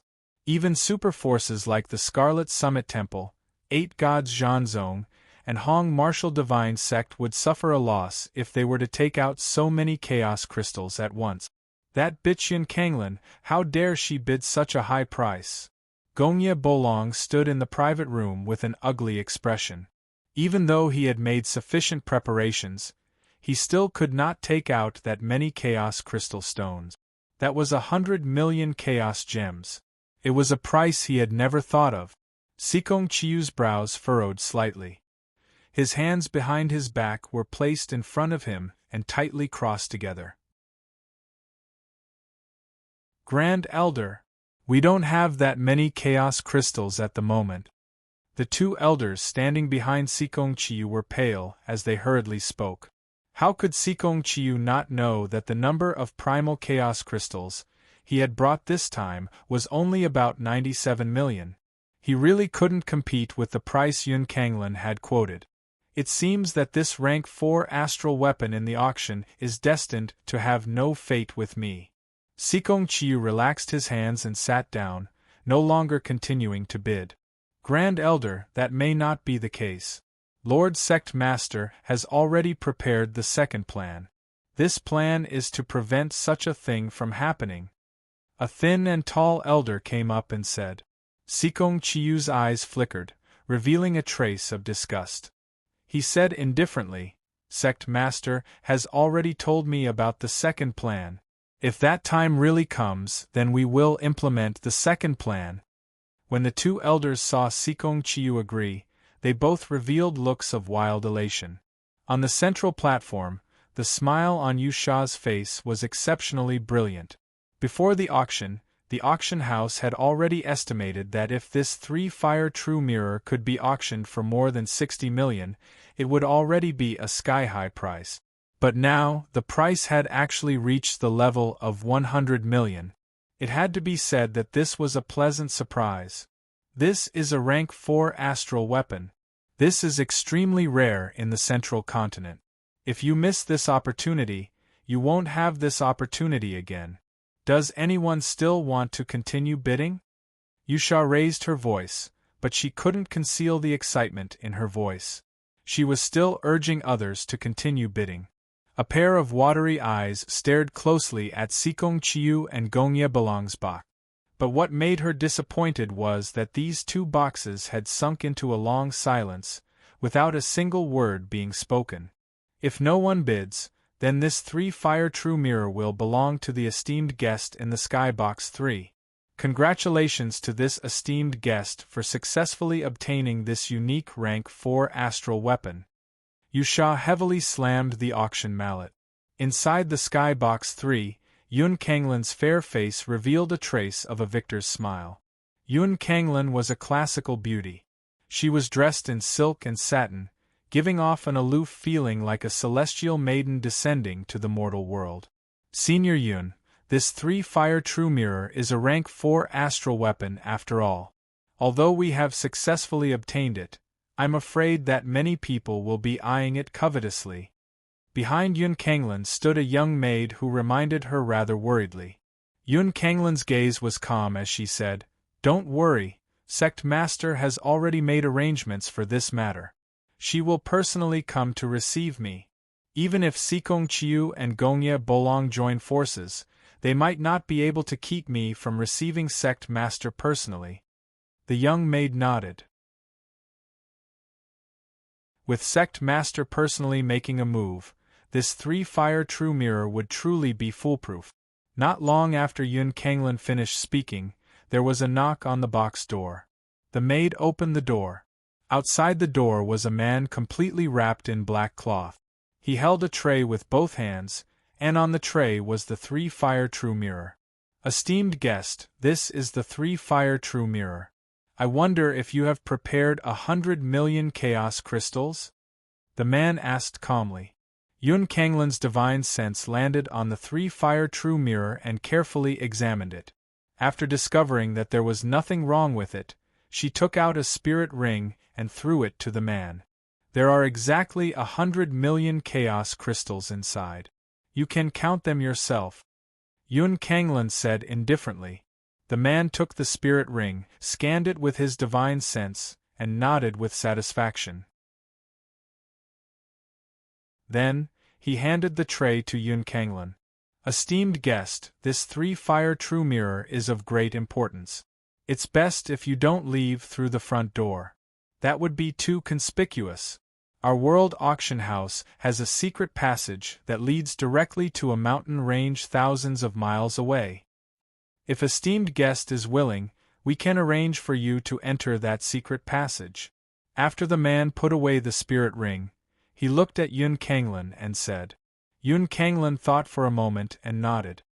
Even super forces like the Scarlet Summit Temple, 8 Gods Zhanzong, and Hong Martial Divine Sect would suffer a loss if they were to take out so many chaos crystals at once. That bitch Yun Kanglin, how dare she bid such a high price? Gongye Bolong stood in the private room with an ugly expression. Even though he had made sufficient preparations, he still could not take out that many chaos crystal stones. That was 100 million chaos gems. It was a price he had never thought of. Sikong Chiu's brows furrowed slightly. His hands behind his back were placed in front of him and tightly crossed together. Grand Elder, we don't have that many chaos crystals at the moment. The 2 elders standing behind Sikong Chiu were pale as they hurriedly spoke. How could Sikong Chiu not know that the number of primal chaos crystals he had brought this time was only about 97 million? He really couldn't compete with the price Yun Kanglin had quoted. It seems that this rank 4 astral weapon in the auction is destined to have no fate with me. Sikong Chiu relaxed his hands and sat down, no longer continuing to bid. Grand Elder, that may not be the case. Lord Sect Master has already prepared the second plan. This plan is to prevent such a thing from happening. A thin and tall elder came up and said. Sikong Chiu's eyes flickered, revealing a trace of disgust. He said indifferently, Sect Master has already told me about the second plan. If that time really comes, then we will implement the second plan. When the 2 elders saw Sikong Chiu agree, they both revealed looks of wild elation. On the central platform, the smile on Yu Sha's face was exceptionally brilliant. Before the auction house had already estimated that if this 3-fire true mirror could be auctioned for more than 60 million, it would already be a sky-high price. But now, the price had actually reached the level of 100 million. It had to be said that this was a pleasant surprise. This is a rank 4 astral weapon. This is extremely rare in the central continent. If you miss this opportunity, you won't have this opportunity again. Does anyone still want to continue bidding? Yusha raised her voice, but she couldn't conceal the excitement in her voice. She was still urging others to continue bidding. A pair of watery eyes stared closely at Sikong Chiu and Gongye Bolong's box. But what made her disappointed was that these 2 boxes had sunk into a long silence, without a single word being spoken. If no one bids, then this 3-fire true mirror will belong to the esteemed guest in the Skybox 3. Congratulations to this esteemed guest for successfully obtaining this unique rank 4 astral weapon. Yusha heavily slammed the auction mallet. Inside the Skybox 3, Yun Kanglin's fair face revealed a trace of a victor's smile. Yun Kanglin was a classical beauty. She was dressed in silk and satin, giving off an aloof feeling like a celestial maiden descending to the mortal world. Senior Yun, this 3-fire true mirror is a rank 4 astral weapon after all. Although we have successfully obtained it, I'm afraid that many people will be eyeing it covetously. Behind Yun Kanglan stood a young maid who reminded her rather worriedly. Yun Kanglan's gaze was calm as she said, "Don't worry, Sect Master has already made arrangements for this matter. She will personally come to receive me. Even if Sikong Chiu and Gongye Bolong join forces, they might not be able to keep me from receiving Sect Master personally." The young maid nodded. With Sect Master personally making a move, this three-fire true mirror would truly be foolproof. Not long after Yun Kanglan finished speaking, there was a knock on the box door. The maid opened the door. Outside the door was a man completely wrapped in black cloth. He held a tray with both hands, and on the tray was the three-fire true mirror. "Esteemed guest, this is the three-fire true mirror. I wonder if you have prepared 100 million chaos crystals?" the man asked calmly. Yun Kanglan's divine sense landed on the three-fire true mirror and carefully examined it. After discovering that there was nothing wrong with it, she took out a spirit ring and threw it to the man. "There are exactly 100 million chaos crystals inside. You can count them yourself," Yun Kanglan said indifferently. The man took the spirit ring, scanned it with his divine sense, and nodded with satisfaction. Then, he handed the tray to Yun Kanglan. "Esteemed guest, this three-fire true mirror is of great importance. It's best if you don't leave through the front door. That would be too conspicuous. Our World Auction House has a secret passage that leads directly to a mountain range thousands of miles away. If esteemed guest is willing, we can arrange for you to enter that secret passage." After the man put away the spirit ring, he looked at Yun Kanglan and said. Yun Kanglan thought for a moment and nodded.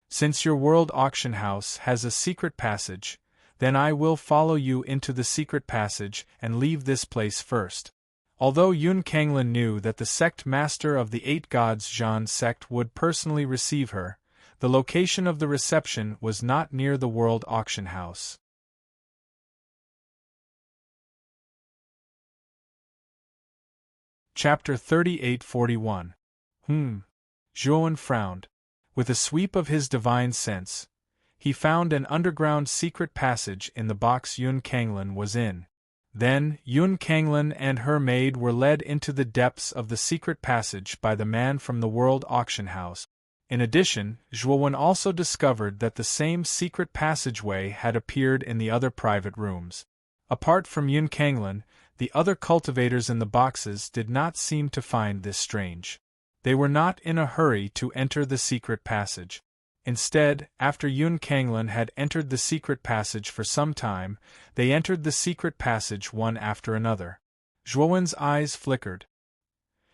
"Since your World Auction House has a secret passage, then I will follow you into the secret passage and leave this place first." Although Yun Kanglan knew that the sect master of the Eight Gods Zhan sect would personally receive her, the location of the reception was not near the World Auction House. Chapter 3841. Zhuowen frowned. With a sweep of his divine sense, he found an underground secret passage in the box Yun Kanglan was in. Then, Yun Kanglan and her maid were led into the depths of the secret passage by the man from the World Auction House. In addition, Zhuowen also discovered that the same secret passageway had appeared in the other private rooms. Apart from Yun Kanglan, the other cultivators in the boxes did not seem to find this strange. They were not in a hurry to enter the secret passage. Instead, after Yun Kanglan had entered the secret passage for some time, they entered the secret passage one after another. Zhuowen's eyes flickered.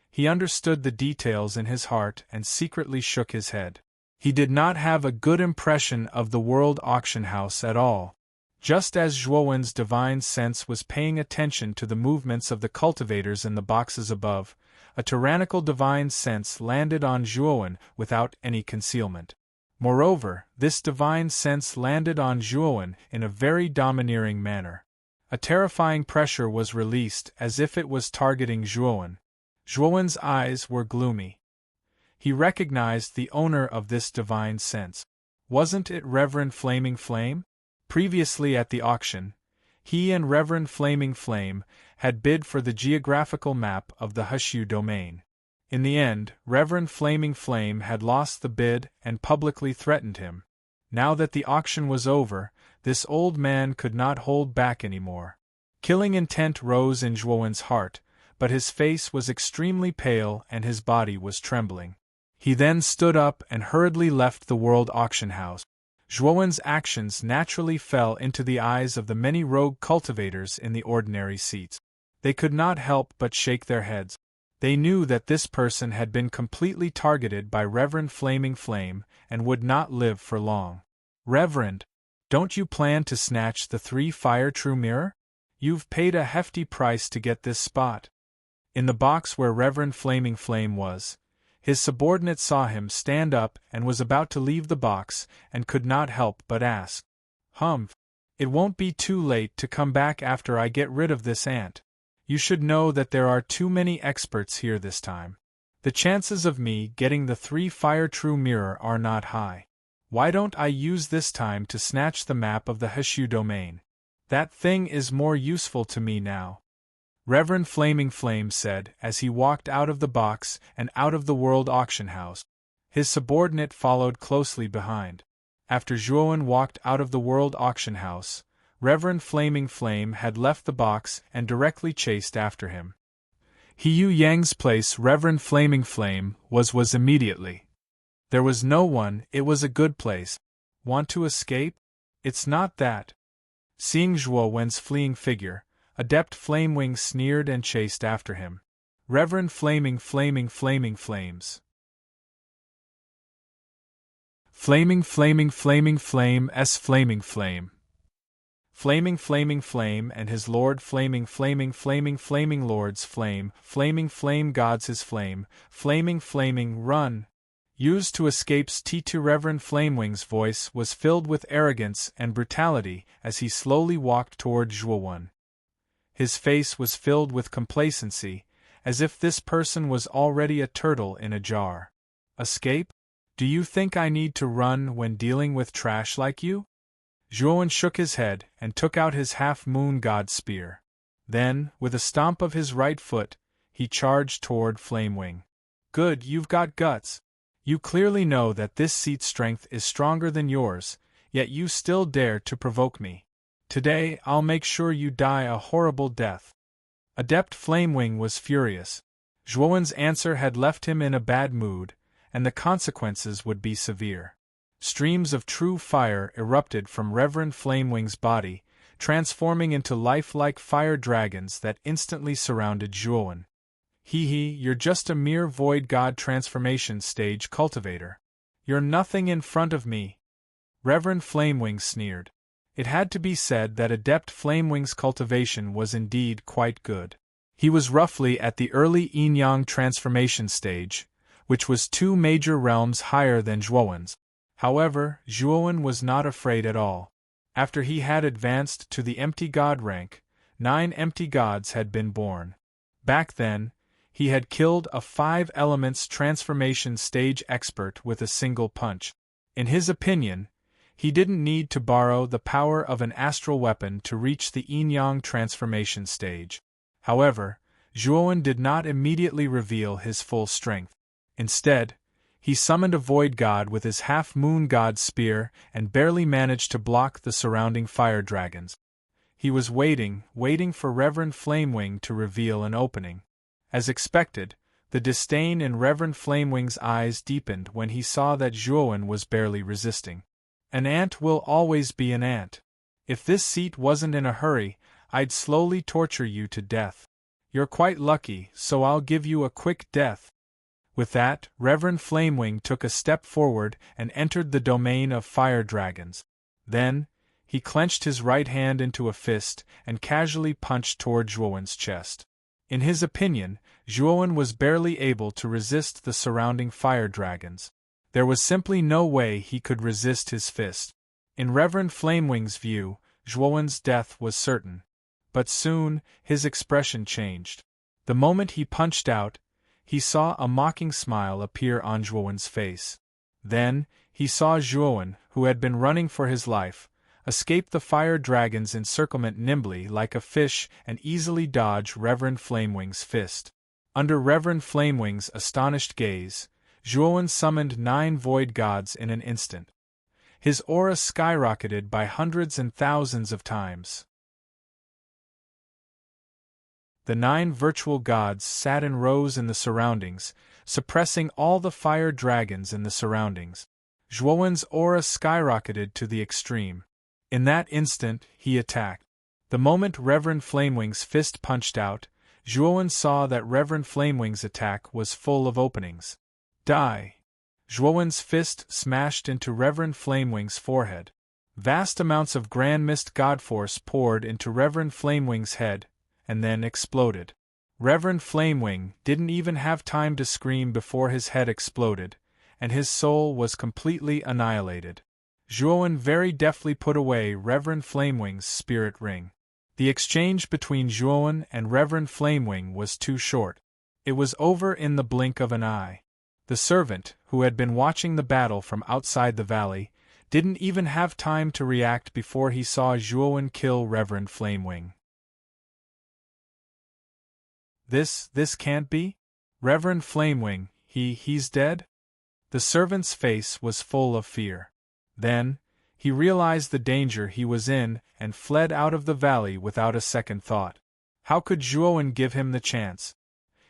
He understood the details in his heart and secretly shook his head. He did not have a good impression of the World Auction House at all. Just as Zhuowen's divine sense was paying attention to the movements of the cultivators in the boxes above, a tyrannical divine sense landed on Zhuowen without any concealment. Moreover, this divine sense landed on Zhuowen in a very domineering manner. A terrifying pressure was released as if it was targeting Zhuowen. Zhuowen's eyes were gloomy. He recognized the owner of this divine sense. Wasn't it Reverend Flaming Flame? Previously at the auction, he and Reverend Flaming Flame had bid for the geographical map of the Hushu domain. In the end, Reverend Flaming Flame had lost the bid and publicly threatened him. Now that the auction was over, this old man could not hold back anymore. Killing intent rose in Zhuowen's heart, but his face was extremely pale and his body was trembling. He then stood up and hurriedly left the World Auction House. Zhuowen's actions naturally fell into the eyes of the many rogue cultivators in the ordinary seats. They could not help but shake their heads. They knew that this person had been completely targeted by Reverend Flaming Flame and would not live for long. "Reverend, don't you plan to snatch the three-fire true mirror? You've paid a hefty price to get this spot." In the box where Reverend Flaming Flame was, his subordinate saw him stand up and was about to leave the box and could not help but ask, "It won't be too late to come back after I get rid of this ant. You should know that there are too many experts here this time. The chances of me getting the 3 fire true mirror are not high. Why don't I use this time to snatch the map of the Hshu domain? That thing is more useful to me now. Reverend Flaming Flame said as he walked out of the box and out of the World Auction House. His subordinate followed closely behind. After Zhuowen walked out of the World Auction House, Reverend Flaming Flame had left the box and directly chased after him. He Yu Yang's place Reverend Flaming Flame was immediately. There was no one, it was a good place. Want to escape? It's not that. Seeing Zhuowen's fleeing figure, Adept Flamewing sneered and chased after him. Reverend Flaming Flaming Flames. Flaming Flame Flaming Flame and his Lord Flaming Lord's Flame God's his Flaming run. Used to escape's T2 Reverend Flamewing's voice was filled with arrogance and brutality as he slowly walked toward Zhuowen. His face was filled with complacency, as if this person was already a turtle in a jar. Escape? Do you think I need to run when dealing with trash like you? Zhuowen shook his head and took out his half-moon god spear. Then, with a stomp of his right foot, he charged toward Flamewing. Good, you've got guts. You clearly know that this seat's strength is stronger than yours, yet you still dare to provoke me. Today I'll make sure you die a horrible death. Adept Flamewing was furious. Zhuowen's answer had left him in a bad mood, and the consequences would be severe. Streams of true fire erupted from Reverend Flamewing's body, transforming into lifelike fire dragons that instantly surrounded Zhuowen. You're just a mere void god transformation stage cultivator. You're nothing in front of me. Reverend Flamewing sneered. It had to be said that Adept Flamewing's cultivation was indeed quite good. He was roughly at the early yin-yang transformation stage, which was 2 major realms higher than Zhuowen's. However, Zhuowen was not afraid at all. After he had advanced to the empty god rank, 9 empty gods had been born. Back then, he had killed a 5 elements transformation stage expert with a single punch. In his opinion, he didn't need to borrow the power of an astral weapon to reach the yin-yang transformation stage. However, Zhuowen did not immediately reveal his full strength. Instead, he summoned a void god with his half-moon god spear and barely managed to block the surrounding fire dragons. He was waiting for Reverend Flamewing to reveal an opening. As expected, the disdain in Reverend Flamewing's eyes deepened when he saw that Zhuowen was barely resisting. An ant will always be an ant. If this seat wasn't in a hurry, I'd slowly torture you to death. You're quite lucky, so I'll give you a quick death. With that, Reverend Flamewing took a step forward and entered the domain of fire dragons. Then, he clenched his right hand into a fist and casually punched toward Zhuowen's chest. In his opinion, Zhuowen was barely able to resist the surrounding fire dragons. There was simply no way he could resist his fist. In Reverend Flamewing's view, Zhuowen's death was certain. But soon, his expression changed. The moment he punched out, he saw a mocking smile appear on Zhuowen's face. Then, he saw Zhuowen, who had been running for his life, escape the fire dragon's encirclement nimbly like a fish and easily dodge Reverend Flamewing's fist. Under Reverend Flamewing's astonished gaze, Zhuowen summoned 9 void gods in an instant. His aura skyrocketed by hundreds and thousands of times. The 9 virtual gods sat in rows in the surroundings, suppressing all the fire dragons in the surroundings. Zhuowen's aura skyrocketed to the extreme. In that instant, he attacked. The moment Reverend Flamewing's fist punched out, Zhuowen saw that Reverend Flamewing's attack was full of openings. Die! Zhuowen's fist smashed into Reverend Flamewing's forehead. Vast amounts of Grand Mist God Force poured into Reverend Flamewing's head, and then exploded. Reverend Flamewing didn't even have time to scream before his head exploded, and his soul was completely annihilated. Zhuowen very deftly put away Reverend Flamewing's spirit ring. The exchange between Zhuowen and Reverend Flamewing was too short. It was over in the blink of an eye. The servant, who had been watching the battle from outside the valley, didn't even have time to react before he saw Zhuowen kill Reverend Flamewing. This can't be? Reverend Flamewing, he's dead? The servant's face was full of fear. Then, he realized the danger he was in and fled out of the valley without a second thought. How could Zhuowen give him the chance?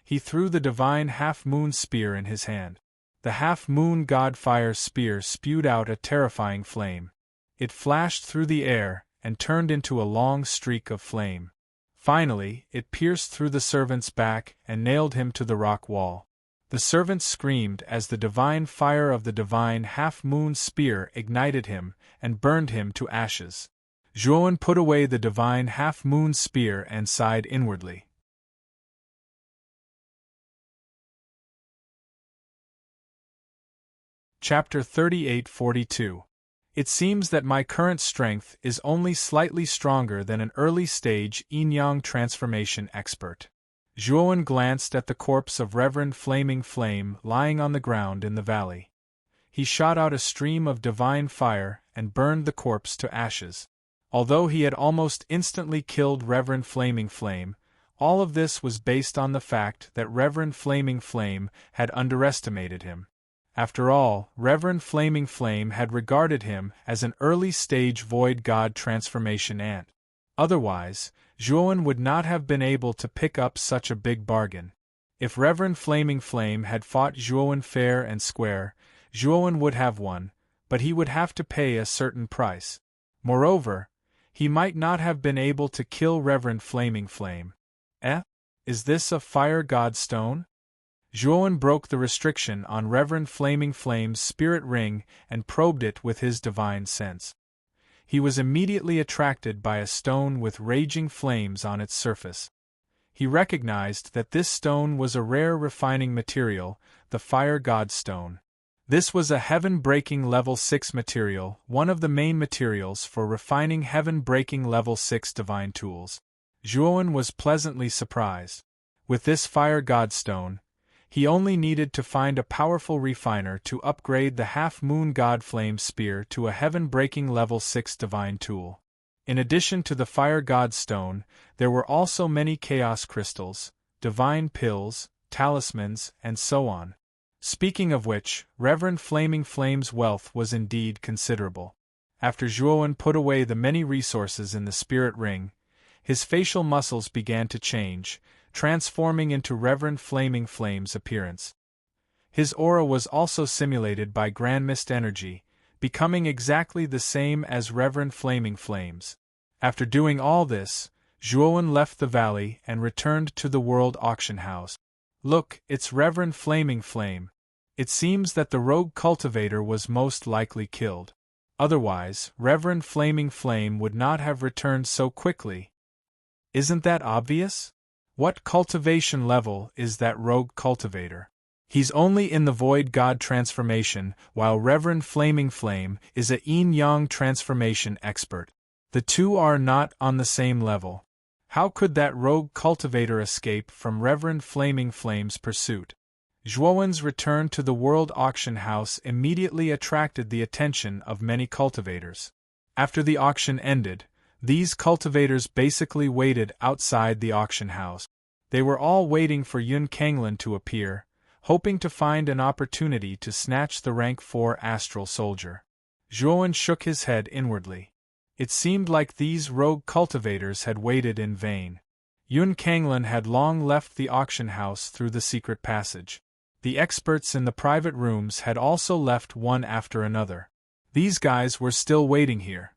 He threw the divine half-moon spear in his hand. The half-moon god-fire spear spewed out a terrifying flame. It flashed through the air and turned into a long streak of flame. Finally, it pierced through the servant's back and nailed him to the rock wall. The servant screamed as the divine fire of the divine half-moon spear ignited him and burned him to ashes. Zhuowen put away the divine half-moon spear and sighed inwardly. Chapter 38-42. It seems that my current strength is only slightly stronger than an early-stage yin-yang transformation expert. Zhuowen glanced at the corpse of Reverend Flaming Flame lying on the ground in the valley. He shot out a stream of divine fire and burned the corpse to ashes. Although he had almost instantly killed Reverend Flaming Flame, all of this was based on the fact that Reverend Flaming Flame had underestimated him. After all, Reverend Flaming Flame had regarded him as an early-stage void god transformation ant. Otherwise, Zhuowen would not have been able to pick up such a big bargain. If Reverend Flaming Flame had fought Zhuowen fair and square, Zhuowen would have won, but he would have to pay a certain price. Moreover, he might not have been able to kill Reverend Flaming Flame. Is this a fire god stone? Zhuowen broke the restriction on Reverend Flaming Flame's spirit ring and probed it with his divine sense. He was immediately attracted by a stone with raging flames on its surface. He recognized that this stone was a rare refining material, the Fire God Stone. This was a heaven-breaking level 6 material, one of the main materials for refining heaven-breaking level 6 divine tools. Zhuowen was pleasantly surprised. With this Fire God Stone, he only needed to find a powerful refiner to upgrade the half-moon god flame spear to a heaven-breaking level 6 divine tool. In addition to the Fire God Stone, there were also many chaos crystals, divine pills, talismans, and so on. Speaking of which, Reverend Flaming Flame's wealth was indeed considerable. After Zhuowen put away the many resources in the spirit ring, his facial muscles began to change, transforming into Reverend Flaming Flame's appearance. His aura was also simulated by Grand Mist energy, becoming exactly the same as Reverend Flaming Flame's. After doing all this, Zhuowen left the valley and returned to the World Auction House. Look, it's Reverend Flaming Flame. It seems that the rogue cultivator was most likely killed. Otherwise, Reverend Flaming Flame would not have returned so quickly. Isn't that obvious? What cultivation level is that rogue cultivator? He's only in the Void God transformation, while Reverend Flaming Flame is a yin-yang transformation expert. The two are not on the same level. How could that rogue cultivator escape from Reverend Flaming Flame's pursuit? Zhuowen's return to the World Auction House immediately attracted the attention of many cultivators. After the auction ended, these cultivators basically waited outside the auction house. They were all waiting for Yun Kanglin to appear, hoping to find an opportunity to snatch the rank 4 astral soldier. Zhuowen shook his head inwardly. It seemed like these rogue cultivators had waited in vain. Yun Kanglin had long left the auction house through the secret passage. The experts in the private rooms had also left one after another. These guys were still waiting here.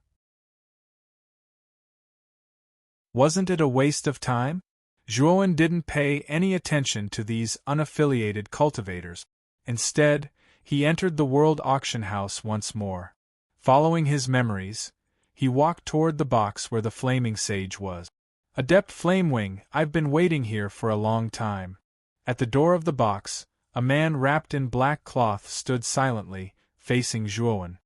Wasn't it a waste of time? Zhuowen didn't pay any attention to these unaffiliated cultivators. Instead, he entered the World Auction House once more. Following his memories, he walked toward the box where the flaming sage was. Adept Flamewing, I've been waiting here for a long time. At the door of the box, a man wrapped in black cloth stood silently, facing Zhuowen.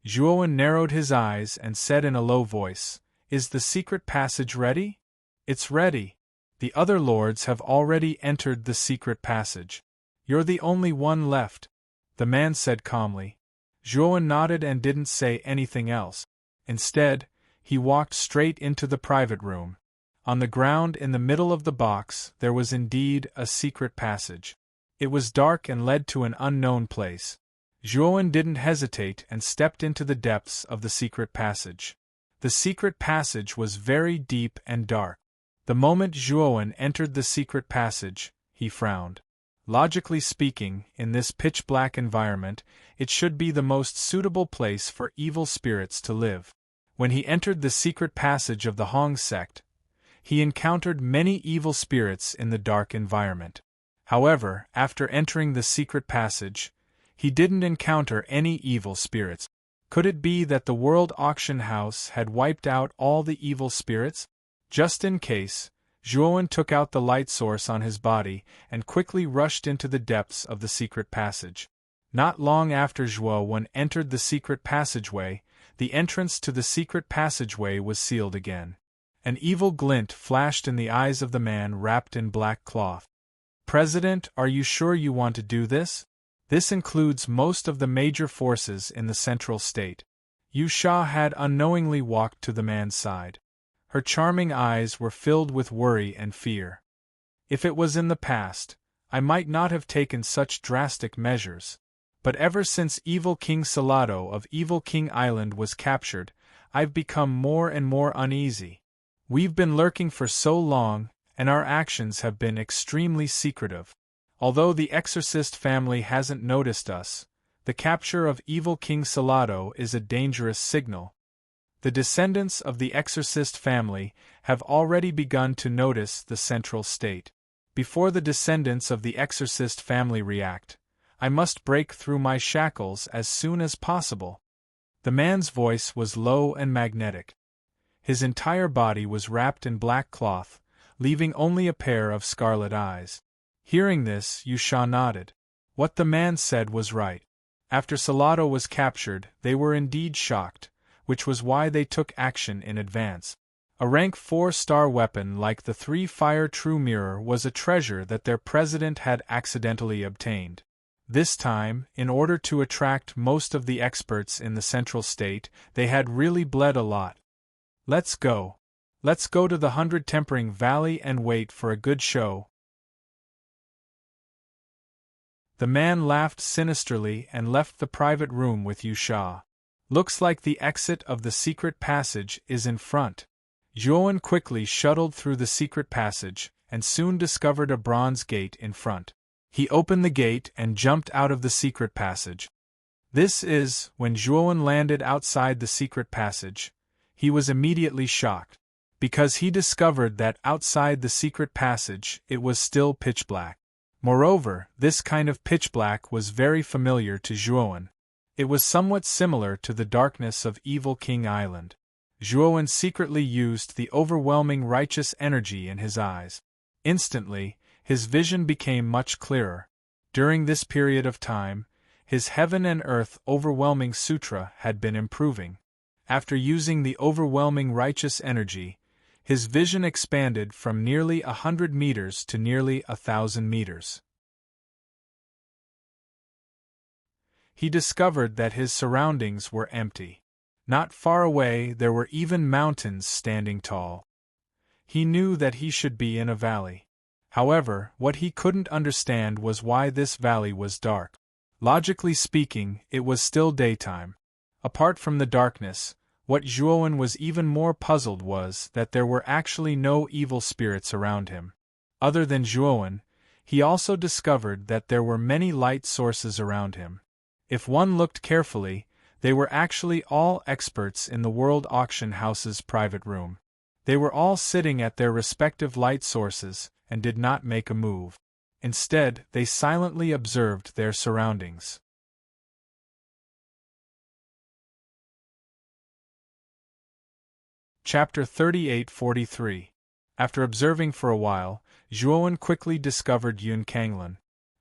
Zhuowen narrowed his eyes and said in a low voice, Is the secret passage ready? It's ready. The other lords have already entered the secret passage. You're the only one left, the man said calmly. Zhuowen nodded and didn't say anything else. Instead, he walked straight into the private room. On the ground in the middle of the box there was indeed a secret passage. It was dark and led to an unknown place. Zhuowen didn't hesitate and stepped into the depths of the secret passage. The secret passage was very deep and dark. The moment Zhuowen entered the secret passage, he frowned. Logically speaking, in this pitch-black environment, it should be the most suitable place for evil spirits to live. When he entered the secret passage of the Hong sect, he encountered many evil spirits in the dark environment. However, after entering the secret passage, he didn't encounter any evil spirits. Could it be that the World Auction House had wiped out all the evil spirits? Just in case, Zhuowen took out the light source on his body and quickly rushed into the depths of the secret passage. Not long after Zhuowen entered the secret passageway, the entrance to the secret passageway was sealed again. An evil glint flashed in the eyes of the man wrapped in black cloth. President, are you sure you want to do this? This includes most of the major forces in the central state. Yu Sha had unknowingly walked to the man's side. Her charming eyes were filled with worry and fear. If it was in the past, I might not have taken such drastic measures. But ever since Evil King Salado of Evil King Island was captured, I've become more and more uneasy. We've been lurking for so long, and our actions have been extremely secretive. Although the Exorcist family hasn't noticed us, the capture of Evil King Salado is a dangerous signal. The descendants of the Exorcist family have already begun to notice the central state. Before the descendants of the Exorcist family react, I must break through my shackles as soon as possible. The man's voice was low and magnetic. His entire body was wrapped in black cloth, leaving only a pair of scarlet eyes. Hearing this, Yu Sha nodded. What the man said was right. After Salado was captured, they were indeed shocked, which was why they took action in advance. A rank 4-star weapon like the 3-fire True Mirror was a treasure that their president had accidentally obtained. This time, in order to attract most of the experts in the central state, they had really bled a lot. Let's go. Let's go to the 100 Tempering Valley and wait for a good show. The man laughed sinisterly and left the private room with Yu Sha. Looks like the exit of the secret passage is in front. Zhuowen quickly shuttled through the secret passage, and soon discovered a bronze gate in front. He opened the gate and jumped out of the secret passage. When Zhuowen landed outside the secret passage, he was immediately shocked, because he discovered that outside the secret passage it was still pitch black. Moreover, this kind of pitch black was very familiar to Zhuowen. It was somewhat similar to the darkness of Evil King Island. Zhuowen secretly used the overwhelming righteous energy in his eyes. Instantly, his vision became much clearer. During this period of time, his heaven and earth overwhelming sutra had been improving. After using the overwhelming righteous energy, his vision expanded from nearly 100 meters to nearly 1,000 meters. He discovered that his surroundings were empty. Not far away there were even mountains standing tall. He knew that he should be in a valley. However, what he couldn't understand was why this valley was dark. Logically speaking, it was still daytime. Apart from the darkness, what Zhuowen was even more puzzled was that there were actually no evil spirits around him. Other than Zhuowen, he also discovered that there were many light sources around him. If one looked carefully, they were actually all experts in the World Auction House's private room. They were all sitting at their respective light sources and did not make a move. Instead, they silently observed their surroundings. Chapter 38-43. After observing for a while, Zhuowen quickly discovered Yun Kanglin.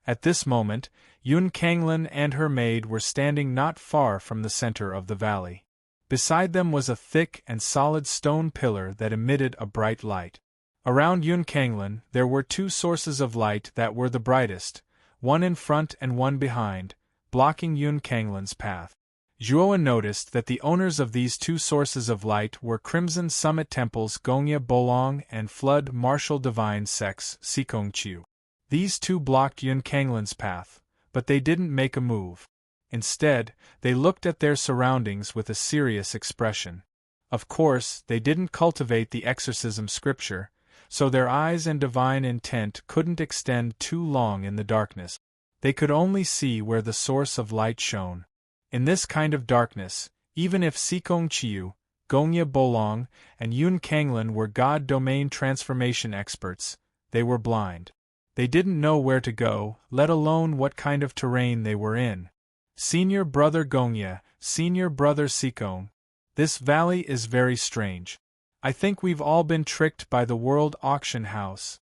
At this moment, Yun Kanglin and her maid were standing not far from the center of the valley. Beside them was a thick and solid stone pillar that emitted a bright light. Around Yun Kanglan there were two sources of light that were the brightest, one in front and one behind, blocking Yun Kanglan's path. Zhuowen noticed that the owners of these two sources of light were Crimson Summit Temple's Gongye Bolong and Flood Martial Divine Sect's Sikong Chiu. These two blocked Yun Kanglan's path, but they didn't make a move. Instead, they looked at their surroundings with a serious expression. Of course, they didn't cultivate the exorcism scripture, so their eyes and divine intent couldn't extend too long in the darkness. They could only see where the source of light shone. In this kind of darkness, even if Sikong Chiu, Gongye Bolong, and Yun Kanglan were God domain transformation experts, they were blind. They didn't know where to go, let alone what kind of terrain they were in. Senior Brother Gongye, Senior Brother Sikong, this valley is very strange. I think we've all been tricked by the World Auction House.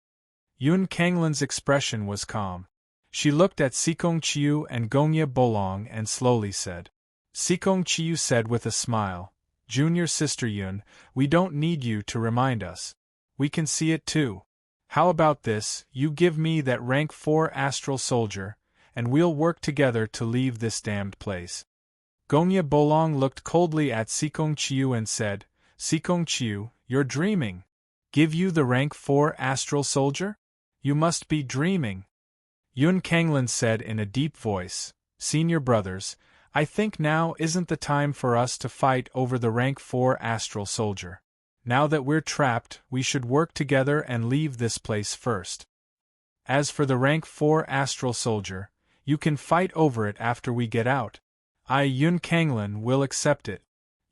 Yun Kanglan's expression was calm. She looked at Sikong Chiu and Gongye Bolong and slowly said. Sikong Chiu said with a smile, Junior Sister Yun, we don't need you to remind us. We can see it too. How about this, you give me that rank 4 astral soldier, and we'll work together to leave this damned place. Gongye Bolong looked coldly at Sikong Chiu and said, Sikong Chiu, you're dreaming. Give you the rank 4 astral soldier? You must be dreaming. Yun Kanglan said in a deep voice, Senior brothers, I think now isn't the time for us to fight over the rank 4 astral soldier. Now that we're trapped, we should work together and leave this place first. As for the rank 4 astral soldier, you can fight over it after we get out. I, Yun Kanglan, will accept it.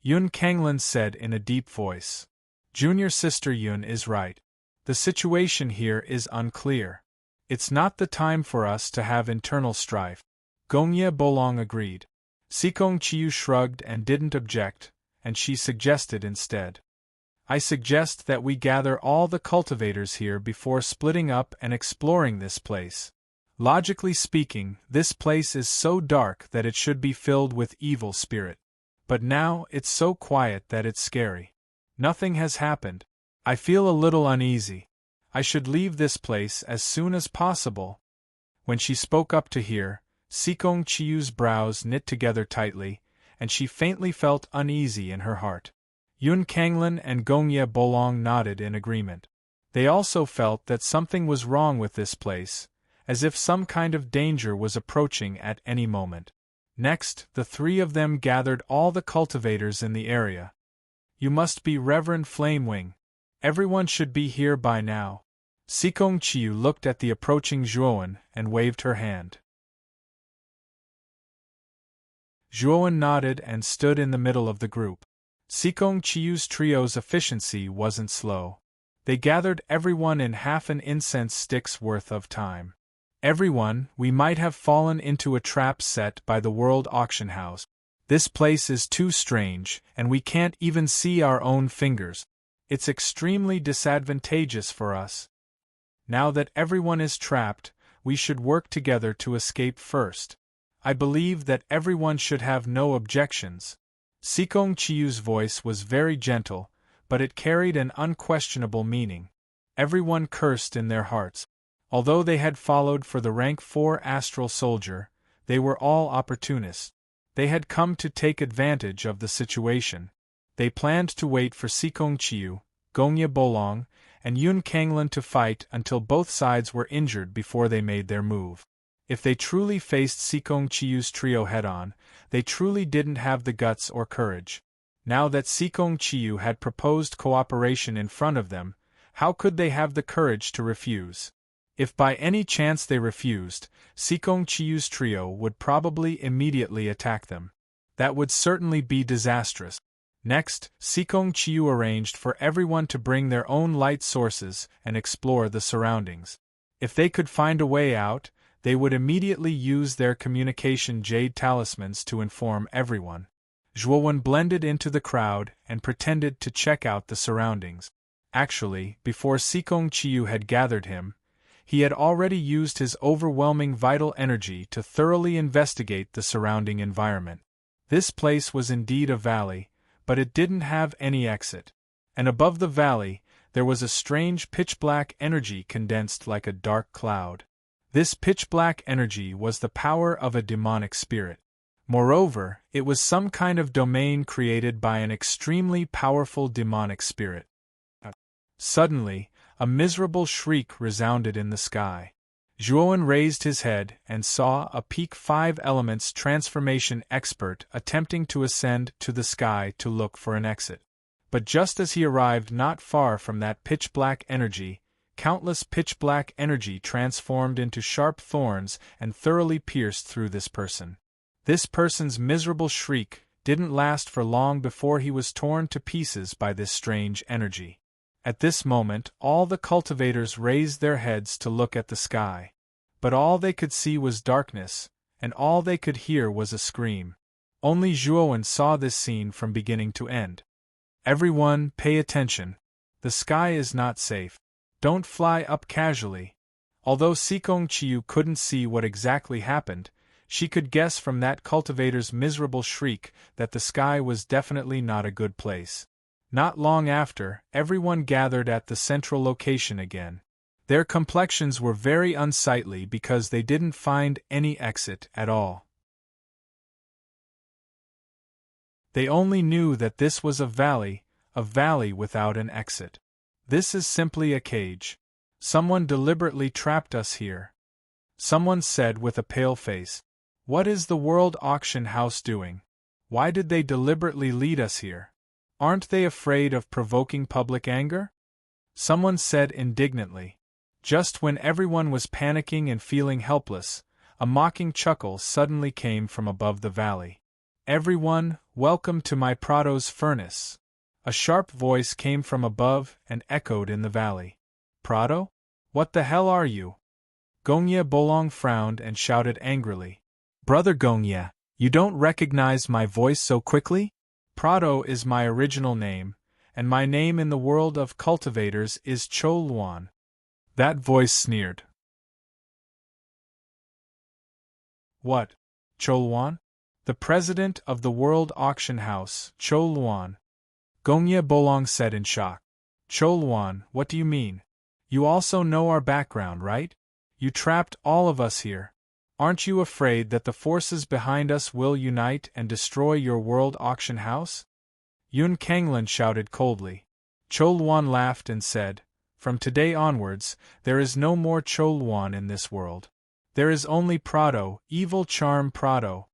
Yun Kanglan said in a deep voice. Junior Sister Yun is right. The situation here is unclear. It's not the time for us to have internal strife. Gongye Bolong agreed. Sikong Chiu shrugged and didn't object, and she suggested instead. I suggest that we gather all the cultivators here before splitting up and exploring this place. Logically speaking, this place is so dark that it should be filled with evil spirit. But now it's so quiet that it's scary. Nothing has happened. I feel a little uneasy. I should leave this place as soon as possible. When she spoke up to hear, Sikong Chiu's brows knit together tightly, and she faintly felt uneasy in her heart. Yun Kanglan and Gongye Bolong nodded in agreement. They also felt that something was wrong with this place, as if some kind of danger was approaching at any moment. Next, the three of them gathered all the cultivators in the area. You must be Reverend Flamewing. Everyone should be here by now. Sikong Chiu looked at the approaching Zhuowen and waved her hand. Zhuowen nodded and stood in the middle of the group. Sikong Chiu's trio's efficiency wasn't slow. They gathered everyone in half an incense stick's worth of time. Everyone, we might have fallen into a trap set by the World Auction House. This place is too strange, and we can't even see our own fingers. It's extremely disadvantageous for us. Now that everyone is trapped, we should work together to escape first. I believe that everyone should have no objections. Sikong Chiu's voice was very gentle, but it carried an unquestionable meaning. Everyone cursed in their hearts. Although they had followed for the rank 4 astral soldier, they were all opportunists. They had come to take advantage of the situation. They planned to wait for Sikong Chiu, Gongye Bolong, and Yun Kanglan to fight until both sides were injured before they made their move. If they truly faced Sikong Chiu's trio head-on, they truly didn't have the guts or courage. Now that Sikong Chiu had proposed cooperation in front of them, how could they have the courage to refuse? If by any chance they refused, Sikong Chiu's trio would probably immediately attack them. That would certainly be disastrous. Next, Sikong Chiu arranged for everyone to bring their own light sources and explore the surroundings. If they could find a way out, they would immediately use their communication jade talismans to inform everyone. Zhuowen blended into the crowd and pretended to check out the surroundings. Actually, before Sikong Chiu had gathered him, he had already used his overwhelming vital energy to thoroughly investigate the surrounding environment. This place was indeed a valley, but it didn't have any exit. And above the valley, there was a strange pitch-black energy condensed like a dark cloud. This pitch-black energy was the power of a demonic spirit. Moreover, it was some kind of domain created by an extremely powerful demonic spirit. Suddenly, a miserable shriek resounded in the sky. Zhuowen raised his head and saw a peak 5 elements transformation expert attempting to ascend to the sky to look for an exit. But just as he arrived not far from that pitch-black energy, countless pitch-black energy transformed into sharp thorns and thoroughly pierced through this person. This person's miserable shriek didn't last for long before he was torn to pieces by this strange energy. At this moment, all the cultivators raised their heads to look at the sky. But all they could see was darkness, and all they could hear was a scream. Only Zhuowen saw this scene from beginning to end. Everyone, pay attention. The sky is not safe. Don't fly up casually. Although Sikong Chiyu couldn't see what exactly happened, she could guess from that cultivator's miserable shriek that the sky was definitely not a good place. Not long after, everyone gathered at the central location again. Their complexions were very unsightly because they didn't find any exit at all. They only knew that this was a valley without an exit. This is simply a cage. Someone deliberately trapped us here. Someone said with a pale face. What is the World Auction House doing? Why did they deliberately lead us here? Aren't they afraid of provoking public anger? Someone said indignantly. Just when everyone was panicking and feeling helpless, a mocking chuckle suddenly came from above the valley. Everyone, welcome to my Prado's furnace. A sharp voice came from above and echoed in the valley. Prado? What the hell are you? Gongye Bolong frowned and shouted angrily. Brother Gongye, you don't recognize my voice so quickly? Prado is my original name, and my name in the world of cultivators is Cho Luan. That voice sneered. What? Cho Luan? The president of the World Auction House, Cho Luan. Gongye Bolong said in shock. Cho Luan, what do you mean? You also know our background, right? You trapped all of us here. Aren't you afraid that the forces behind us will unite and destroy your World Auction House? Yun Kanglan shouted coldly. Cho Luan laughed and said, From today onwards, there is no more Cho Luan in this world. There is only Prado, evil charm Prado.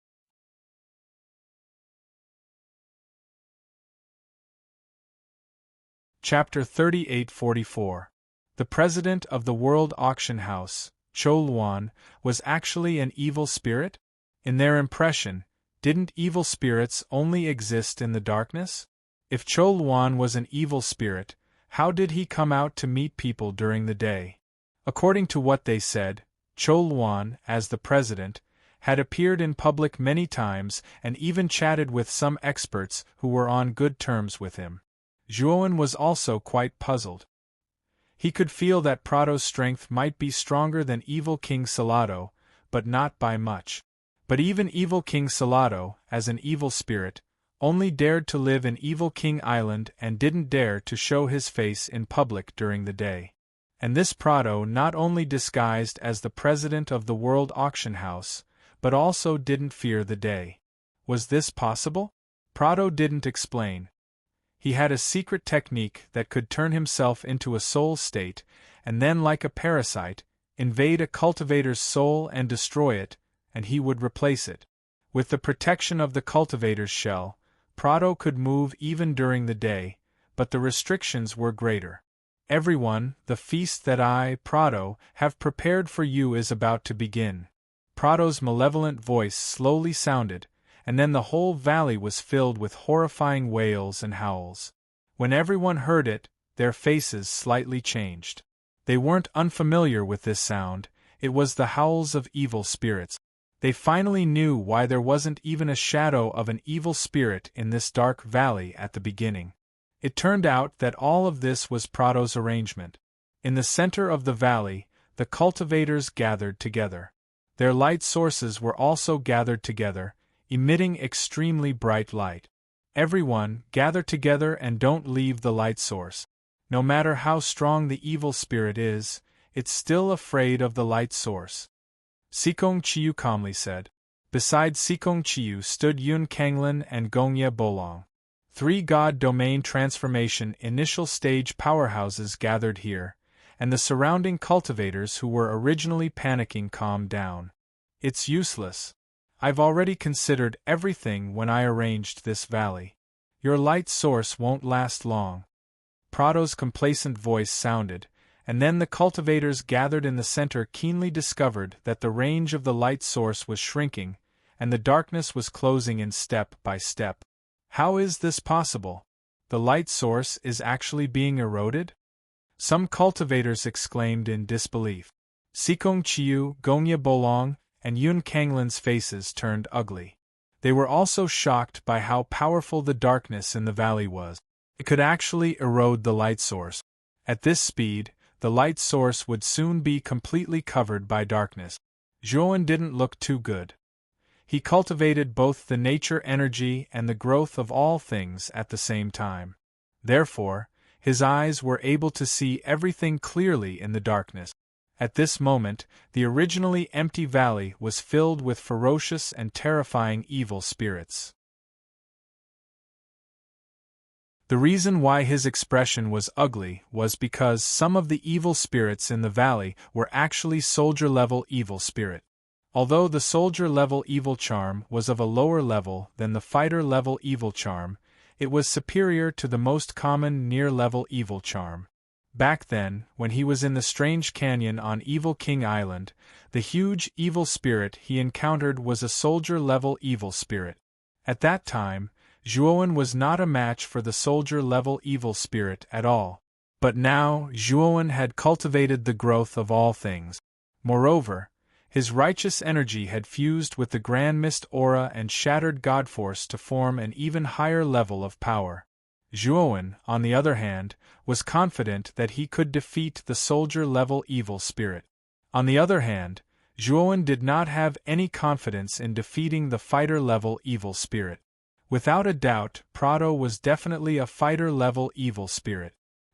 Chapter 3844. The president of the World Auction House, Cho Luan, was actually an evil spirit? In their impression, didn't evil spirits only exist in the darkness? If Cho Luan was an evil spirit, how did he come out to meet people during the day? According to what they said, Cho Luan, as the president, had appeared in public many times and even chatted with some experts who were on good terms with him. Zhuowen was also quite puzzled. He could feel that Prado's strength might be stronger than evil King Salado, but not by much. But even evil King Salado, as an evil spirit, only dared to live in Evil King Island and didn't dare to show his face in public during the day. And this Prado not only disguised as the president of the World Auction House, but also didn't fear the day. Was this possible? Prado didn't explain. He had a secret technique that could turn himself into a soul state, and then like a parasite, invade a cultivator's soul and destroy it, and he would replace it. With the protection of the cultivator's shell, Prado could move even during the day, but the restrictions were greater. Everyone, the feast that I, Prado, have prepared for you is about to begin. Prado's malevolent voice slowly sounded, and then the whole valley was filled with horrifying wails and howls. When everyone heard it, their faces slightly changed. They weren't unfamiliar with this sound, it was the howls of evil spirits. They finally knew why there wasn't even a shadow of an evil spirit in this dark valley at the beginning. It turned out that all of this was Prado's arrangement. In the center of the valley, the cultivators gathered together. Their light sources were also gathered together, emitting extremely bright light. Everyone, gather together and don't leave the light source. No matter how strong the evil spirit is, it's still afraid of the light source. Sikong Chiu calmly said. Beside Sikong Chiu stood Yun Kanglin and Gongye Bolong. 3 God domain transformation initial stage powerhouses gathered here, and the surrounding cultivators who were originally panicking calmed down. It's useless. I've already considered everything when I arranged this valley. Your light source won't last long. Prado's complacent voice sounded, and then the cultivators gathered in the center keenly discovered that the range of the light source was shrinking, and the darkness was closing in step by step. How is this possible? The light source is actually being eroded? Some cultivators exclaimed in disbelief. Sikong Chiu, Gongye Bolong, and Yun Kanglin's faces turned ugly. They were also shocked by how powerful the darkness in the valley was. It could actually erode the light source. At this speed, the light source would soon be completely covered by darkness. Zhuowen didn't look too good. He cultivated both the nature energy and the growth of all things at the same time. Therefore, his eyes were able to see everything clearly in the darkness. At this moment, the originally empty valley was filled with ferocious and terrifying evil spirits. The reason why his expression was ugly was because some of the evil spirits in the valley were actually soldier-level evil spirit. Although the soldier-level evil charm was of a lower level than the fighter-level evil charm, it was superior to the most common near-level evil charm. Back then, when he was in the strange canyon on Evil King Island, the huge evil spirit he encountered was a soldier-level evil spirit. At that time, Zhuowen was not a match for the soldier-level evil spirit at all. But now, Zhuowen had cultivated the growth of all things. Moreover, his righteous energy had fused with the Grand Mist aura and shattered Godforce to form an even higher level of power. Zhuowen, on the other hand, was confident that he could defeat the soldier-level evil spirit. On the other hand, Zhuowen did not have any confidence in defeating the fighter-level evil spirit. Without a doubt, Prado was definitely a fighter-level evil spirit.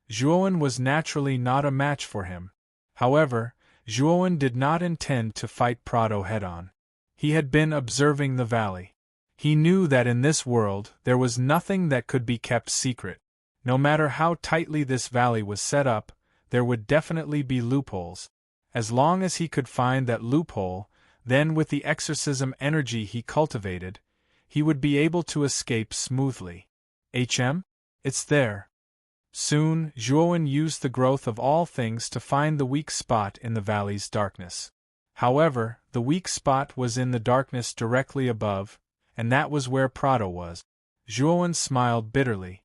Zhuowen was naturally not a match for him. However, Zhuowen did not intend to fight Prado head-on. He had been observing the valley. He knew that in this world there was nothing that could be kept secret. No matter how tightly this valley was set up, there would definitely be loopholes. As long as he could find that loophole, then with the exorcism energy he cultivated, he would be able to escape smoothly. It's there. Soon, Zhuowen used the growth of all things to find the weak spot in the valley's darkness. However, the weak spot was in the darkness directly above, and that was where Prado was. Zhuowen smiled bitterly.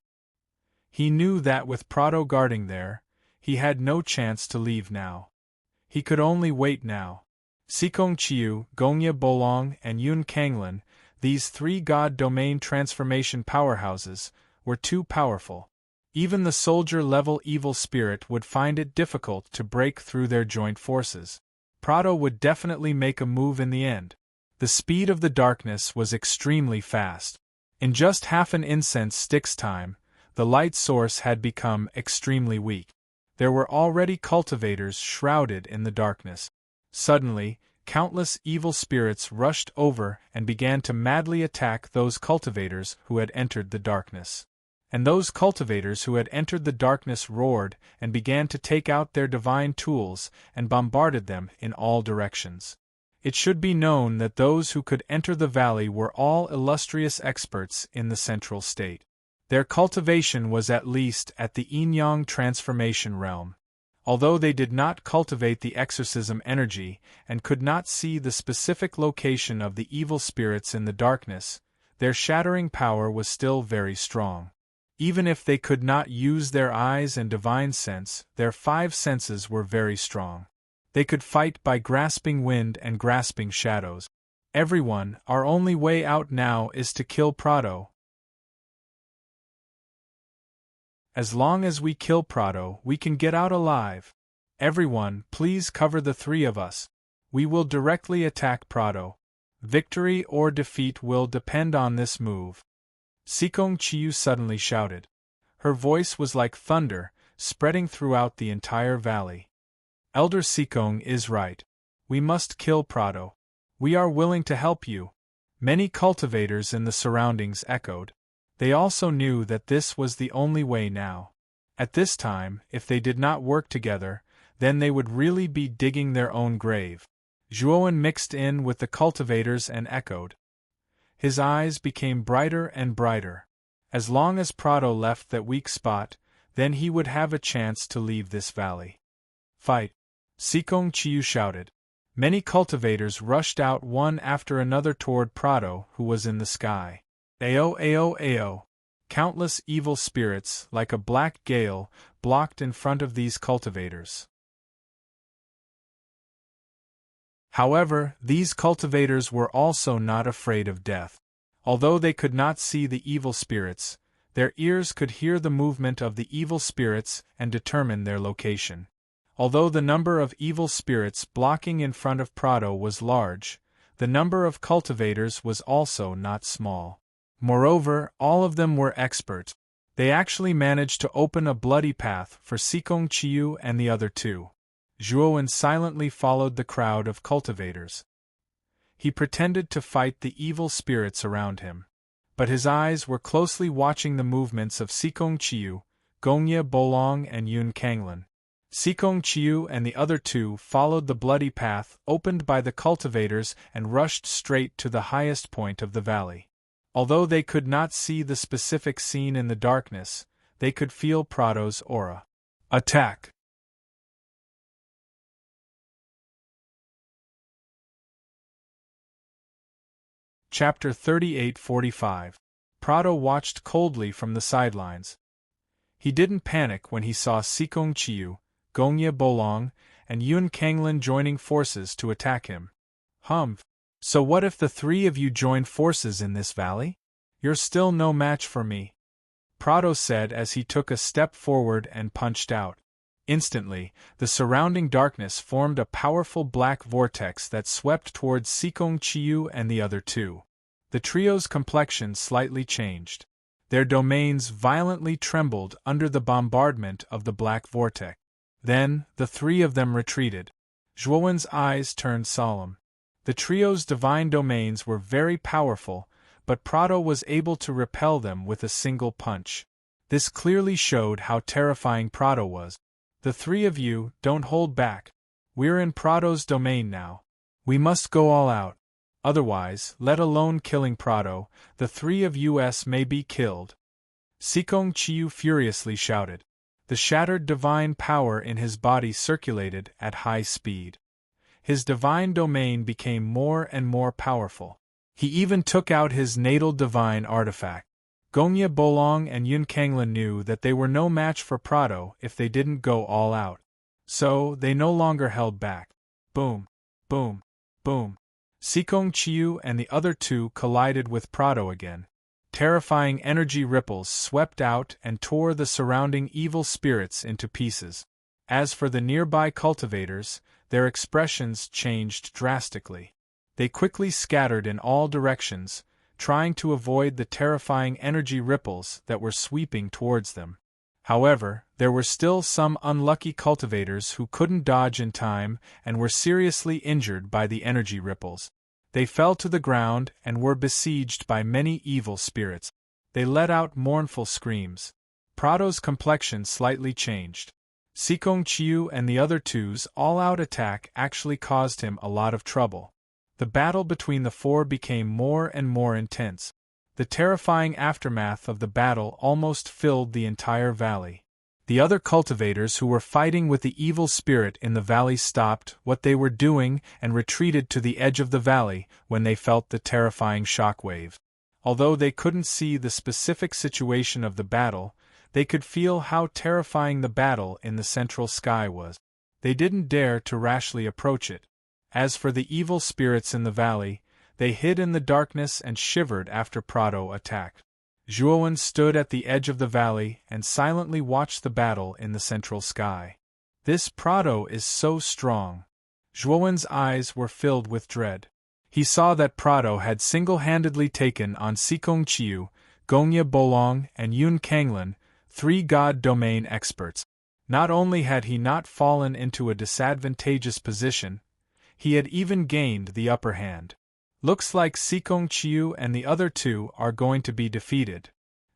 He knew that with Prado guarding there, he had no chance to leave now. He could only wait now. Sikong Chiu, Gongye Bolong, and Yun Kanglin, these 3 God domain transformation powerhouses, were too powerful. Even the soldier-level evil spirit would find it difficult to break through their joint forces. Prado would definitely make a move in the end. The speed of the darkness was extremely fast. In just half an incense stick's time, the light source had become extremely weak. There were already cultivators shrouded in the darkness. Suddenly, countless evil spirits rushed over and began to madly attack those cultivators who had entered the darkness. And those cultivators who had entered the darkness roared and began to take out their divine tools and bombarded them in all directions. It should be known that those who could enter the valley were all illustrious experts in the central state. Their cultivation was at least at the yin-yang transformation realm. Although they did not cultivate the exorcism energy and could not see the specific location of the evil spirits in the darkness, their shattering power was still very strong. Even if they could not use their eyes and divine sense, their 5 senses were very strong. They could fight by grasping wind and grasping shadows. Everyone, our only way out now is to kill Prado. As long as we kill Prado, we can get out alive. Everyone, please cover the 3 of us. We will directly attack Prado. Victory or defeat will depend on this move. Sikong Chiu suddenly shouted. Her voice was like thunder, spreading throughout the entire valley. Elder Sikong is right. We must kill Prado. We are willing to help you. Many cultivators in the surroundings echoed. They also knew that this was the only way now. At this time, if they did not work together, then they would really be digging their own grave. Zhuowen mixed in with the cultivators and echoed. His eyes became brighter and brighter. As long as Prado left that weak spot, then he would have a chance to leave this valley. Fight! Sikong Chiu shouted. Many cultivators rushed out one after another toward Prado, who was in the sky. Ao ao ao! Countless evil spirits, like a black gale, blocked in front of these cultivators. However, these cultivators were also not afraid of death. Although they could not see the evil spirits, their ears could hear the movement of the evil spirits and determine their location. Although the number of evil spirits blocking in front of Prado was large, the number of cultivators was also not small. Moreover, all of them were expert. They actually managed to open a bloody path for Sikong Chiu and the other two. Zhuowen silently followed the crowd of cultivators. He pretended to fight the evil spirits around him. But his eyes were closely watching the movements of Sikong Chiu, Gongye Bolong and Yun Kanglin. Sikong Chiu and the other two followed the bloody path opened by the cultivators and rushed straight to the highest point of the valley. Although they could not see the specific scene in the darkness, they could feel Prado's aura. Attack! Chapter 38-45. Prado watched coldly from the sidelines. He didn't panic when he saw Sikong Chiu, Gongye Bolong, and Yun Kanglin joining forces to attack him. So what if the three of you join forces in this valley? You're still no match for me, Prado said as he took a step forward and punched out. Instantly, the surrounding darkness formed a powerful black vortex that swept towards Sikong Chiu and the other two. The trio's complexion slightly changed. Their domains violently trembled under the bombardment of the black vortex. Then, the three of them retreated. Zhuowen's eyes turned solemn. The trio's divine domains were very powerful, but Prado was able to repel them with a single punch. This clearly showed how terrifying Prado was. The three of you, don't hold back. We're in Prado's domain now. We must go all out. Otherwise, let alone killing Prado, the three of us may be killed. Sikong Chiu furiously shouted. The shattered divine power in his body circulated at high speed. His divine domain became more and more powerful. He even took out his natal divine artifact. Gongye Bolong and Yun Kanglin knew that they were no match for Prado if they didn't go all out. So, they no longer held back. Boom, boom, boom. Sikong Chiu and the other two collided with Prado again. Terrifying energy ripples swept out and tore the surrounding evil spirits into pieces. As for the nearby cultivators, their expressions changed drastically. They quickly scattered in all directions, trying to avoid the terrifying energy ripples that were sweeping towards them. However, there were still some unlucky cultivators who couldn't dodge in time and were seriously injured by the energy ripples. They fell to the ground and were besieged by many evil spirits. They let out mournful screams. Prado's complexion slightly changed. Sikong Chiu and the other two's all-out attack actually caused him a lot of trouble. The battle between the four became more and more intense. The terrifying aftermath of the battle almost filled the entire valley. The other cultivators who were fighting with the evil spirit in the valley stopped what they were doing and retreated to the edge of the valley when they felt the terrifying shockwave. Although they couldn't see the specific situation of the battle, they could feel how terrifying the battle in the central sky was. They didn't dare to rashly approach it. As for the evil spirits in the valley, they hid in the darkness and shivered after Prado attacked. Zhuowen stood at the edge of the valley and silently watched the battle in the central sky. This Prado is so strong. Zhuowen's eyes were filled with dread. He saw that Prado had single-handedly taken on Sikong Chiu, Gongye Bolong, and Yun Kanglin, 3 God domain experts. Not only had he not fallen into a disadvantageous position, he had even gained the upper hand. Looks like Sikong Chiu and the other 2 are going to be defeated.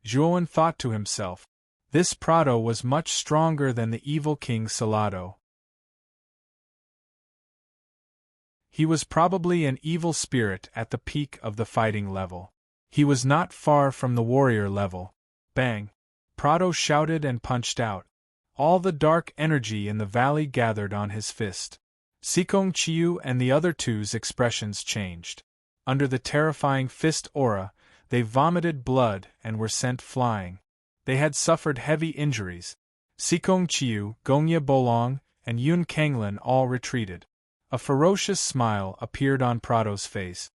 Zhuowen thought to himself. This Prado was much stronger than the evil King Salado. He was probably an evil spirit at the peak of the fighting level. He was not far from the warrior level. Bang! Prado shouted and punched out. All the dark energy in the valley gathered on his fist. Sikong Chiu and the other 2's expressions changed. Under the terrifying fist aura, they vomited blood and were sent flying. They had suffered heavy injuries. Sikong Chiu, Gongye Bolong, and Yun Kanglin all retreated. A ferocious smile appeared on Prado's face.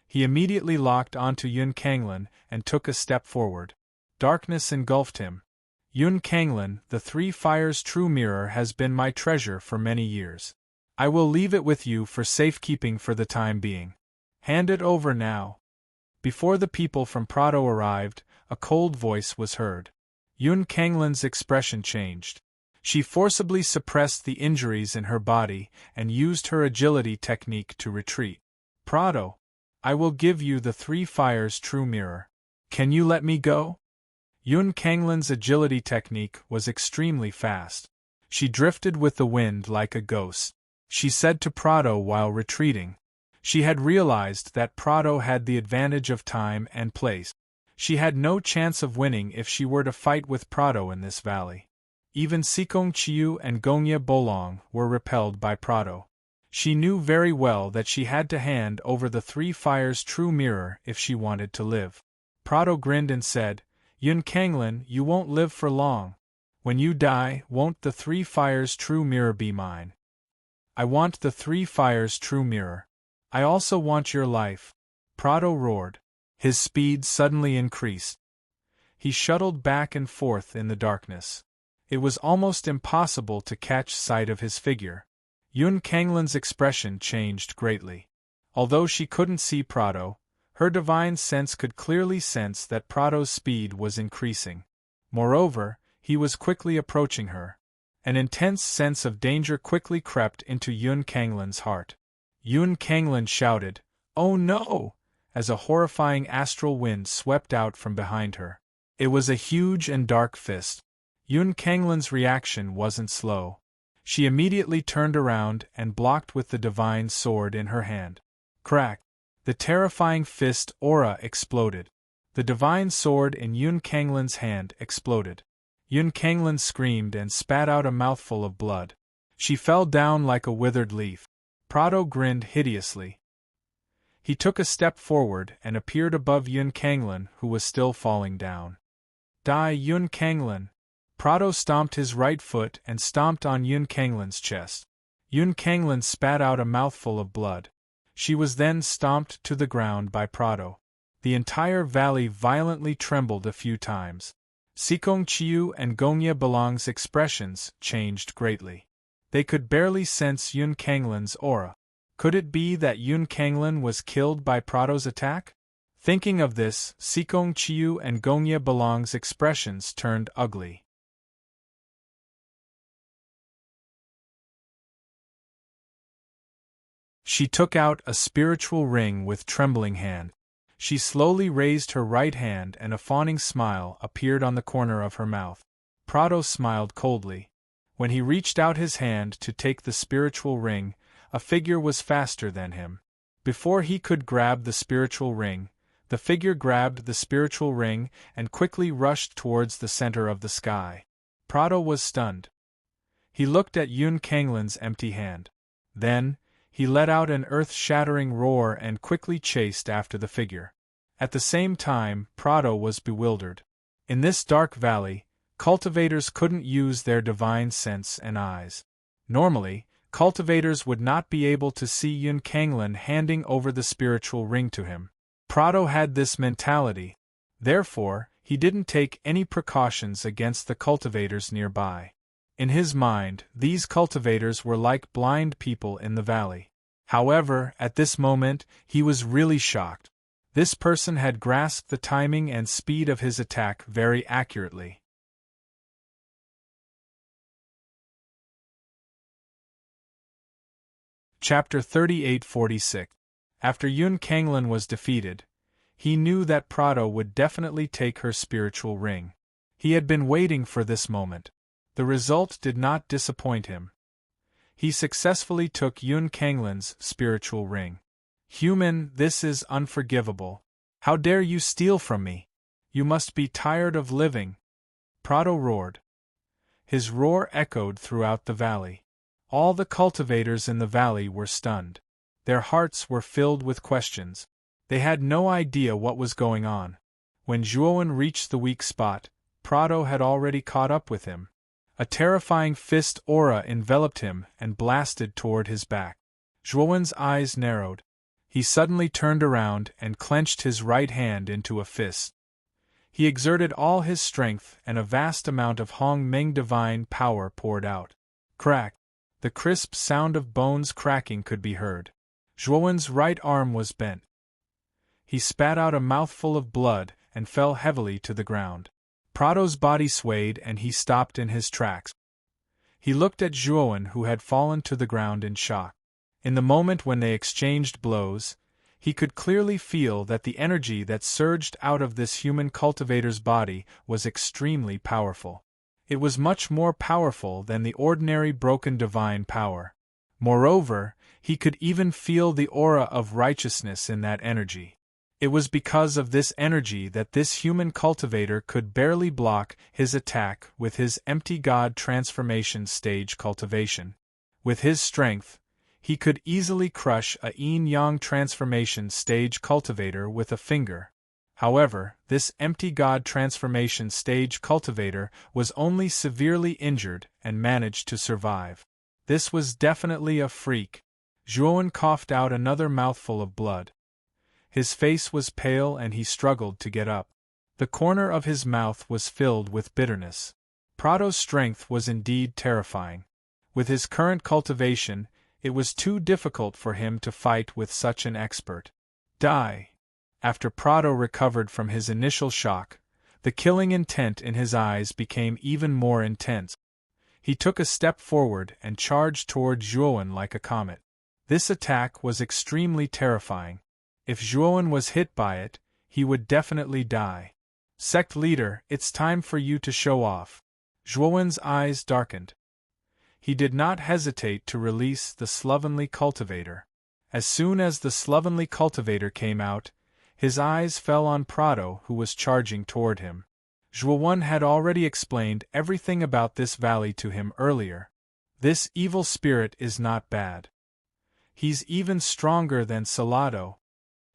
He immediately locked onto Yun Kanglin and took a step forward. Darkness engulfed him. Yun Kanglin, the 3 Fires True Mirror has been my treasure for many years. I will leave it with you for safekeeping for the time being. Hand it over now. Before the people from Prado arrived, a cold voice was heard. Yun Kanglin's expression changed. She forcibly suppressed the injuries in her body and used her agility technique to retreat. Prado, I will give you the 3 Fires True Mirror. Can you let me go? Yun Kanglin's agility technique was extremely fast. She drifted with the wind like a ghost. She said to Prado while retreating. She had realized that Prado had the advantage of time and place. She had no chance of winning if she were to fight with Prado in this valley. Even Sikong Chiu and Gongye Bolong were repelled by Prado. She knew very well that she had to hand over the 3 Fires True Mirror if she wanted to live. Prado grinned and said, Yun Kanglin, you won't live for long. When you die, won't the 3 Fires True Mirror be mine? I want the 3 Fires True Mirror. I also want your life. Prado roared. His speed suddenly increased. He shuttled back and forth in the darkness. It was almost impossible to catch sight of his figure. Yun Kanglin's expression changed greatly. Although she couldn't see Prado, her divine sense could clearly sense that Prado's speed was increasing. Moreover, he was quickly approaching her. An intense sense of danger quickly crept into Yun Kanglin's heart. Yun Kanglin shouted, "Oh no!" as a horrifying astral wind swept out from behind her. It was a huge and dark fist. Yun Kanglin's reaction wasn't slow. She immediately turned around and blocked with the divine sword in her hand. Crack! The terrifying fist aura exploded. The divine sword in Yun Kanglin's hand exploded. Yun Kanglin screamed and spat out a mouthful of blood. She fell down like a withered leaf. Prado grinned hideously. He took a step forward and appeared above Yun Kanglin, who was still falling down. Die, Yun Kanglin! Prado stomped his right foot and stomped on Yun Kanglin's chest. Yun Kanglin spat out a mouthful of blood. She was then stomped to the ground by Prado. The entire valley violently trembled a few times. Sikong Chiu and Gongye Bolong's expressions changed greatly. They could barely sense Yun Kanglin's aura. Could it be that Yun Kanglin was killed by Prado's attack? Thinking of this, Sikong Chiu and Gongye Bolong's expressions turned ugly. She took out a spiritual ring with trembling hand. She slowly raised her right hand and a fawning smile appeared on the corner of her mouth. Prado smiled coldly. When he reached out his hand to take the spiritual ring, a figure was faster than him. Before he could grab the spiritual ring, the figure grabbed the spiritual ring and quickly rushed towards the center of the sky. Prado was stunned. He looked at Yun Kanglin's empty hand. Then, he let out an earth-shattering roar and quickly chased after the figure. At the same time, Prado was bewildered. In this dark valley, cultivators couldn't use their divine sense and eyes. Normally, cultivators would not be able to see Yun Kanglin handing over the spiritual ring to him. Prado had this mentality. Therefore, he didn't take any precautions against the cultivators nearby. In his mind, these cultivators were like blind people in the valley. However, at this moment, he was really shocked. This person had grasped the timing and speed of his attack very accurately. Chapter 38-46. After Yun Kanglin was defeated, he knew that Prado would definitely take her spiritual ring. He had been waiting for this moment. The result did not disappoint him. He successfully took Yun Kanglin's spiritual ring. Human, this is unforgivable. How dare you steal from me? You must be tired of living. Prado roared. His roar echoed throughout the valley. All the cultivators in the valley were stunned. Their hearts were filled with questions. They had no idea what was going on. When Zhuowen reached the weak spot, Prado had already caught up with him. A terrifying fist aura enveloped him and blasted toward his back. Zhuowen's eyes narrowed. He suddenly turned around and clenched his right hand into a fist. He exerted all his strength and a vast amount of Hong Meng divine power poured out. Crack! The crisp sound of bones cracking could be heard. Zhuowen's right arm was bent. He spat out a mouthful of blood and fell heavily to the ground. Prado's body swayed and he stopped in his tracks. He looked at Zhuowen, who had fallen to the ground in shock. In the moment when they exchanged blows, he could clearly feel that the energy that surged out of this human cultivator's body was extremely powerful. It was much more powerful than the ordinary broken divine power. Moreover, he could even feel the aura of righteousness in that energy. It was because of this energy that this human cultivator could barely block his attack with his empty god transformation stage cultivation. With his strength, he could easily crush a yin-yang transformation stage cultivator with a finger. However, this empty god transformation stage cultivator was only severely injured and managed to survive. This was definitely a freak. Zhuowen coughed out another mouthful of blood. His face was pale and he struggled to get up. The corner of his mouth was filled with bitterness. Prado's strength was indeed terrifying. With his current cultivation, it was too difficult for him to fight with such an expert. Die! After Prado recovered from his initial shock, the killing intent in his eyes became even more intense. He took a step forward and charged toward Zhuowen like a comet. This attack was extremely terrifying. If Zhuowen was hit by it, he would definitely die. Sect leader, it's time for you to show off. Zhuowen's eyes darkened. He did not hesitate to release the slovenly cultivator. As soon as the slovenly cultivator came out, his eyes fell on Prado, who was charging toward him. Zhuowen had already explained everything about this valley to him earlier. This evil spirit is not bad. He's even stronger than Salado.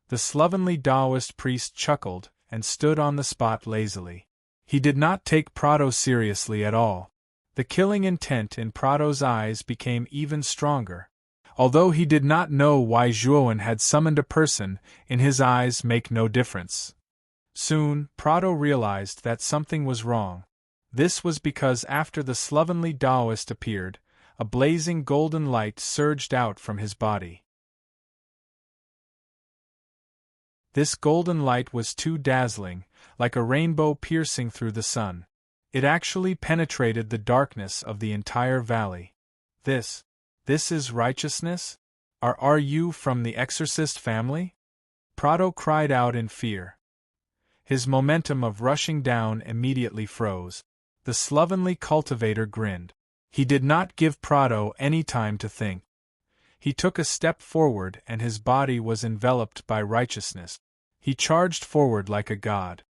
The slovenly Taoist priest chuckled and stood on the spot lazily. He did not take Prado seriously at all. The killing intent in Prado's eyes became even stronger. Although he did not know why Zhuowen had summoned a person, in his eyes make no difference. Soon, Prado realized that something was wrong. This was because after the slovenly Taoist appeared, a blazing golden light surged out from his body. This golden light was too dazzling, like a rainbow piercing through the sun. It actually penetrated the darkness of the entire valley. This is righteousness? Are you from the exorcist family? Prado cried out in fear. His momentum of rushing down immediately froze. The slovenly cultivator grinned. He did not give Prado any time to think. He took a step forward and his body was enveloped by righteousness. He charged forward like a god.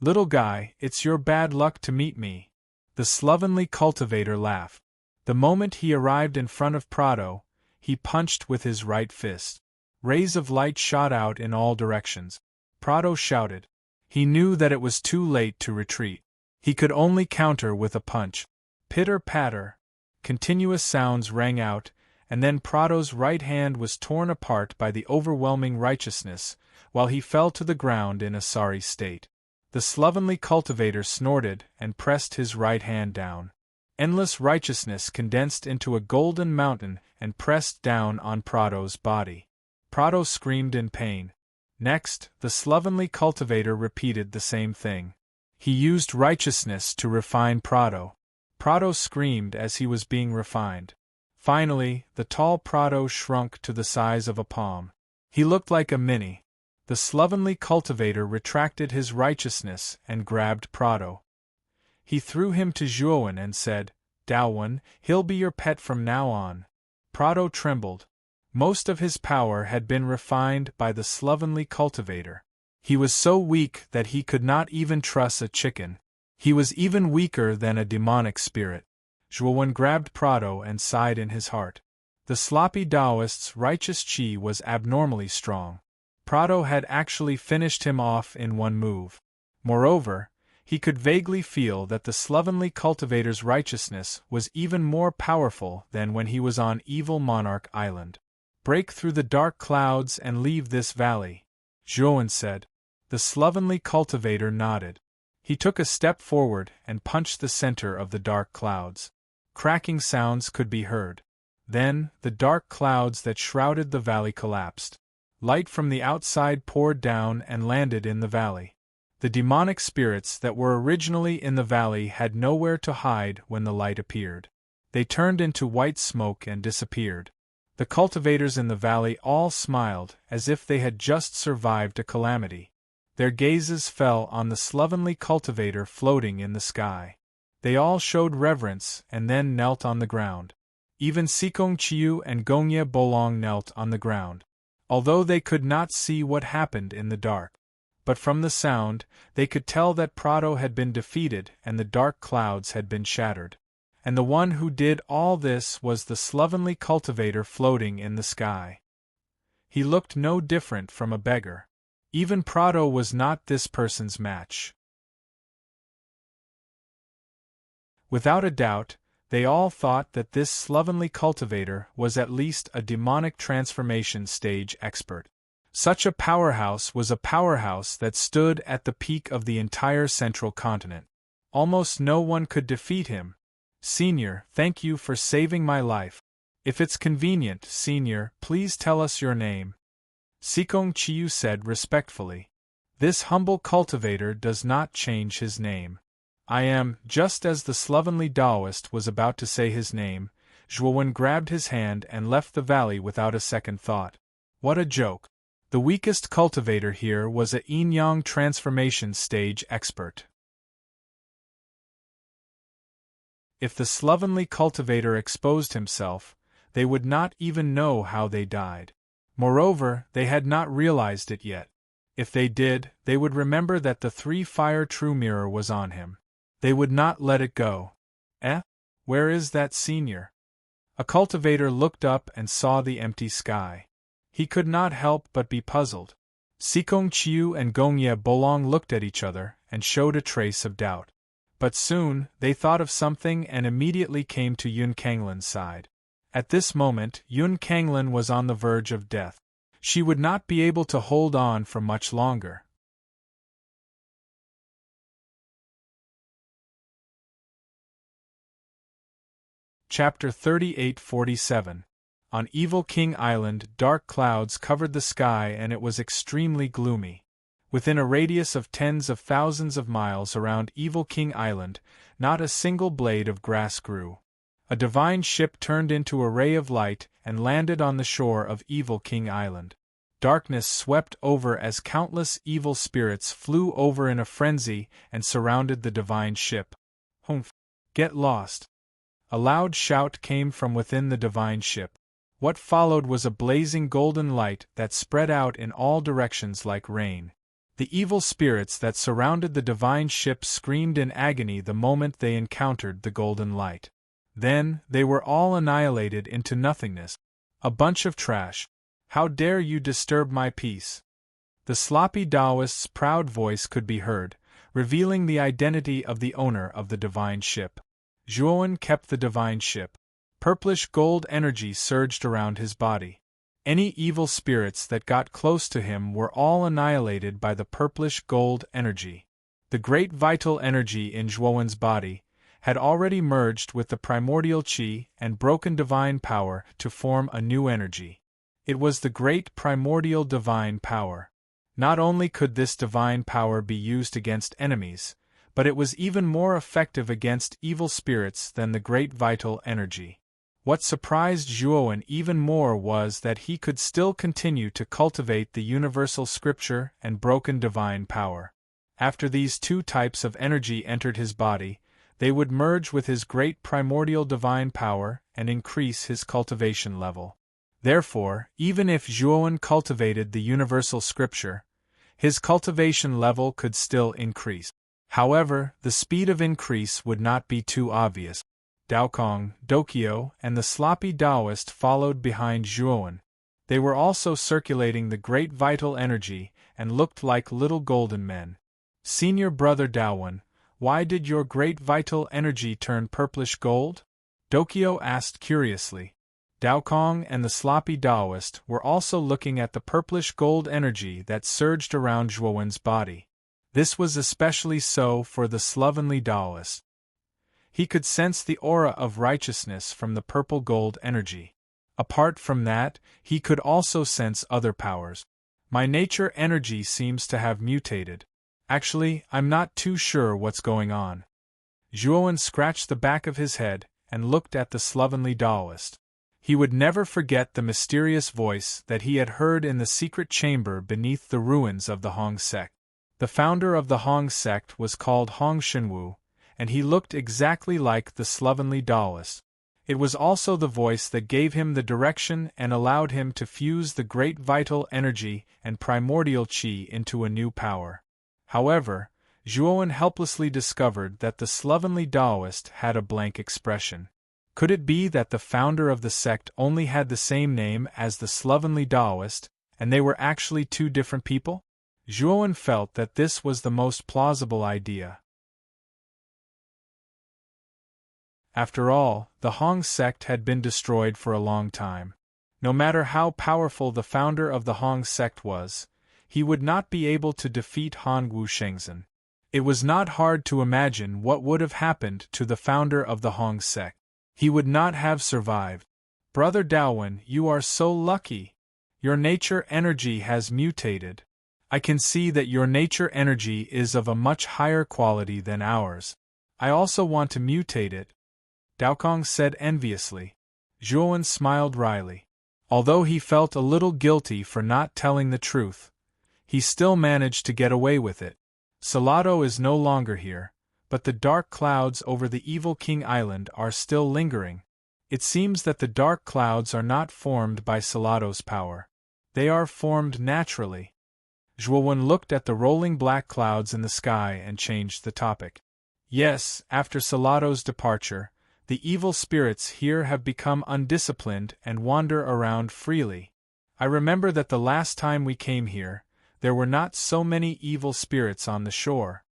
Little guy, it's your bad luck to meet me. The slovenly cultivator laughed. The moment he arrived in front of Prado, he punched with his right fist. Rays of light shot out in all directions. Prado shouted. He knew that it was too late to retreat. He could only counter with a punch. Pitter-patter. Continuous sounds rang out, and then Prado's right hand was torn apart by the overwhelming righteousness, while he fell to the ground in a sorry state. The slovenly cultivator snorted and pressed his right hand down. Endless righteousness condensed into a golden mountain and pressed down on Prado's body. Prado screamed in pain. Next, the slovenly cultivator repeated the same thing. He used righteousness to refine Prado. Prado screamed as he was being refined. Finally, the tall Prado shrunk to the size of a palm. He looked like a mini. The slovenly cultivator retracted his righteousness and grabbed Prado. He threw him to Zhuowen and said, "Daowen, he'll be your pet from now on." Prado trembled. Most of his power had been refined by the slovenly cultivator. He was so weak that he could not even truss a chicken. He was even weaker than a demonic spirit. Zhuowen grabbed Prado and sighed in his heart. The sloppy Taoist's righteous chi was abnormally strong. Prado had actually finished him off in one move. Moreover, he could vaguely feel that the slovenly cultivator's righteousness was even more powerful than when he was on Evil Monarch Island. "Break through the dark clouds and leave this valley," Zhuowen said. The slovenly cultivator nodded. He took a step forward and punched the center of the dark clouds. Cracking sounds could be heard. Then, the dark clouds that shrouded the valley collapsed. Light from the outside poured down and landed in the valley. The demonic spirits that were originally in the valley had nowhere to hide when the light appeared. They turned into white smoke and disappeared. The cultivators in the valley all smiled as if they had just survived a calamity. Their gazes fell on the slovenly cultivator floating in the sky. They all showed reverence and then knelt on the ground. Even Sikong Chiu and Gongye Bolong knelt on the ground. Although they could not see what happened in the dark. But from the sound, they could tell that Prado had been defeated and the dark clouds had been shattered. And the one who did all this was the slovenly cultivator floating in the sky. He looked no different from a beggar. Even Prado was not this person's match. Without a doubt, they all thought that this slovenly cultivator was at least a demonic transformation stage expert. Such a powerhouse was a powerhouse that stood at the peak of the entire central continent. Almost no one could defeat him. "Senior, thank you for saving my life. If it's convenient, Senior, please tell us your name," Sikong Chiu said respectfully. "This humble cultivator does not change his name." "I am," just as the slovenly Taoist was about to say his name, Zhuowen grabbed his hand and left the valley without a second thought. What a joke. The weakest cultivator here was a yin-yang transformation stage expert. If the slovenly cultivator exposed himself, they would not even know how they died. Moreover, they had not realized it yet. If they did, they would remember that the three-fire true mirror was on him. They would not let it go. Where is that senior? A cultivator looked up and saw the empty sky. He could not help but be puzzled. Sikong Chiu and Gongye Bolong looked at each other and showed a trace of doubt. But soon, they thought of something and immediately came to Yun Kanglin's side. At this moment, Yun Kanglin was on the verge of death. She would not be able to hold on for much longer. Chapter 38-47. On Evil King Island, dark clouds covered the sky and it was extremely gloomy. Within a radius of tens of thousands of miles around Evil King Island, not a single blade of grass grew. A divine ship turned into a ray of light and landed on the shore of Evil King Island. Darkness swept over as countless evil spirits flew over in a frenzy and surrounded the divine ship. "Humph! Get lost!" A loud shout came from within the divine ship. What followed was a blazing golden light that spread out in all directions like rain. The evil spirits that surrounded the divine ship screamed in agony the moment they encountered the golden light. Then, they were all annihilated into nothingness. "A bunch of trash. How dare you disturb my peace?" The sloppy Taoist's proud voice could be heard, revealing the identity of the owner of the divine ship. Zhuowen kept the divine ship. Purplish gold energy surged around his body. Any evil spirits that got close to him were all annihilated by the purplish gold energy. The great vital energy in Zhuowen's body had already merged with the primordial qi and broken divine power to form a new energy. It was the great primordial divine power. Not only could this divine power be used against enemies, but it was even more effective against evil spirits than the great vital energy. What surprised Zhuowen even more was that he could still continue to cultivate the universal scripture and broken divine power. After these two types of energy entered his body, they would merge with his great primordial divine power and increase his cultivation level. Therefore, even if Zhuowen cultivated the universal scripture, his cultivation level could still increase. However, the speed of increase would not be too obvious. Daokong, Dokyo, and the sloppy Taoist followed behind Zhuowen. They were also circulating the great vital energy and looked like little golden men. Senior brother Daowen, why did your great vital energy turn purplish gold? Dokyo asked curiously. Daokong and the sloppy Taoist were also looking at the purplish gold energy that surged around Zhuowen's body. This was especially so for the slovenly Taoist. He could sense the aura of righteousness from the purple gold energy. Apart from that, he could also sense other powers. My nature energy seems to have mutated. Actually, I'm not too sure what's going on. Zhuowen scratched the back of his head and looked at the slovenly Taoist. He would never forget the mysterious voice that he had heard in the secret chamber beneath the ruins of the Hong sect. The founder of the Hong sect was called Hong Shenwu, and he looked exactly like the slovenly Taoist. It was also the voice that gave him the direction and allowed him to fuse the great vital energy and primordial qi into a new power. However, Zhuowen helplessly discovered that the slovenly Taoist had a blank expression. Could it be that the founder of the sect only had the same name as the slovenly Taoist, and they were actually two different people? Zhuowen felt that this was the most plausible idea. After all, the Hong sect had been destroyed for a long time. No matter how powerful the founder of the Hong sect was, he would not be able to defeat Han Wushengzhen. It was not hard to imagine what would have happened to the founder of the Hong sect. He would not have survived. Brother Daowen, you are so lucky. Your nature energy has mutated. I can see that your nature energy is of a much higher quality than ours. I also want to mutate it, Daokong said enviously. Zhuowen smiled wryly. Although he felt a little guilty for not telling the truth, he still managed to get away with it. Salado is no longer here, but the dark clouds over the evil King Island are still lingering. It seems that the dark clouds are not formed by Salado's power. They are formed naturally. Zhuowen looked at the rolling black clouds in the sky and changed the topic. Yes, after Salado's departure, the evil spirits here have become undisciplined and wander around freely. I remember that the last time we came here, there were not so many evil spirits on the shore.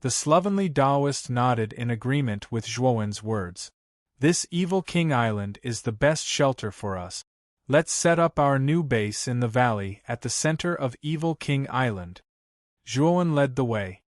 The slovenly Taoist nodded in agreement with Zhuowen's words. This evil King Island is the best shelter for us. Let's set up our new base in the valley at the center of evil King Island. Zhuowen led the way.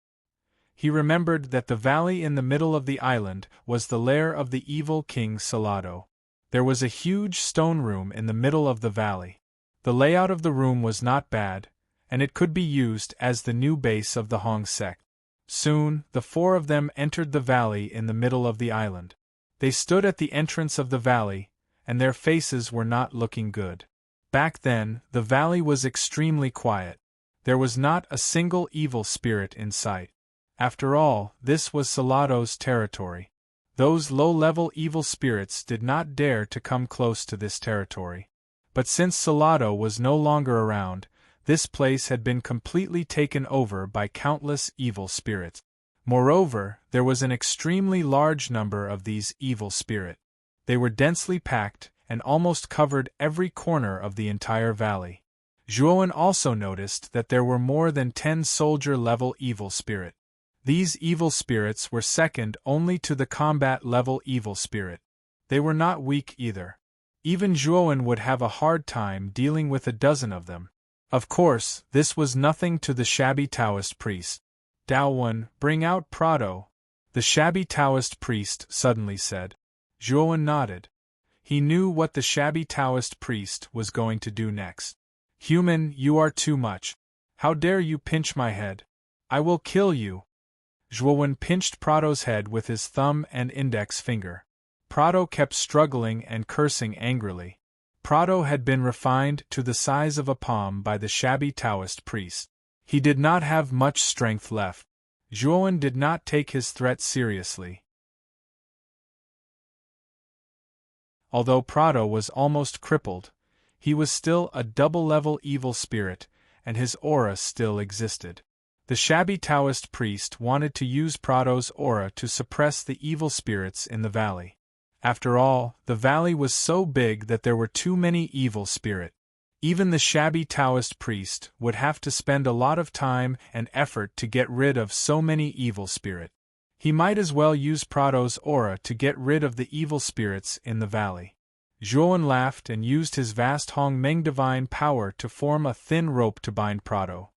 He remembered that the valley in the middle of the island was the lair of the evil King Salado. There was a huge stone room in the middle of the valley. The layout of the room was not bad, and it could be used as the new base of the Hong sect. Soon, the four of them entered the valley in the middle of the island. They stood at the entrance of the valley, and their faces were not looking good. Back then, the valley was extremely quiet. There was not a single evil spirit in sight. After all, this was Salado's territory. Those low-level evil spirits did not dare to come close to this territory. But since Salado was no longer around, this place had been completely taken over by countless evil spirits. Moreover, there was an extremely large number of these evil spirits. They were densely packed and almost covered every corner of the entire valley. Zhuowen also noticed that there were more than 10 soldier-level evil spirits. These evil spirits were second only to the combat-level evil spirit. They were not weak either. Even Zhuowen would have a hard time dealing with a dozen of them. Of course, this was nothing to the shabby Taoist priest. Daowen, bring out Prado, the shabby Taoist priest suddenly said. Zhuowen nodded. He knew what the shabby Taoist priest was going to do next. Human, you are too much. How dare you pinch my head? I will kill you! Zhuowen pinched Prado's head with his thumb and index finger. Prado kept struggling and cursing angrily. Prado had been refined to the size of a palm by the shabby Taoist priest. He did not have much strength left. Zhuowen did not take his threat seriously. Although Prado was almost crippled, he was still a double-level evil spirit, and his aura still existed. The shabby Taoist priest wanted to use Prado's aura to suppress the evil spirits in the valley. After all, the valley was so big that there were too many evil spirits. Even the shabby Taoist priest would have to spend a lot of time and effort to get rid of so many evil spirits. He might as well use Prado's aura to get rid of the evil spirits in the valley. Zhuowen laughed and used his vast Hong Meng divine power to form a thin rope to bind Prado.